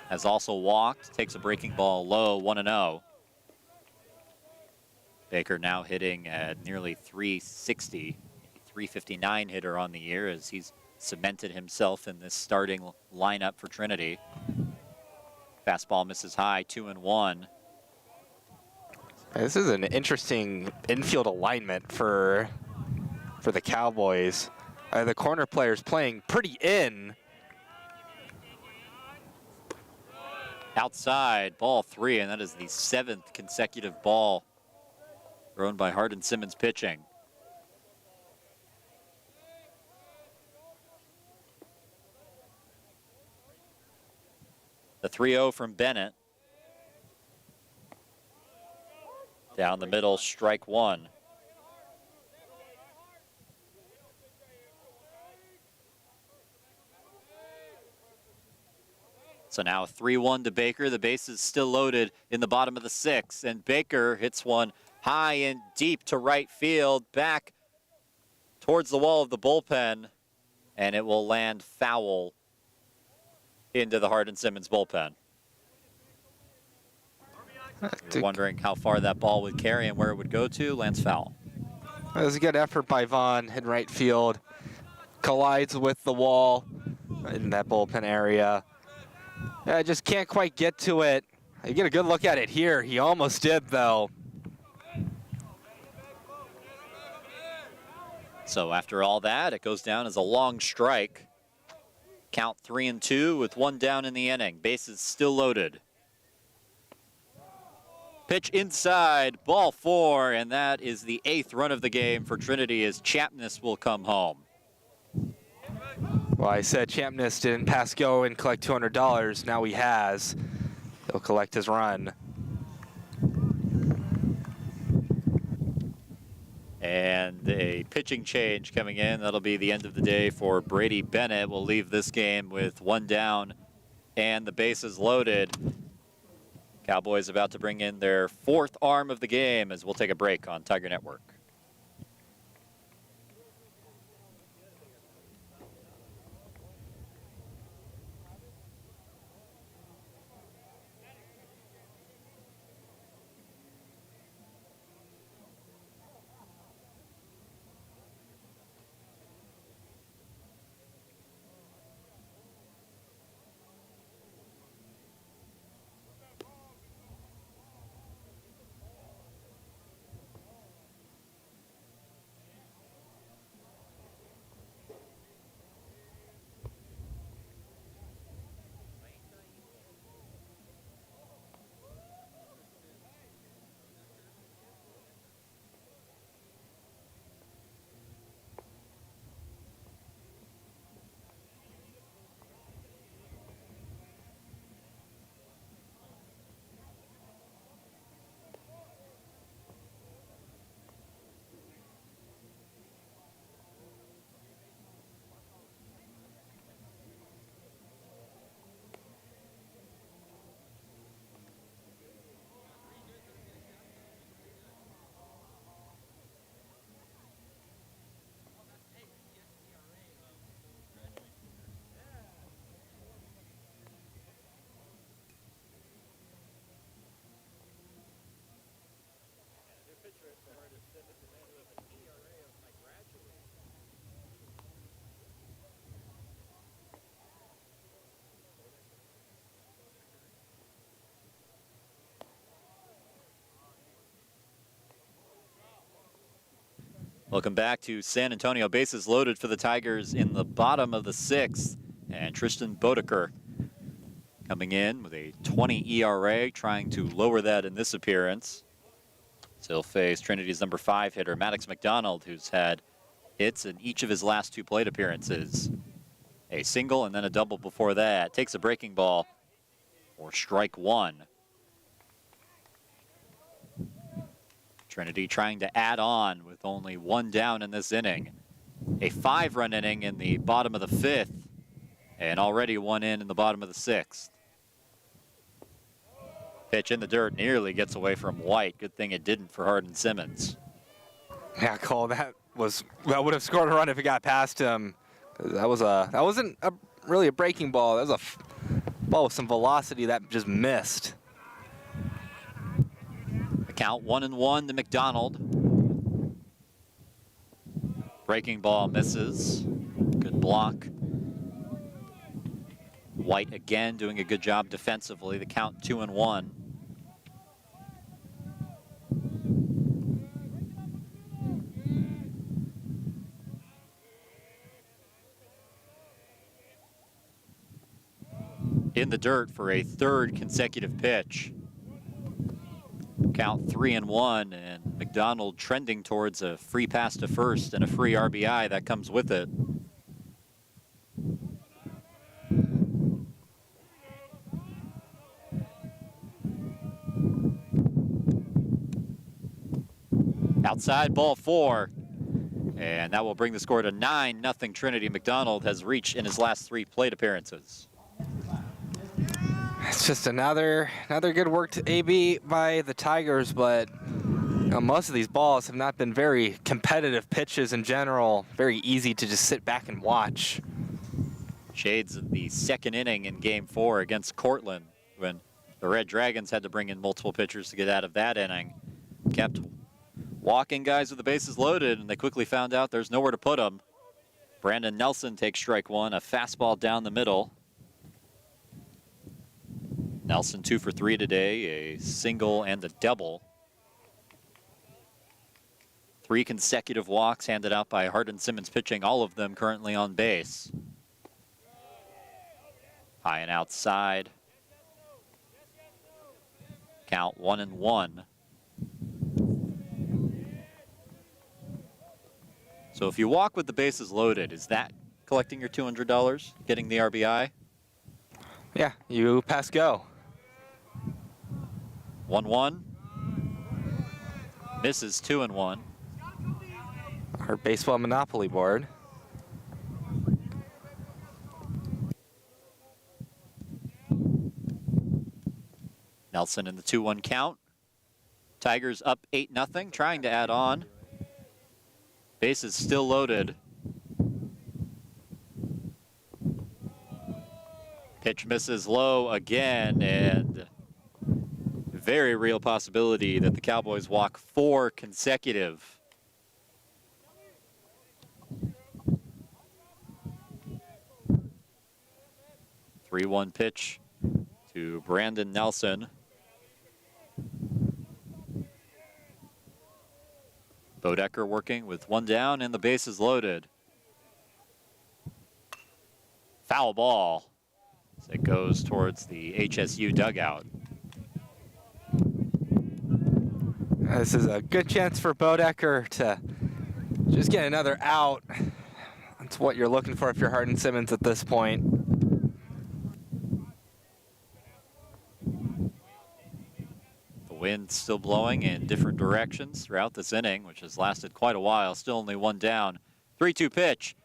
Has also walked, takes a breaking ball low, 1-0. Baker now hitting at nearly 360, 359 hitter on the year as he's cemented himself in this starting lineup for Trinity. Fastball misses high, 2-1. This is an interesting infield alignment for the Cowboys. The corner players playing pretty in. Outside, ball 3, and that is the 7th consecutive ball thrown by Harden-Simmons pitching. The 3-0 from Bennett. Down the middle, strike 1. So now 3-1 to Baker. The base is still loaded in the bottom of the 6th, and Baker hits one high and deep to right field, back towards the wall of the bullpen, and it will land foul into the Harden-Simmons bullpen. You're wondering how far that ball would carry and where it would go to. Lands foul. That was a good effort by Vaughn in right field. Collides with the wall in that bullpen area. Just can't quite get to it. You get a good look at it here. He almost did, though. So after all that, it goes down as a long strike. Count 3-2 with 1 down in the inning. Bases still loaded. Pitch inside, ball 4, and that is the 8th run of the game for Trinity as Chapness will come home. Well, I said Champness didn't pass go and collect $200. Now he has. He'll collect his run. And a pitching change coming in. That'll be the end of the day for Brady Bennett. We'll leave this game with 1 down and the bases loaded. Cowboys about to bring in their 4th arm of the game as we'll take a break on Tiger Network. Welcome back to San Antonio. Bases loaded for the Tigers in the bottom of the 6th. And Tristan Bodeker coming in with a 20 ERA, trying to lower that in this appearance. So he'll face Trinity's number 5 hitter, Maddox McDonald, who's had hits in each of his last 2 plate appearances. A single and then a double before that. Takes a breaking ball for strike 1. Trinity trying to add on with only 1 down in this inning. A 5-run inning in the bottom of the 5th, and already 1 in the bottom of the 6th. Pitch in the dirt nearly gets away from White. Good thing it didn't for Harden-Simmons. Yeah, Cole, that would have scored a run if it got past him. That wasn't really a breaking ball. That was a ball with some velocity that just missed. Count 1-1 to McDonald. Breaking ball misses. Good block. White again doing a good job defensively. The count 2-1. in the dirt for a third consecutive pitch. Count 3-1, and McDonald trending towards a free pass to first and a free RBI that comes with it. Outside, ball 4. And that will bring the score to 9-0 Trinity. McDonald has reached in his last 3 plate appearances. It's just another good work to AB by the Tigers, but most of these balls have not been very competitive pitches in general. Very easy to just sit back and watch. Shades of the second inning in Game 4 against Cortland, when the Red Dragons had to bring in multiple pitchers to get out of that inning. Kept walking guys with the bases loaded, and they quickly found out there's nowhere to put them. Brandon Nelson takes strike 1, a fastball down the middle. Nelson 2 for 3 today, a single and a double. 3 consecutive walks handed out by Hardin-Simmons pitching, all of them currently on base. High and outside. Count 1-1. So if you walk with the bases loaded, is that collecting your $200, getting the RBI? Yeah, you pass go. 1-1. Misses 2-1. Our baseball monopoly board. Nelson in the 2-1 count. Tigers up 8-0, trying to add on. Bases still loaded. Pitch misses low again, and very real possibility that the Cowboys walk 4 consecutive. The 3-1 pitch to Brandon Nelson. Bodecker working with 1 down and the bases loaded. Foul ball as it goes towards the HSU dugout. This is a good chance for Bodecker to just get another out. That's what you're looking for if you're Harden-Simmons at this point. Wind still blowing in different directions throughout this inning, which has lasted quite a while. Still only 1 down. 3-2 pitch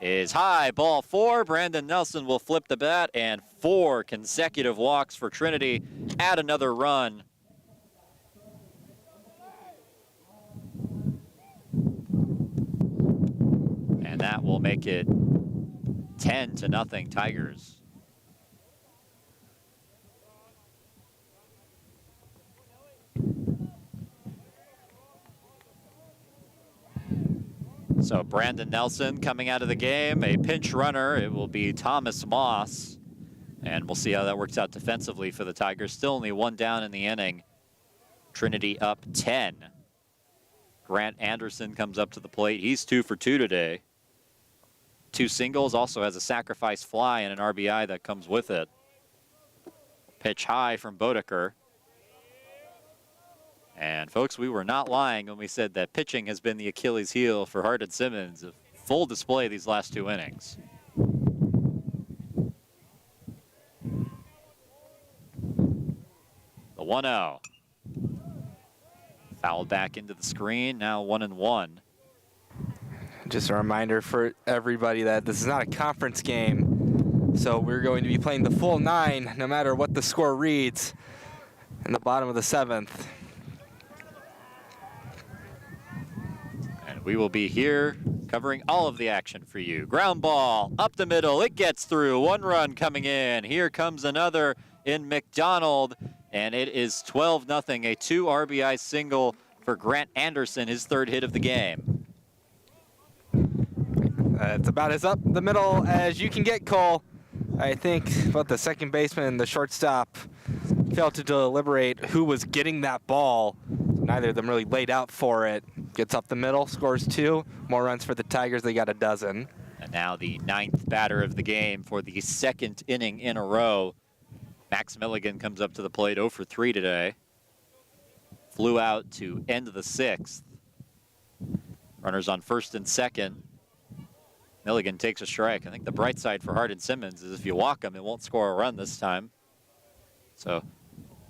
is high, ball 4. Brandon Nelson will flip the bat, and 4 consecutive walks for Trinity. Add another run. And that will make it 10-0 Tigers. So Brandon Nelson coming out of the game, a pinch runner. It will be Thomas Moss. And we'll see how that works out defensively for the Tigers. Still only 1 down in the inning. Trinity up 10. Grant Anderson comes up to the plate. He's 2 for 2 today. 2 singles, also has a sacrifice fly and an RBI that comes with it. Pitch high from Bodecker. And folks, we were not lying when we said that pitching has been the Achilles heel for Harden-Simmons. A full display these last 2 innings. The 1-0. Fouled back into the screen, now 1-1. Just a reminder for everybody that this is not a conference game. So we're going to be playing the full 9, no matter what the score reads in the bottom of the 7th. We will be here covering all of the action for you. Ground ball up the middle. It gets through. 1 run coming in. Here comes another in McDonald, and it is 12-0. A 2 RBI single for Grant Anderson, his 3rd hit of the game. It's about as up the middle as you can get, Cole. I think both the second baseman and the shortstop failed to deliberate who was getting that ball. Neither of them really laid out for it. Gets up the middle, scores 2. More runs for the Tigers. They got a dozen. And now the 9th batter of the game for the 2nd inning in a row. Max Milligan comes up to the plate 0 for 3 today. Flew out to end the 6th. Runners on first and second. Milligan takes a strike. I think the bright side for Harden-Simmons is if you walk him, it won't score a run this time. So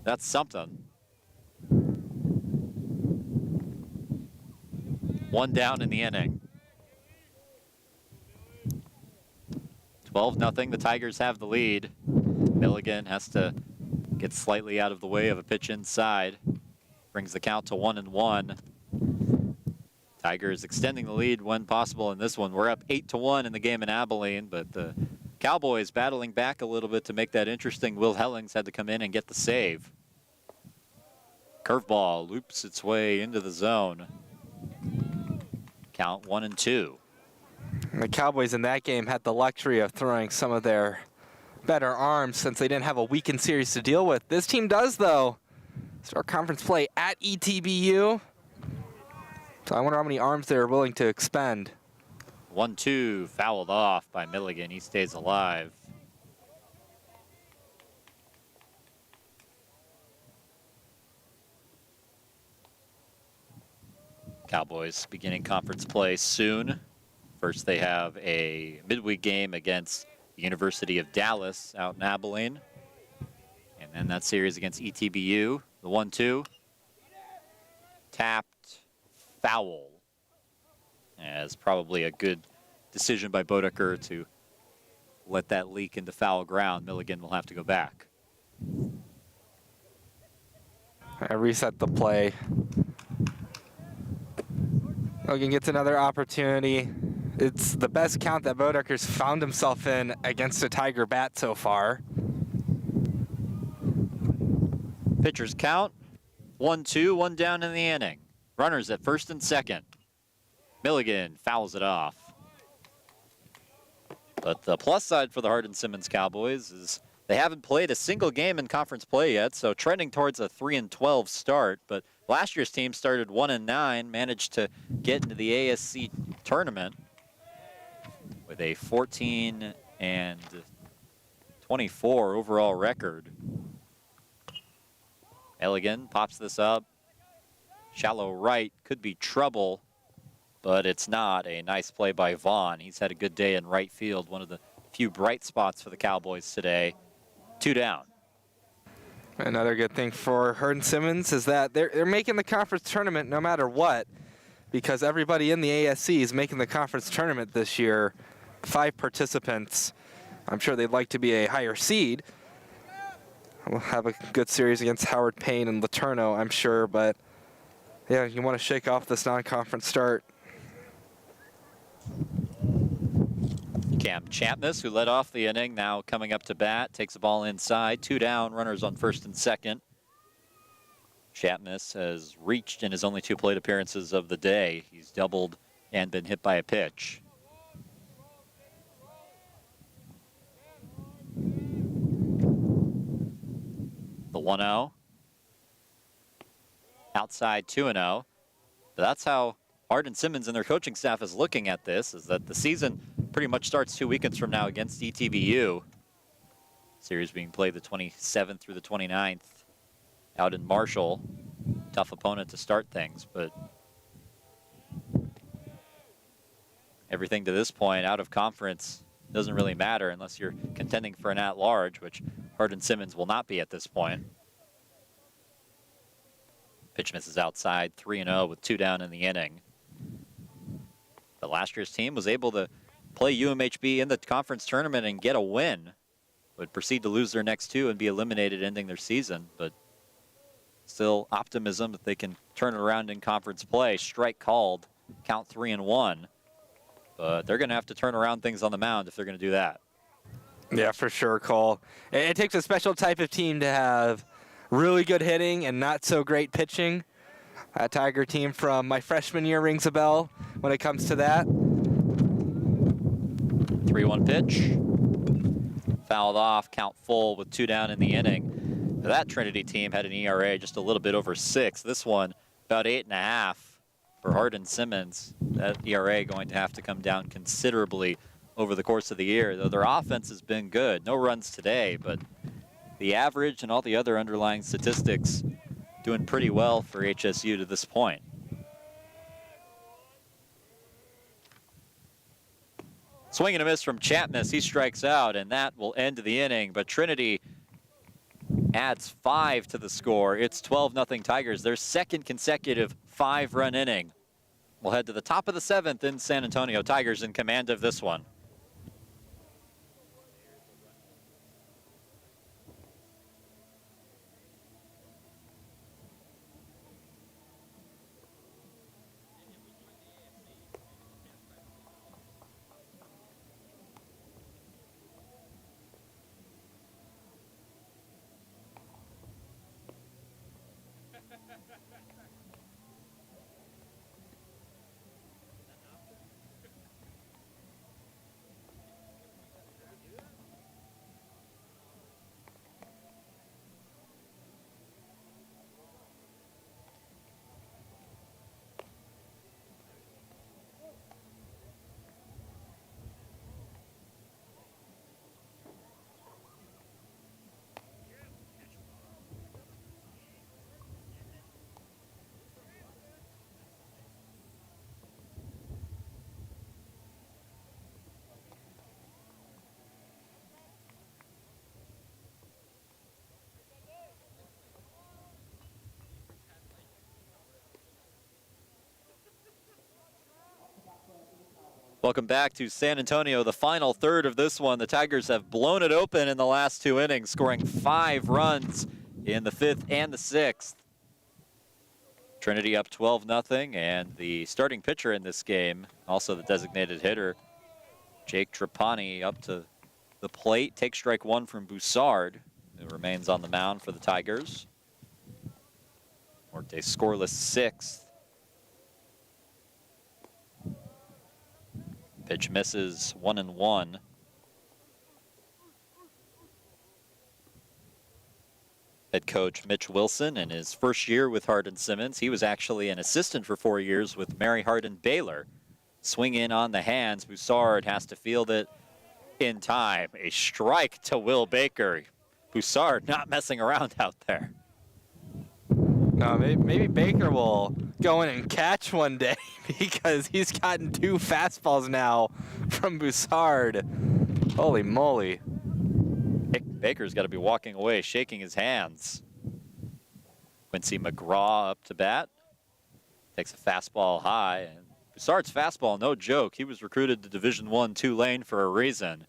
that's something. 1 down in the inning. 12-0, the Tigers have the lead. Milligan has to get slightly out of the way of a pitch inside. Brings the count to 1-1. Tigers extending the lead when possible in this one. We're up 8-1 in the game in Abilene, but the Cowboys battling back a little bit to make that interesting. Will Hellings had to come in and get the save. Curveball loops its way into the zone. Count 1-2. The Cowboys in that game had the luxury of throwing some of their better arms since they didn't have a weekend series to deal with. This team does, though. Start conference play at ETBU. So I wonder how many arms they're willing to expend. 1-2, fouled off by Milligan. He stays alive. Cowboys beginning conference play soon. First, they have a midweek game against the University of Dallas out in Abilene. And then that series against ETBU, the 1-2. Tapped, foul. As probably a good decision by Bodecker to let that leak into foul ground. Milligan will have to go back. I reset the play. Milligan gets another opportunity. It's the best count that Bodecker's found himself in against a Tiger bat so far. Pitchers count, 1-2, 1 down in the inning. Runners at first and second. Milligan fouls it off. But the plus side for the Hardin-Simmons Cowboys is they haven't played a single game in conference play yet, so trending towards a 3-12 start. But last year's team started 1-9, managed to get into the ASC tournament with a 14-24 overall record. Milligan pops this up. Shallow right, could be trouble, but it's not. A nice play by Vaughn. He's had a good day in right field, one of the few bright spots for the Cowboys today. 2 down. Another good thing for Harden-Simmons is that they're making the conference tournament no matter what, because everybody in the ASC is making the conference tournament this year. 5 participants. I'm sure they'd like to be a higher seed. We'll have a good series against Howard Payne and Laterno, I'm sure, but yeah, you want to shake off this non-conference start. Cam Champness, who led off the inning, now coming up to bat, takes the ball inside. 2 down, runners on first and second. Champness has reached in his only 2 plate appearances of the day. He's doubled and been hit by a pitch. The 1-0. Outside 2-0. But that's how Hardin-Simmons and their coaching staff is looking at this, is that the season pretty much starts 2 weekends from now against ETBU. Series being played the 27th through the 29th out in Marshall. Tough opponent to start things, but everything to this point out of conference doesn't really matter unless you're contending for an at-large, which Hardin-Simmons will not be at this point. Pitch misses outside, 3-0 with 2 down in the inning. But last year's team was able to play UMHB in the conference tournament and get a win. Would proceed to lose their next 2 and be eliminated, ending their season. But still optimism that they can turn it around in conference play. Strike called, count 3-1. But they're going to have to turn around things on the mound if they're going to do that. Yeah, for sure, Cole. It takes a special type of team to have really good hitting and not so great pitching. A Tiger team from my freshman year rings a bell when it comes to that. 3-1 pitch. Fouled off, count full with 2 down in the inning. That Trinity team had an ERA just a little bit over 6. This one about 8.5 for Hardin-Simmons. That ERA going to have to come down considerably over the course of the year, though their offense has been good. No runs today, but the average and all the other underlying statistics doing pretty well for HSU to this point. Swing and a miss from Chapman. He strikes out, and that will end the inning. But Trinity adds 5 to the score. It's 12-0 Tigers, their second consecutive 5-run inning. We'll head to the top of the 7th in San Antonio. Tigers in command of this one. Welcome back to San Antonio, the final third of this one. The Tigers have blown it open in the last 2 innings, scoring 5 runs in the 5th and the 6th. Trinity up 12-0, and the starting pitcher in this game, also the designated hitter, Jake Trapani, up to the plate. Takes strike 1 from Boussard, who remains on the mound for the Tigers. Worked a scoreless 6th. Pitch misses 1-1. Head coach Mitch Wilson in his first year with Hardin-Simmons. He was actually an assistant for 4 years with Mary Hardin-Baylor. Swing in on the hands. Boussard has to field it in time. A strike to Will Baker. Boussard not messing around out there. No, maybe Baker will go in and catch one day because he's gotten 2 fastballs now from Boussard. Holy moly. Baker's got to be walking away, shaking his hands. Quincy McGraw up to bat. Takes a fastball high. And Boussard's fastball, no joke. He was recruited to Division I Tulane for a reason.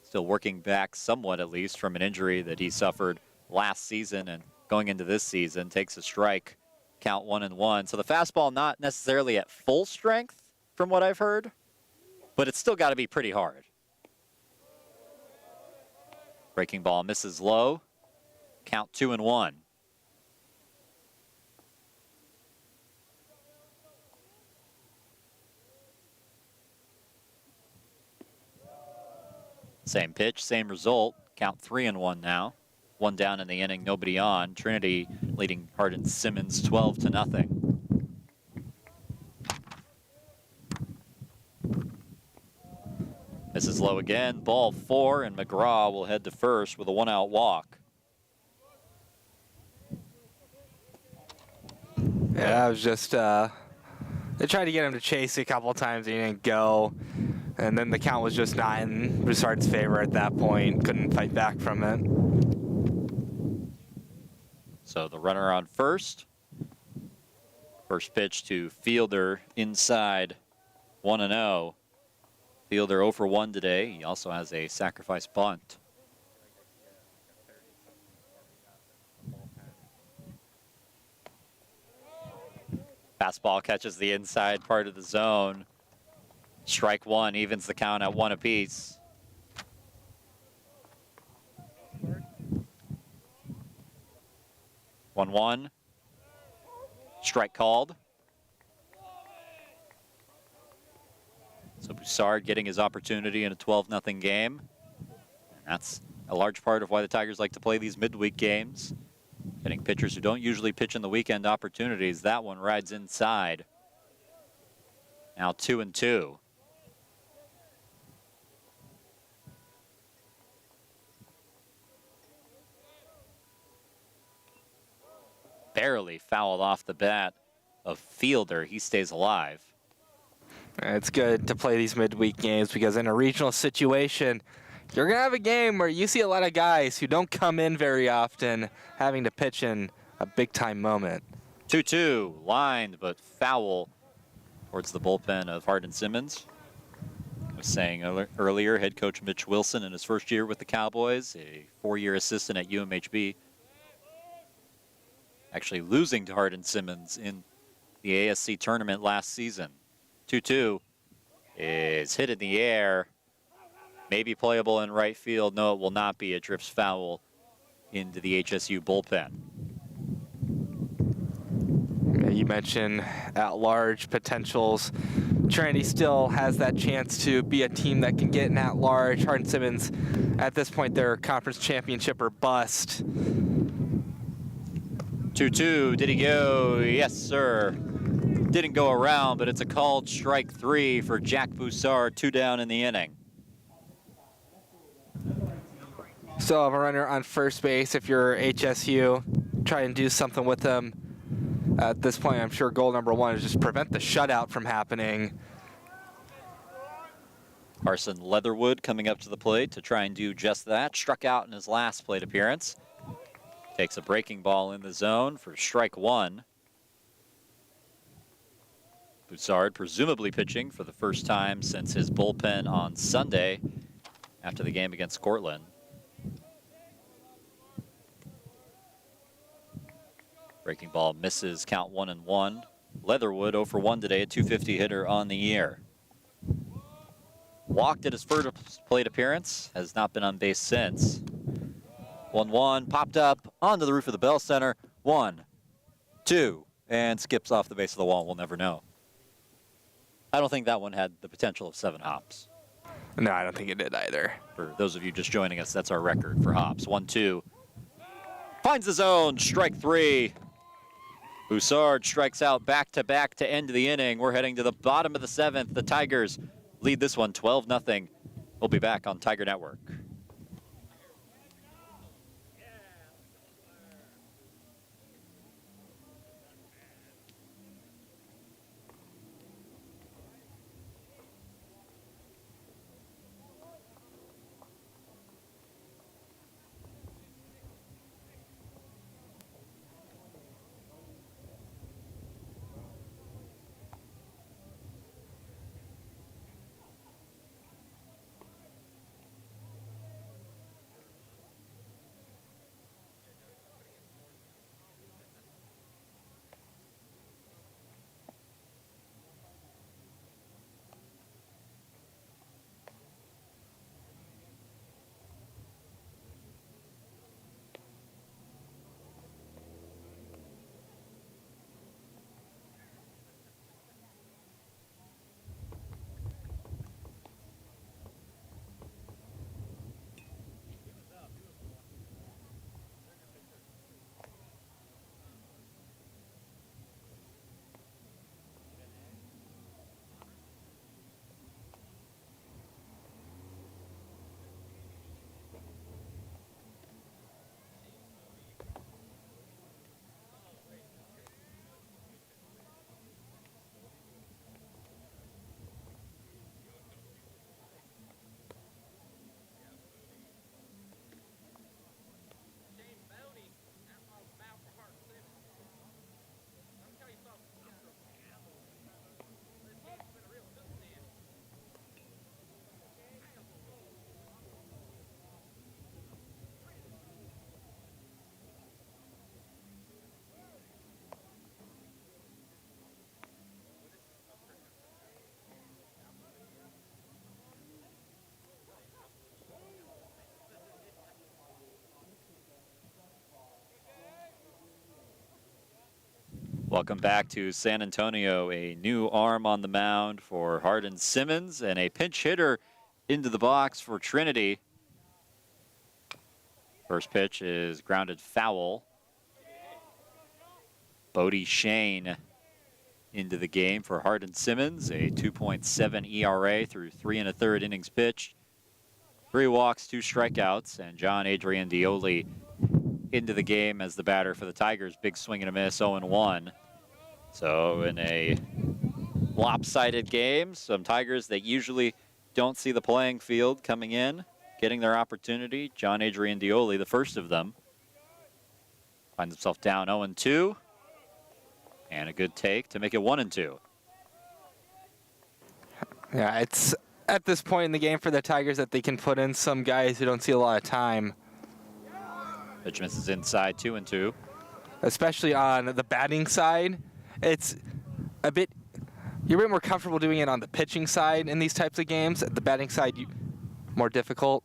Still working back somewhat, at least, from an injury that he suffered last season, and going into this season takes a strike, count 1-1. So the fastball not necessarily at full strength from what I've heard, but it's still got to be pretty hard. Breaking ball misses low, count 2-1. Same pitch, same result, count 3-1 now. 1 down in the inning, nobody on. Trinity leading Hardin-Simmons 12-0. Misses low again, ball 4, and McGraw will head to first with a 1-out walk. Yeah, it was just, they tried to get him to chase a couple times and he didn't go. And then the count was just not in Boussard's favor at that point. Couldn't fight back from it. So the runner on first. First pitch to Fielder inside 1-0. Fielder 0 for 1 today. He also has a sacrifice bunt. Fastball catches the inside part of the zone. Strike 1 evens the count at 1 apiece. One. Strike called. So Boussard getting his opportunity in a 12-0 game. And that's a large part of why the Tigers like to play these midweek games. Getting pitchers who don't usually pitch in the weekend opportunities. That one rides inside. Now 2-2. barely fouled off the bat of Fielder. He stays alive. It's good to play these midweek games because in a regional situation, you're going to have a game where you see a lot of guys who don't come in very often having to pitch in a big-time moment. 2-2, lined but foul towards the bullpen of Hardin-Simmons. I was saying earlier, head coach Mitch Wilson in his first year with the Cowboys, a 4-year assistant at UMHB. Actually losing to Hardin-Simmons in the ASC tournament last season. 2-2 is hit in the air. Maybe playable in right field. No, it will not be. It drifts foul into the HSU bullpen. You mentioned at-large potentials. Trinity still has that chance to be a team that can get an at-large. Hardin-Simmons, at this point, they're conference championship or bust. 2-2, did he go? Yes, sir. Didn't go around, but it's a called strike 3 for Jack Boussard, 2 down in the inning. Still have a runner on first base if you're HSU. Try and do something with them. At this point, I'm sure goal number 1 is just prevent the shutout from happening. Carson Leatherwood coming up to the plate to try and do just that. Struck out in his last plate appearance. Takes a breaking ball in the zone for strike 1. Boussard presumably pitching for the first time since his bullpen on Sunday after the game against Cortland. Breaking ball misses, count 1-1. Leatherwood 0 for 1 today, a .250 hitter on the year. Walked at his first plate appearance, has not been on base since. 1-1, popped up onto the roof of the Bell Center. 1, 2, and skips off the base of the wall. We'll never know. I don't think that one had the potential of 7 hops. No, I don't think it did either. For those of you just joining us, that's our record for hops. 1-2. Finds the zone, strike 3. Boussard strikes out back-to-back to end the inning. We're heading to the bottom of the 7th. The Tigers lead this one 12-0. We'll be back on Tiger Network. Welcome back to San Antonio. A new arm on the mound for Harden-Simmons and a pinch hitter into the box for Trinity. First pitch is grounded foul. Bodie Shane into the game for Harden-Simmons, a 2.7 ERA through 3 1/3 innings pitched. 3 walks, 2 strikeouts, and John Adrian Dioli into the game as the batter for the Tigers. Big swing and a miss, 0-1. So in a lopsided game, some Tigers that usually don't see the playing field coming in, getting their opportunity. John Adrian Dioli, the first of them, finds himself down 0-2. And a good take to make it 1-2. Yeah, it's at this point in the game for the Tigers that they can put in some guys who don't see a lot of time. Pitch misses inside, 2-2. Especially on the batting side. It's a bit, you're a bit more comfortable doing it on the pitching side in these types of games. The batting side, more difficult.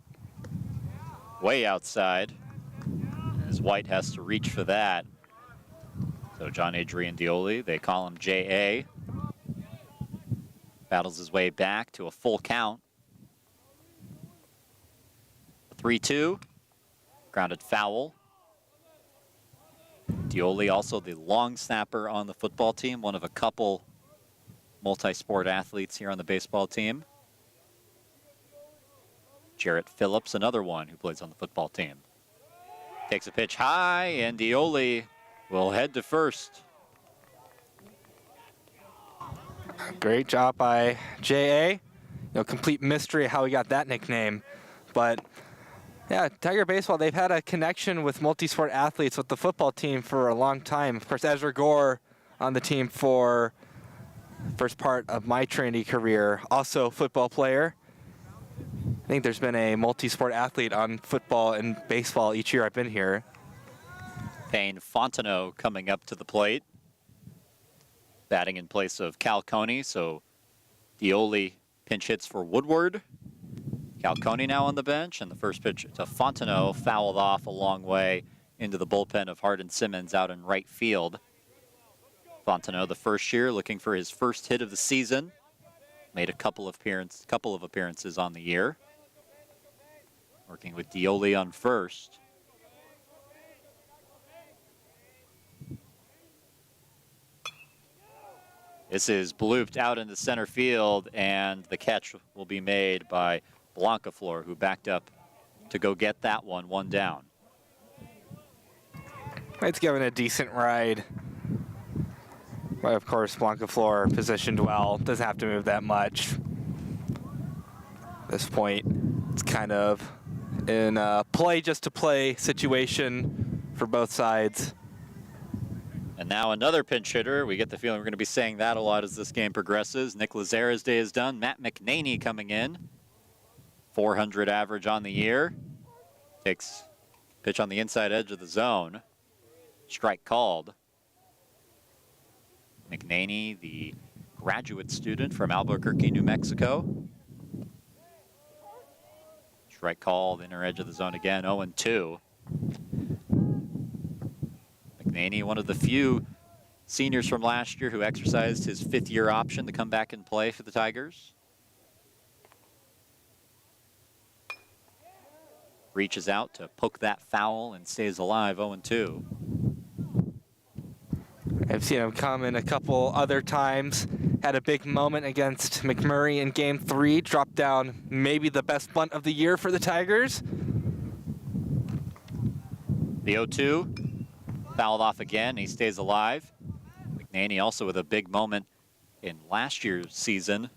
Way outside. As White has to reach for that. So John Adrian Dioli, they call him J.A. Battles his way back to a full count. 3-2. Grounded foul. Dioli, also the long snapper on the football team, one of a couple multi-sport athletes here on the baseball team. Jarrett Phillips, another one who plays on the football team. Takes a pitch high, and Dioli will head to first. Great job by J.A. Complete mystery how he got that nickname. But yeah, Tiger Baseball, they've had a connection with multi-sport athletes with the football team for a long time. Of course, Ezra Gore on the team for first part of my Trinity career, also football player. I think there's been a multi-sport athlete on football and baseball each year I've been here. Payne Fontenot coming up to the plate. Batting in place of Cal Coney, so Dioli pinch hits for Woodward. Cal Coney now on the bench, and the first pitch to Fontenot fouled off a long way into the bullpen of Hardin-Simmons out in right field. Fontenot, the first year, looking for his first hit of the season. Made a couple of appearances on the year. Working with Dioli on first. This is blooped out into center field, and the catch will be made by Blancafleur, who backed up to go get that one down. It's given a decent ride. But of course, Blancafleur positioned well, doesn't have to move that much. At this point, it's kind of in a play just to play situation for both sides. And now another pinch hitter. We get the feeling we're going to be saying that a lot as this game progresses. Nick Lazzara's day is done. Matt McNaney coming in. 400 average on the year. Takes pitch on the inside edge of the zone. Strike called. McNaney, the graduate student from Albuquerque, New Mexico. Strike called, inner edge of the zone again, 0-2. McNaney, one of the few seniors from last year who exercised his fifth-year option to come back and play for the Tigers. Reaches out to poke that foul and stays alive, 0-2. I've seen him come in a couple other times. Had a big moment against McMurray in Game 3. Dropped down maybe the best bunt of the year for the Tigers. The 0-2. Fouled off again. He stays alive. McNaney also with a big moment in last year's season.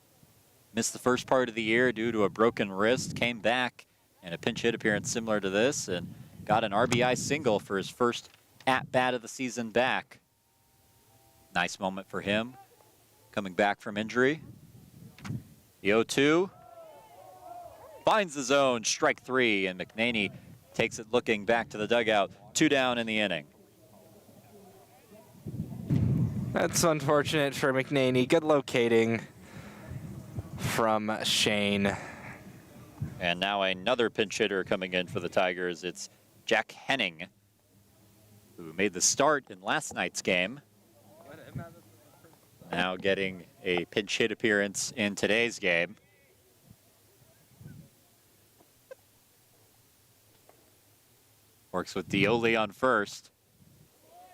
Missed the first part of the year due to a broken wrist. Came back in a pinch hit appearance similar to this and got an RBI single for his first at-bat of the season back. Nice moment for him, coming back from injury. The 0-2 finds the zone, strike 3, and McNaney takes it looking back to the dugout. 2 down in the inning. That's unfortunate for McNaney. Good locating from Shane. And now another pinch hitter coming in for the Tigers. It's Jack Henning, who made the start in last night's game. Now getting a pinch hit appearance in today's game. Works with Dioli on first.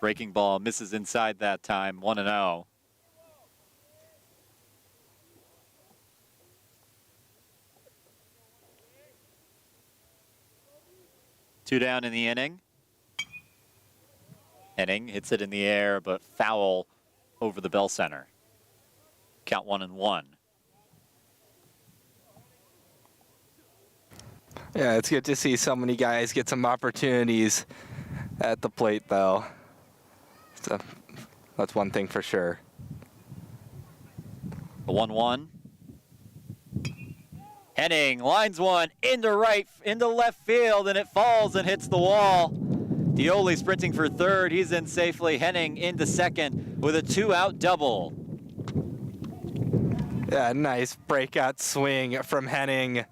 Breaking ball misses inside that time, 1-0. Two down in the inning. Henning hits it in the air, but foul over the bell center. Count 1-1. Yeah, it's good to see so many guys get some opportunities at the plate, though. So that's one thing for sure. The 1-1. Henning lines one into left field, and it falls and hits the wall. Dioli sprinting for third. He's in safely. Henning into second with a 2-out double. Yeah, nice breakout swing from Henning.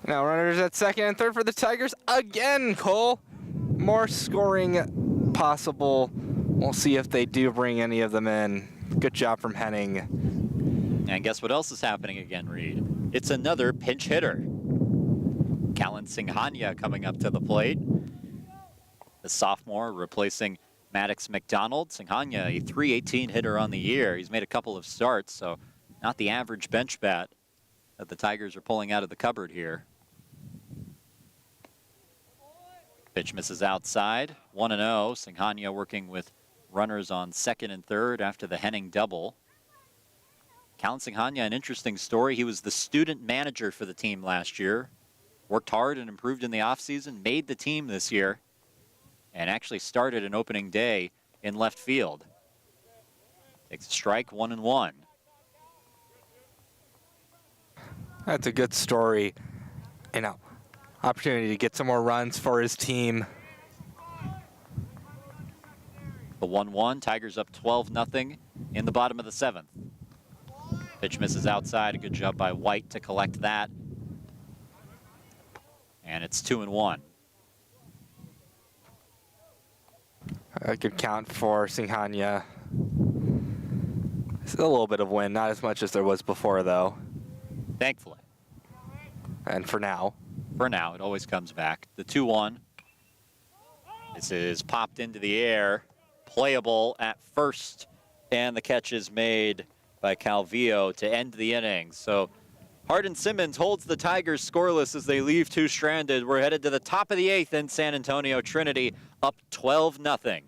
Now runners at second and third for the Tigers again, Cole. More scoring possible. We'll see if they do bring any of them in. Good job from Henning. And guess what else is happening again, Reed? It's another pinch hitter. Callan Singhania coming up to the plate. The sophomore replacing Maddox McDonald. Singhania, a .318 hitter on the year. He's made a couple of starts, so not the average bench bat that the Tigers are pulling out of the cupboard here. Pitch misses outside. 1-0. Singhania working with runners on second and third after the Henning double. Callan Singhania, an interesting story. He was the student manager for the team last year. Worked hard and improved in the offseason. Made the team this year. And actually started an opening day in left field. Takes a strike, 1-1. That's a good story. You know, opportunity to get some more runs for his team. The 1-1, Tigers up 12-0 in the bottom of the seventh. Pitch misses outside, a good job by White to collect that. And it's 2-1. A good count for Singhania. Still a little bit of win, not as much as there was before though. Thankfully. And for now. For now, it always comes back. The 2-1. This is popped into the air. Playable at first. And the catch is made by Calvillo to end the inning. So Hardin-Simmons holds the Tigers scoreless as they leave two stranded. We're headed to the top of the eighth in San Antonio. Trinity up 12-0.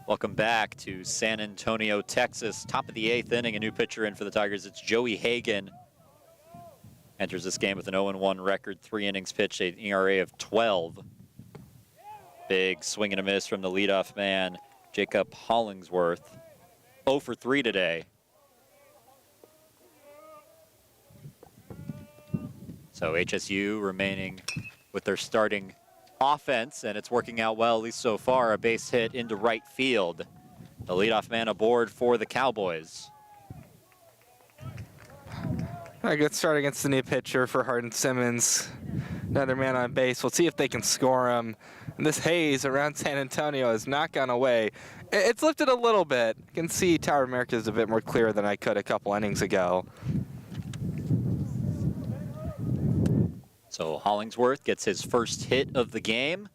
Welcome back to San Antonio, Texas. Top of the eighth inning, a new pitcher in for the Tigers. It's Joey Hagan. Enters this game with an 0-1 record, 3 innings pitched, an ERA of 12. Big swing and a miss from the leadoff man, Jacob Hollingsworth. 0 for 3 today. So HSU remaining with their starting offense, and it's working out well, at least so far. A base hit into right field. The leadoff man aboard for the Cowboys. A good start against the new pitcher for Harden-Simmons. another man on base. We'll see if they can score him. And this haze around San Antonio has not gone away. It's lifted a little bit. You can see Tower America is a bit more clear than I could a couple innings ago. So Hollingsworth gets his first hit of the game.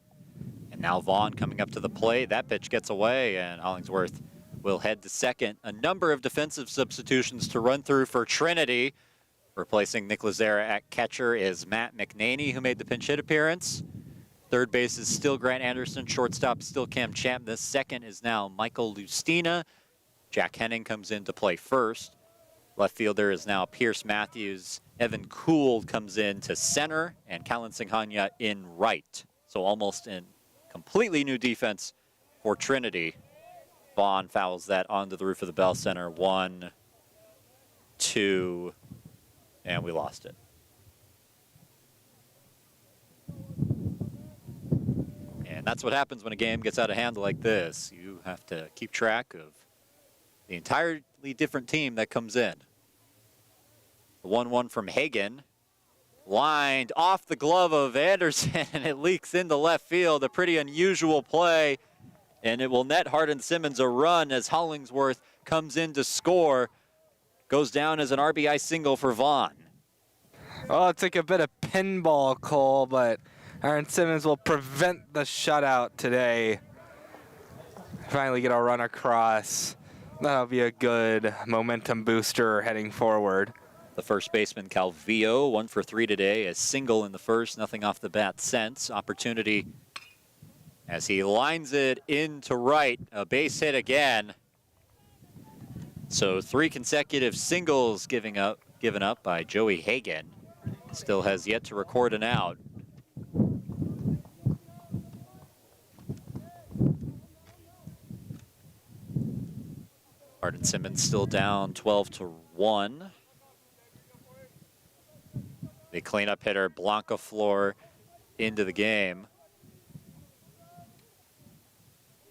And now Vaughn coming up to the plate. That pitch gets away, and Hollingsworth will head to second. A number of defensive substitutions to run through for Trinity. Replacing Nick Lazzara at catcher is Matt McNaney, who made the pinch hit appearance. Third base is still Grant Anderson. Shortstop still Cam Champ. The second is now Michael Lustina. Jack Henning comes in to play first. Left fielder is now Pierce Matthews. Evan Kuhl comes in to center, and Callan Singhania in right. So almost in completely new defense for Trinity. Vaughn fouls that onto the roof of the Bell Center. 1, 2, and we lost it. And that's what happens when a game gets out of hand like this. You have to keep track of the entirely different team that comes in. The 1-1 from Hagen. Lined off the glove of Anderson, and it leaks into left field. A pretty unusual play, and it will net Hardin-Simmons a run as Hollingsworth comes in to score. Goes down as an RBI single for Vaughn. Oh, it's like a bit of pinball, Cole, but Harden-Simmons will prevent the shutout today. Finally get a run across. That'll be a good momentum booster heading forward. The first baseman, Calvillo, 1 for 3 today. A single in the first, nothing off the bat since. Opportunity as he lines it into right. A base hit again. So 3 consecutive singles given up by Joey Hagen. Still has yet to record an out. Hardin-Simmons still down 12-1. The cleanup hitter, Blanca Flor, into the game.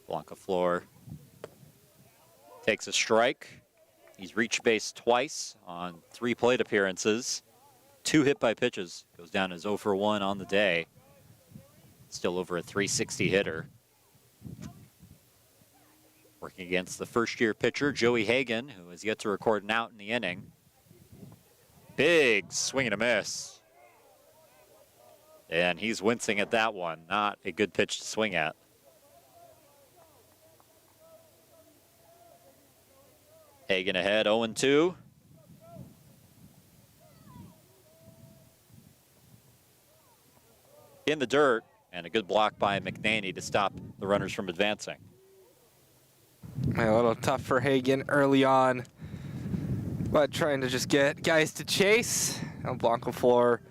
Blanca Flor takes a strike. He's reached base twice on 3 plate appearances. 2 hit by pitches. Goes down as 0 for 1 on the day. Still over a 360 hitter. Working against the first-year pitcher, Joey Hagen, who has yet to record an out in the inning. Big swing and a miss. And he's wincing at that one. Not a good pitch to swing at. Hagen ahead, 0-2. In the dirt, and a good block by McNaney to stop the runners from advancing. A little tough for Hagen early on, but trying to just get guys to chase. Blanca Flor,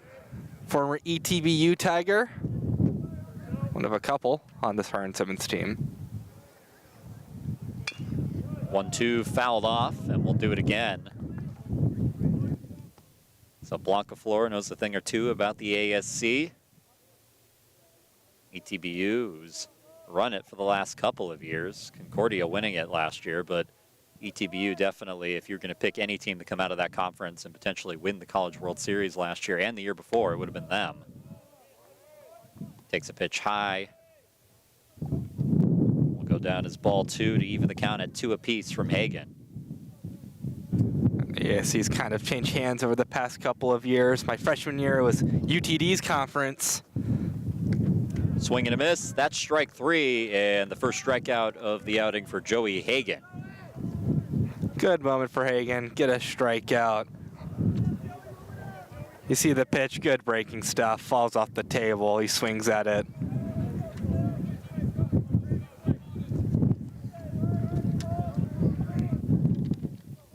former ETBU Tiger, one of a couple on this Harden-Simmons team. 1-2 fouled off, and we'll do it again. So Blanca Flor knows a thing or two about the ASC. ETBU's run it for the last couple of years. Concordia winning it last year, but ETBU definitely, if you're going to pick any team to come out of that conference and potentially win the College World Series last year and the year before, it would have been them. Takes a pitch high. Will go down as ball 2 to even the count at 2 apiece from Hagen. The ASC's kind of changed hands over the past couple of years. My freshman year it was UTD's conference. Swing and a miss. That's strike 3, and the first strikeout of the outing for Joey Hagen. Good moment for Hagen. Get a strikeout. You see the pitch, good breaking stuff. Falls off the table. He swings at it.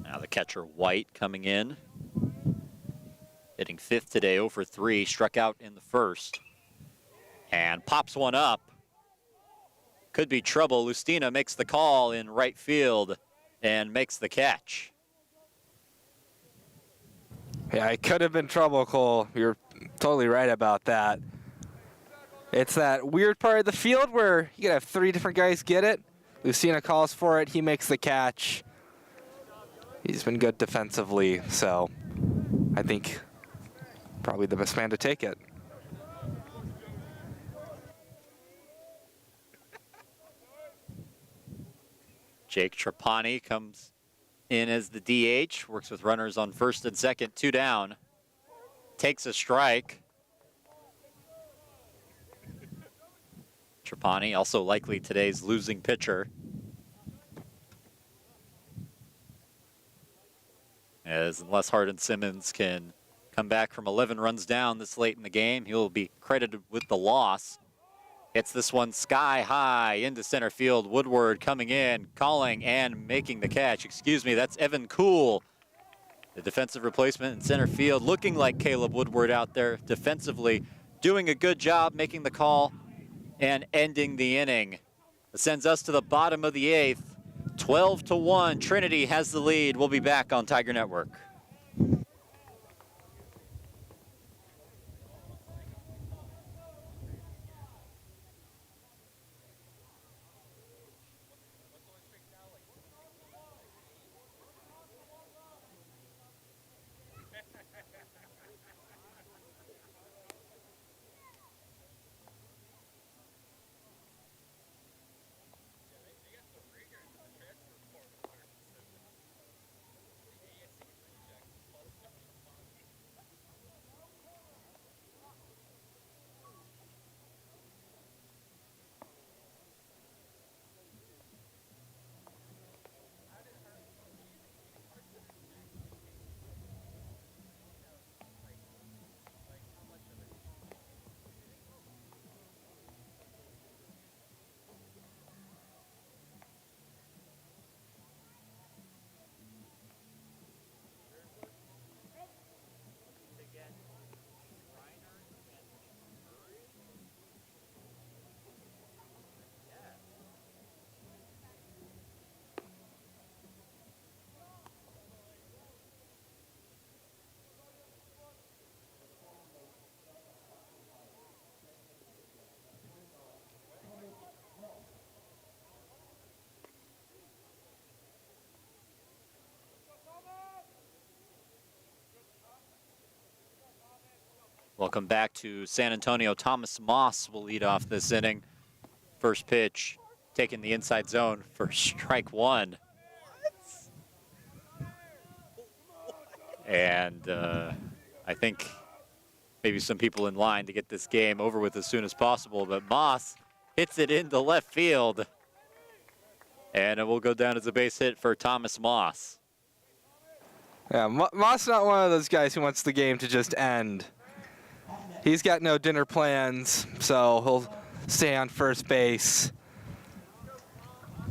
Now the catcher White coming in. Hitting 5th today, 0 for 3. Struck out in the first. And pops one up. Could be trouble. Lustina makes the call in right field and makes the catch. Yeah, it could have been trouble, Cole. You're totally right about that. It's that weird part of the field where you could have 3 different guys get it. Lustina calls for it. He makes the catch. He's been good defensively, so I think probably the best man to take it. Jake Trapani comes in as the DH, works with runners on first and second, 2 down. Takes a strike. Trapani, also likely today's losing pitcher. As unless Harden-Simmons can come back from 11 runs down this late in the game, he'll be credited with the loss. Hits this one sky high into center field. Woodward coming in, calling and making the catch. Excuse me, that's Evan Kuhl, the defensive replacement in center field, looking like Caleb Woodward out there defensively, doing a good job making the call and ending the inning. That sends us to the bottom of the 8th. 12-1, Trinity has the lead. We'll be back on Tiger Network. Welcome back to San Antonio. Thomas Moss will lead off this inning. First pitch, taking the inside zone for strike 1. And I think maybe some people in line to get this game over with as soon as possible, but Moss hits it into left field. And it will go down as a base hit for Thomas Moss. Yeah, Moss not one of those guys who wants the game to just end. He's got no dinner plans, so he'll stay on first base.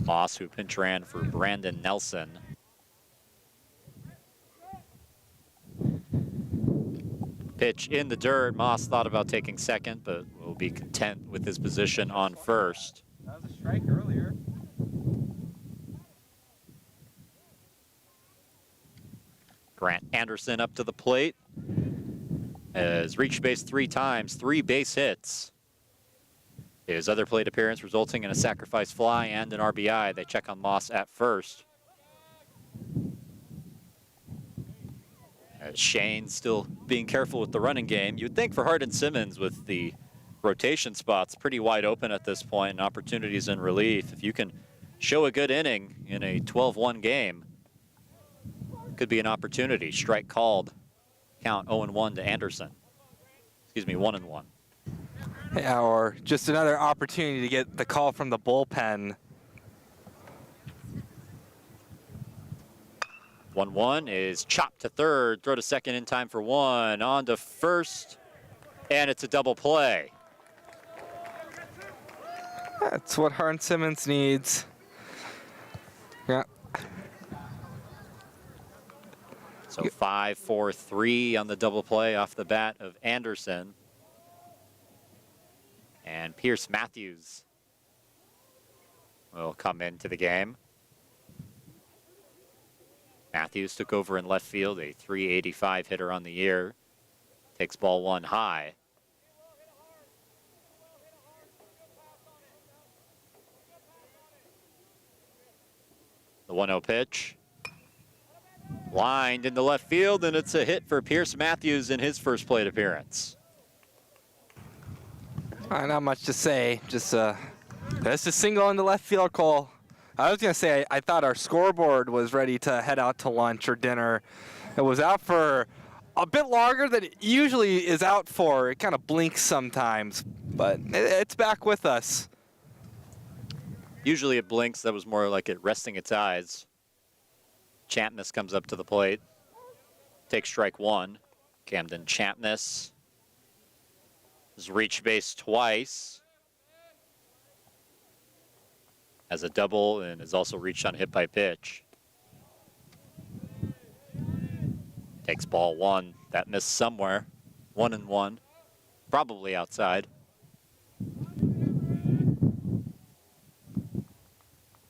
Moss, who pinch ran for Brandon Nelson. Pitch in the dirt. Moss thought about taking second, but will be content with his position on first. That was a strike earlier. Grant Anderson up to the plate. Has reached base 3 times, 3 base hits. His other plate appearance resulting in a sacrifice fly and an RBI. They check on Moss at first. As Shane still being careful with the running game. You'd think for Harden-Simmons with the rotation spots pretty wide open at this point and opportunities in relief. If you can show a good inning in a 12-1 game, could be an opportunity. Strike called. Count 0-1 to Anderson. Excuse me, 1-1. Yeah, or just another opportunity to get the call from the bullpen. 1-1 is chopped to third. Throw to second in time for 1. On to first, and it's a double play. That's what Harden-Simmons needs. Yeah. So 5-4-3 on the double play off the bat of Anderson. And Pierce Matthews will come into the game. Matthews took over in left field, a .385 hitter on the year. Takes ball 1 high. The 1-0 pitch. Lined into left field, and it's a hit for Pierce Matthews in his first plate appearance. Not much to say. Just a single in the left field call. I was going to say, I thought our scoreboard was ready to head out to lunch or dinner. It was out for a bit longer than it usually is out for. It kind of blinks sometimes, but it's back with us. Usually it blinks. That was more like it resting its eyes. Champness comes up to the plate. Takes strike one. Camden Champness has reached base twice. Has a double and has also reached on a hit by pitch. Takes ball one. That missed somewhere. 1-1. Probably outside.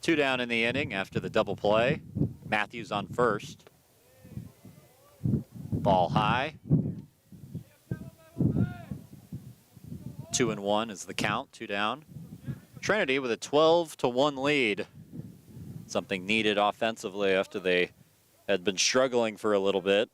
2 down in the inning after the double play. Matthews on first. Ball high. 2-1 is the count. 2 down. Trinity with a 12-1 lead. Something needed offensively after they had been struggling for a little bit.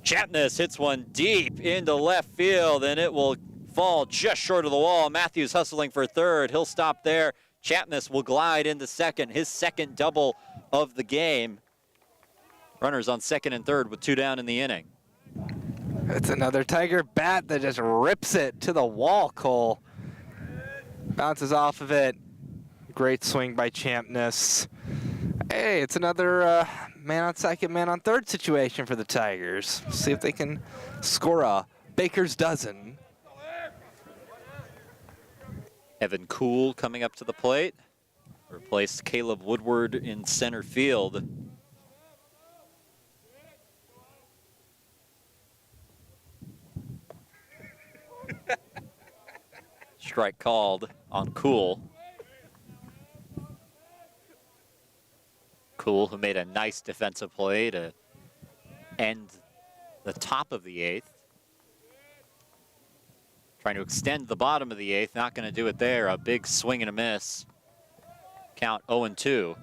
Champness hits one deep into left field, and it will fall just short of the wall. Matthews hustling for third. He'll stop there. Champness will glide into second, his second double of the game. Runners on second and third with 2 down in the inning. It's another Tiger bat that just rips it to the wall, Cole. Bounces off of it. Great swing by Champness. Hey, it's another man on second, man on third situation for the Tigers. See if they can score a baker's dozen. Evan Kuhl coming up to the plate. Replaced Caleb Woodward in center field. Strike called on Kuhl. Kuhl, who made a nice defensive play to end the top of the 8th. Trying to extend the bottom of the 8th, not going to do it there. A big swing and a miss. Count 0-2.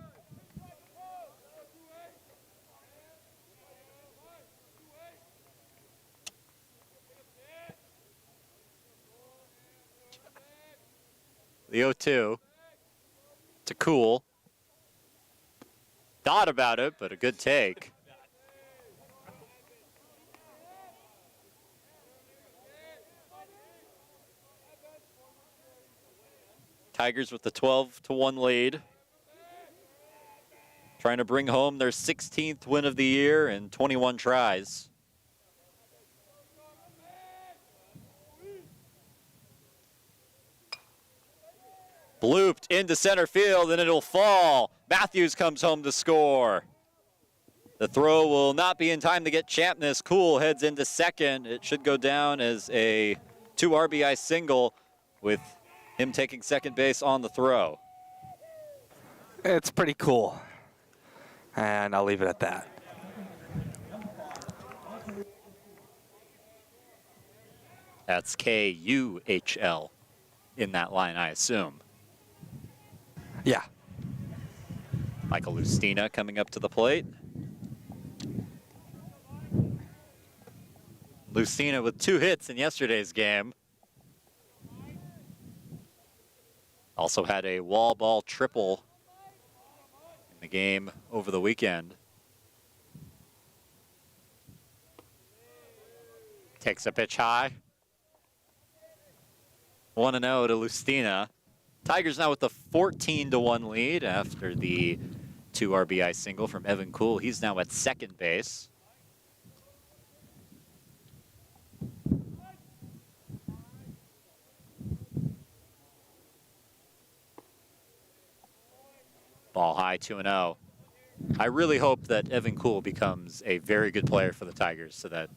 The 0-2 to Kuhl. Thought about it, but a good take. Tigers with the 12-1 lead. Trying to bring home their 16th win of the year in 21 tries. Blooped into center field, and it'll fall. Matthews comes home to score. The throw will not be in time to get Champness. Kuhl heads into second. It should go down as a 2 RBI single with him taking second base on the throw. It's pretty cool. And I'll leave it at that. That's K-U-H-L in that line, I assume. Yeah. Michael Lustina coming up to the plate. Lustina with 2 hits in yesterday's game. Also had a wall ball triple in the game over the weekend. Takes a pitch high. 1-0 to Lustina. Tigers now with the 14-1 lead after the 2 RBI single from Evan Kuhl. He's now at second base. Ball high, 2-0. I really hope that Evan Kuhl becomes a very good player for the Tigers so that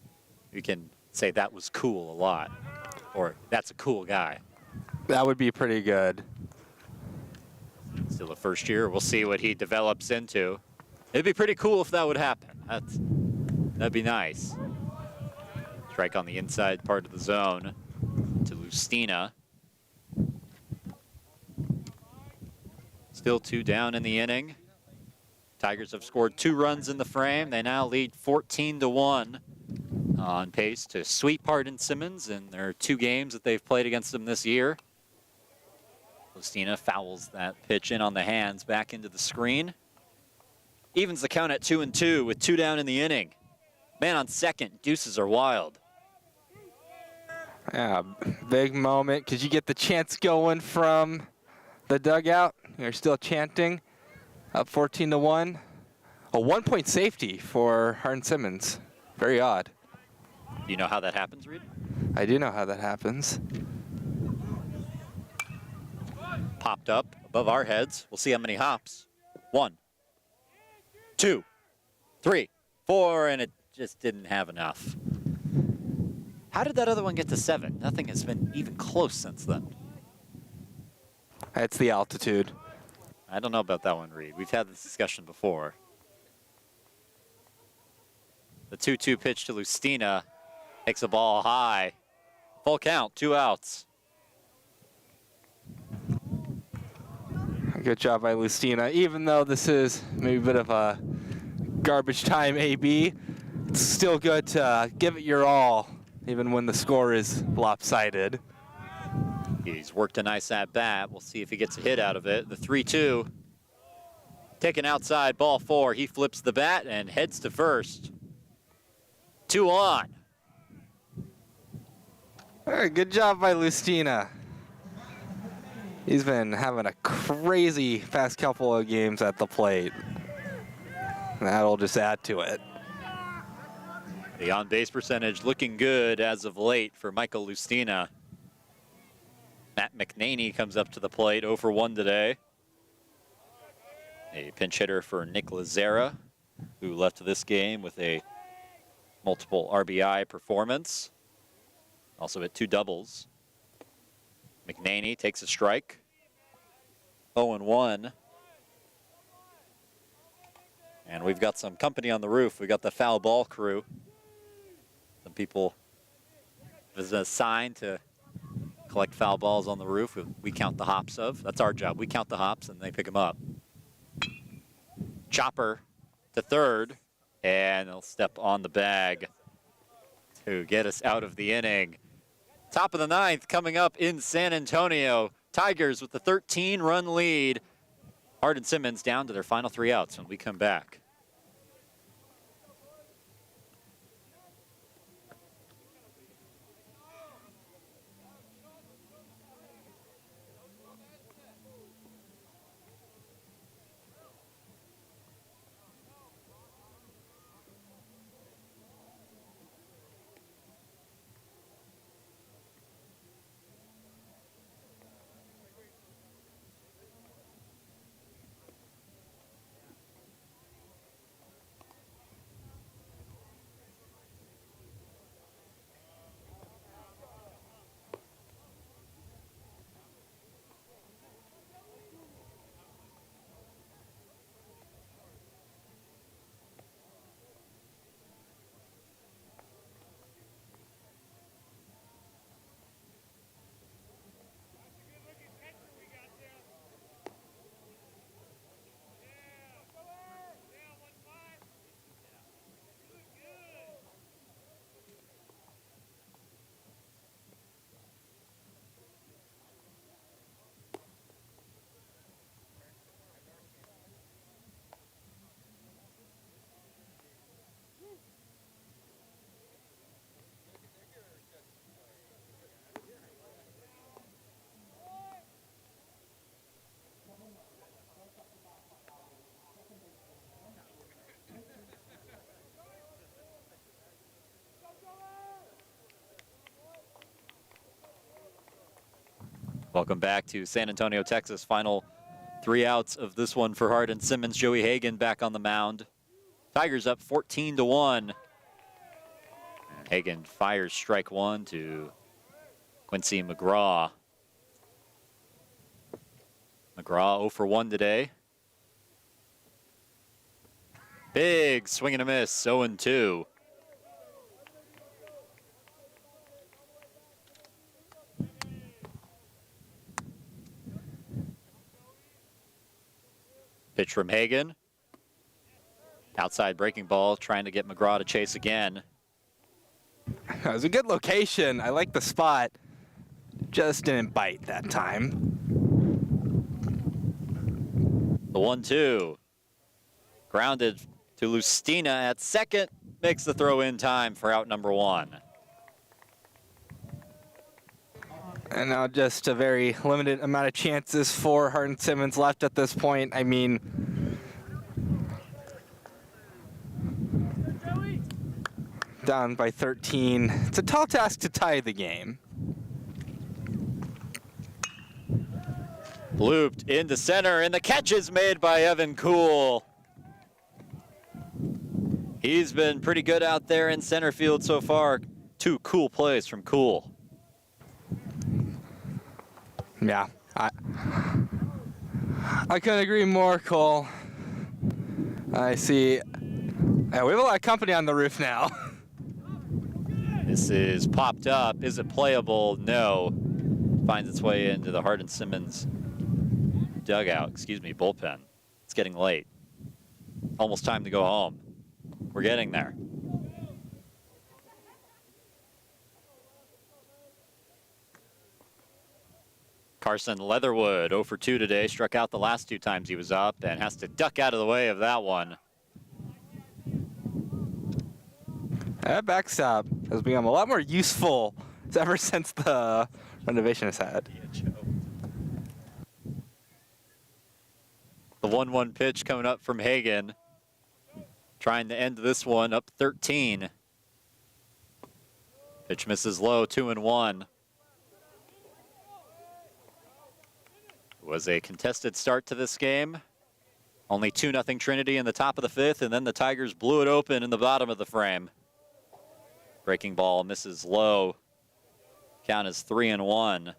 we can say that was cool a lot, or that's a cool guy. That would be pretty good. Still a first year. We'll see what he develops into. It'd be pretty cool if that would happen. That'd be nice. Strike on the inside part of the zone to Lustina. Still 2 down in the inning. Tigers have scored 2 runs in the frame. They now lead 14-1, on pace to sweep Hardin-Simmons in their 2 games that they've played against them this year. Lustina fouls that pitch in on the hands, back into the screen. Evens the count at 2-2 with 2 down in the inning. Man on second, deuces are wild. Yeah, big moment because you get the chants going from the dugout. You're still chanting. Up 14-1. A 1-point safety for Harden-Simmons. Very odd. Do you know how that happens, Reed? I do know how that happens. Popped up above our heads. We'll see how many hops. 1, 2, 3, 4, and it just didn't have enough. How did that other one get to 7? Nothing has been even close since then. It's the altitude. I don't know about that one, Reed. We've had this discussion before. The 2-2 pitch to Lustina takes a ball high. Full count, 2 outs. Good job by Lustina. Even though this is maybe a bit of a garbage time AB, it's still good to give it your all, even when the score is lopsided. He's worked a nice at-bat. We'll see if he gets a hit out of it. The 3-2. Taken outside, ball 4. He flips the bat and heads to first. 2 on. All right, good job by Lustina. He's been having a crazy past couple of games at the plate. That'll just add to it. The on-base percentage looking good as of late for Michael Lustina. Matt McNaney comes up to the plate, 0 for 1 today. A pinch hitter for Nick Lazzara, who left this game with a multiple RBI performance. Also hit 2 doubles. McNaney takes a strike. 0-1. And we've got some company on the roof. We got the foul ball crew. Some people, there's a sign to collect foul balls on the roof. We count the hops of. That's our job. We count the hops and they pick them up. Chopper to third. And they'll step on the bag to get us out of the inning. Top of the 9th coming up in San Antonio. Tigers with the 13-run lead. Hardin-Simmons down to their final 3 outs when we come back. Welcome back to San Antonio, Texas. Final 3 outs of this one for Harden-Simmons. Joey Hagan back on the mound. Tigers up 14-1. And Hagan fires strike 1 to Quincy McGraw. McGraw 0 for 1 today. Big swing and a miss, 0-2. Pitch from Hagan. Outside breaking ball, trying to get McGraw to chase again. It was a good location. I like the spot. Just didn't bite that time. The 1-2. Grounded to Lustina at second. Makes the throw in time for out number 1. And now just a very limited amount of chances for Harden-Simmons left at this point. I mean, down by 13. It's a tall task to tie the game. Looped into center, and the catch is made by Evan Cool. He's been pretty good out there in center field so far. 2 cool plays from Cool. Yeah, I couldn't agree more, Cole. I see. Yeah, we have a lot of company on the roof now. This is popped up. Is it playable? No. Finds its way into the Harden-Simmons dugout, bullpen. It's getting late. Almost time to go home. We're getting there. Carson Leatherwood, 0 for 2 today, struck out the last 2 times he was up and has to duck out of the way of that one. That backstop has become a lot more useful ever since the renovation has had. The 1-1 pitch coming up from Hagan. Trying to end this one up 13. Pitch misses low, 2-1. It was a contested start to this game. Only 2-0 Trinity in the top of the 5th, and then the Tigers blew it open in the bottom of the frame. Breaking ball misses low. Count is 3-1.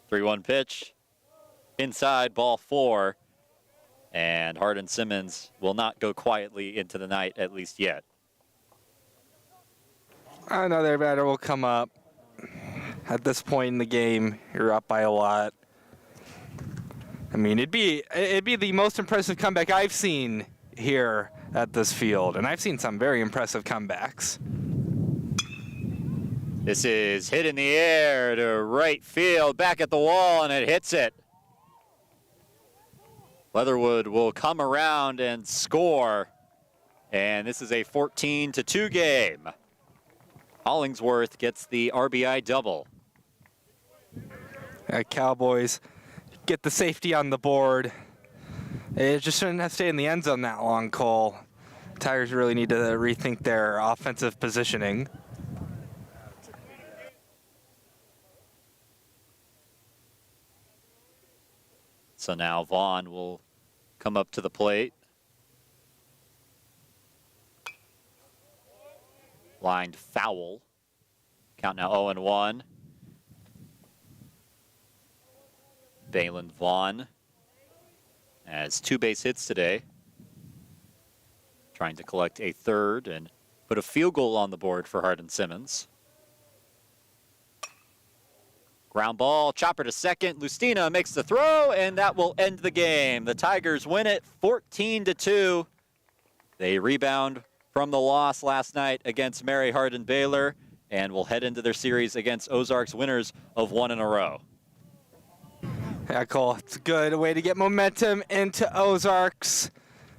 The 3-1 pitch. Inside, ball 4. And Harden-Simmons will not go quietly into the night, at least yet. Another batter will come up. At this point in the game, you're up by a lot. I mean, it'd be the most impressive comeback I've seen here at this field, and I've seen some very impressive comebacks. This is hit in the air to right field, back at the wall, and it hits it. Leatherwood will come around and score, and this is a 14-2 game. Hollingsworth gets the RBI double. Cowboys get the safety on the board. It just shouldn't have stayed in the end zone that long, Cole. Tigers really need to rethink their offensive positioning. So now Vaughn will come up to the plate. Lined foul. Count now 0-1. Balin Vaughn has 2 base hits today. Trying to collect a third and put a field goal on the board for Harden-Simmons. Ground ball, chopper to second. Lustina makes the throw, and that will end the game. The Tigers win it 14-2. They rebound from the loss last night against Mary Hardin-Baylor and will head into their series against Ozarks, winners of 1 in a row. Yeah, Cole, it's a good way to get momentum into Ozarks.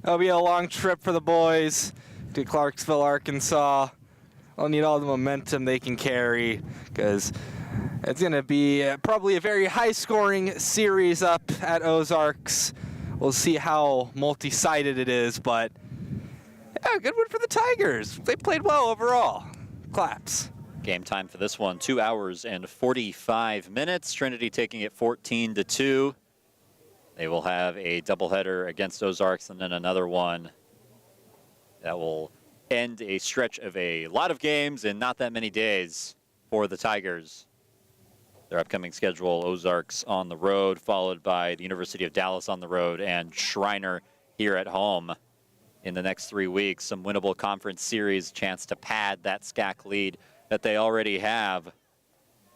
It'll be a long trip for the boys to Clarksville, Arkansas. They'll need all the momentum they can carry because it's going to be probably a very high-scoring series up at Ozarks. We'll see how multi-sided it is, but yeah, good win for the Tigers. They played well overall. Claps. Game time for this one, 2 hours and 45 minutes. Trinity taking it 14-2. They will have a doubleheader against Ozarks and then another one that will end a stretch of a lot of games in not that many days for the Tigers. Their upcoming schedule, Ozarks on the road, followed by the University of Dallas on the road and Schreiner here at home in the next 3 weeks. Some winnable conference series, chance to pad that SCAC lead that they already have.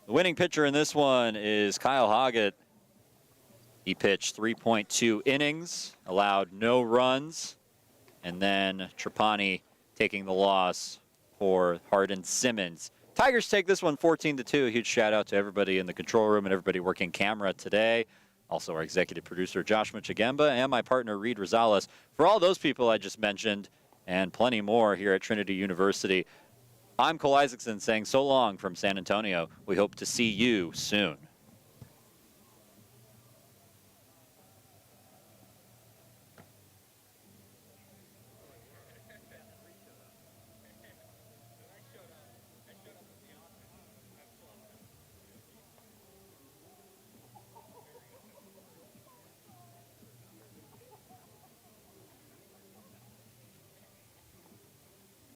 The winning pitcher in this one is Kyle Hoggett. He pitched 3.2 innings, allowed no runs, and then Trapani taking the loss for Hardin-Simmons. Tigers take this one 14-2. A huge shout out to everybody in the control room and everybody working camera today. Also our executive producer, Josh Michigemba, and my partner, Reed Rosales. For all those people I just mentioned, and plenty more here at Trinity University, I'm Cole Isaacson saying so long from San Antonio. We hope to see you soon.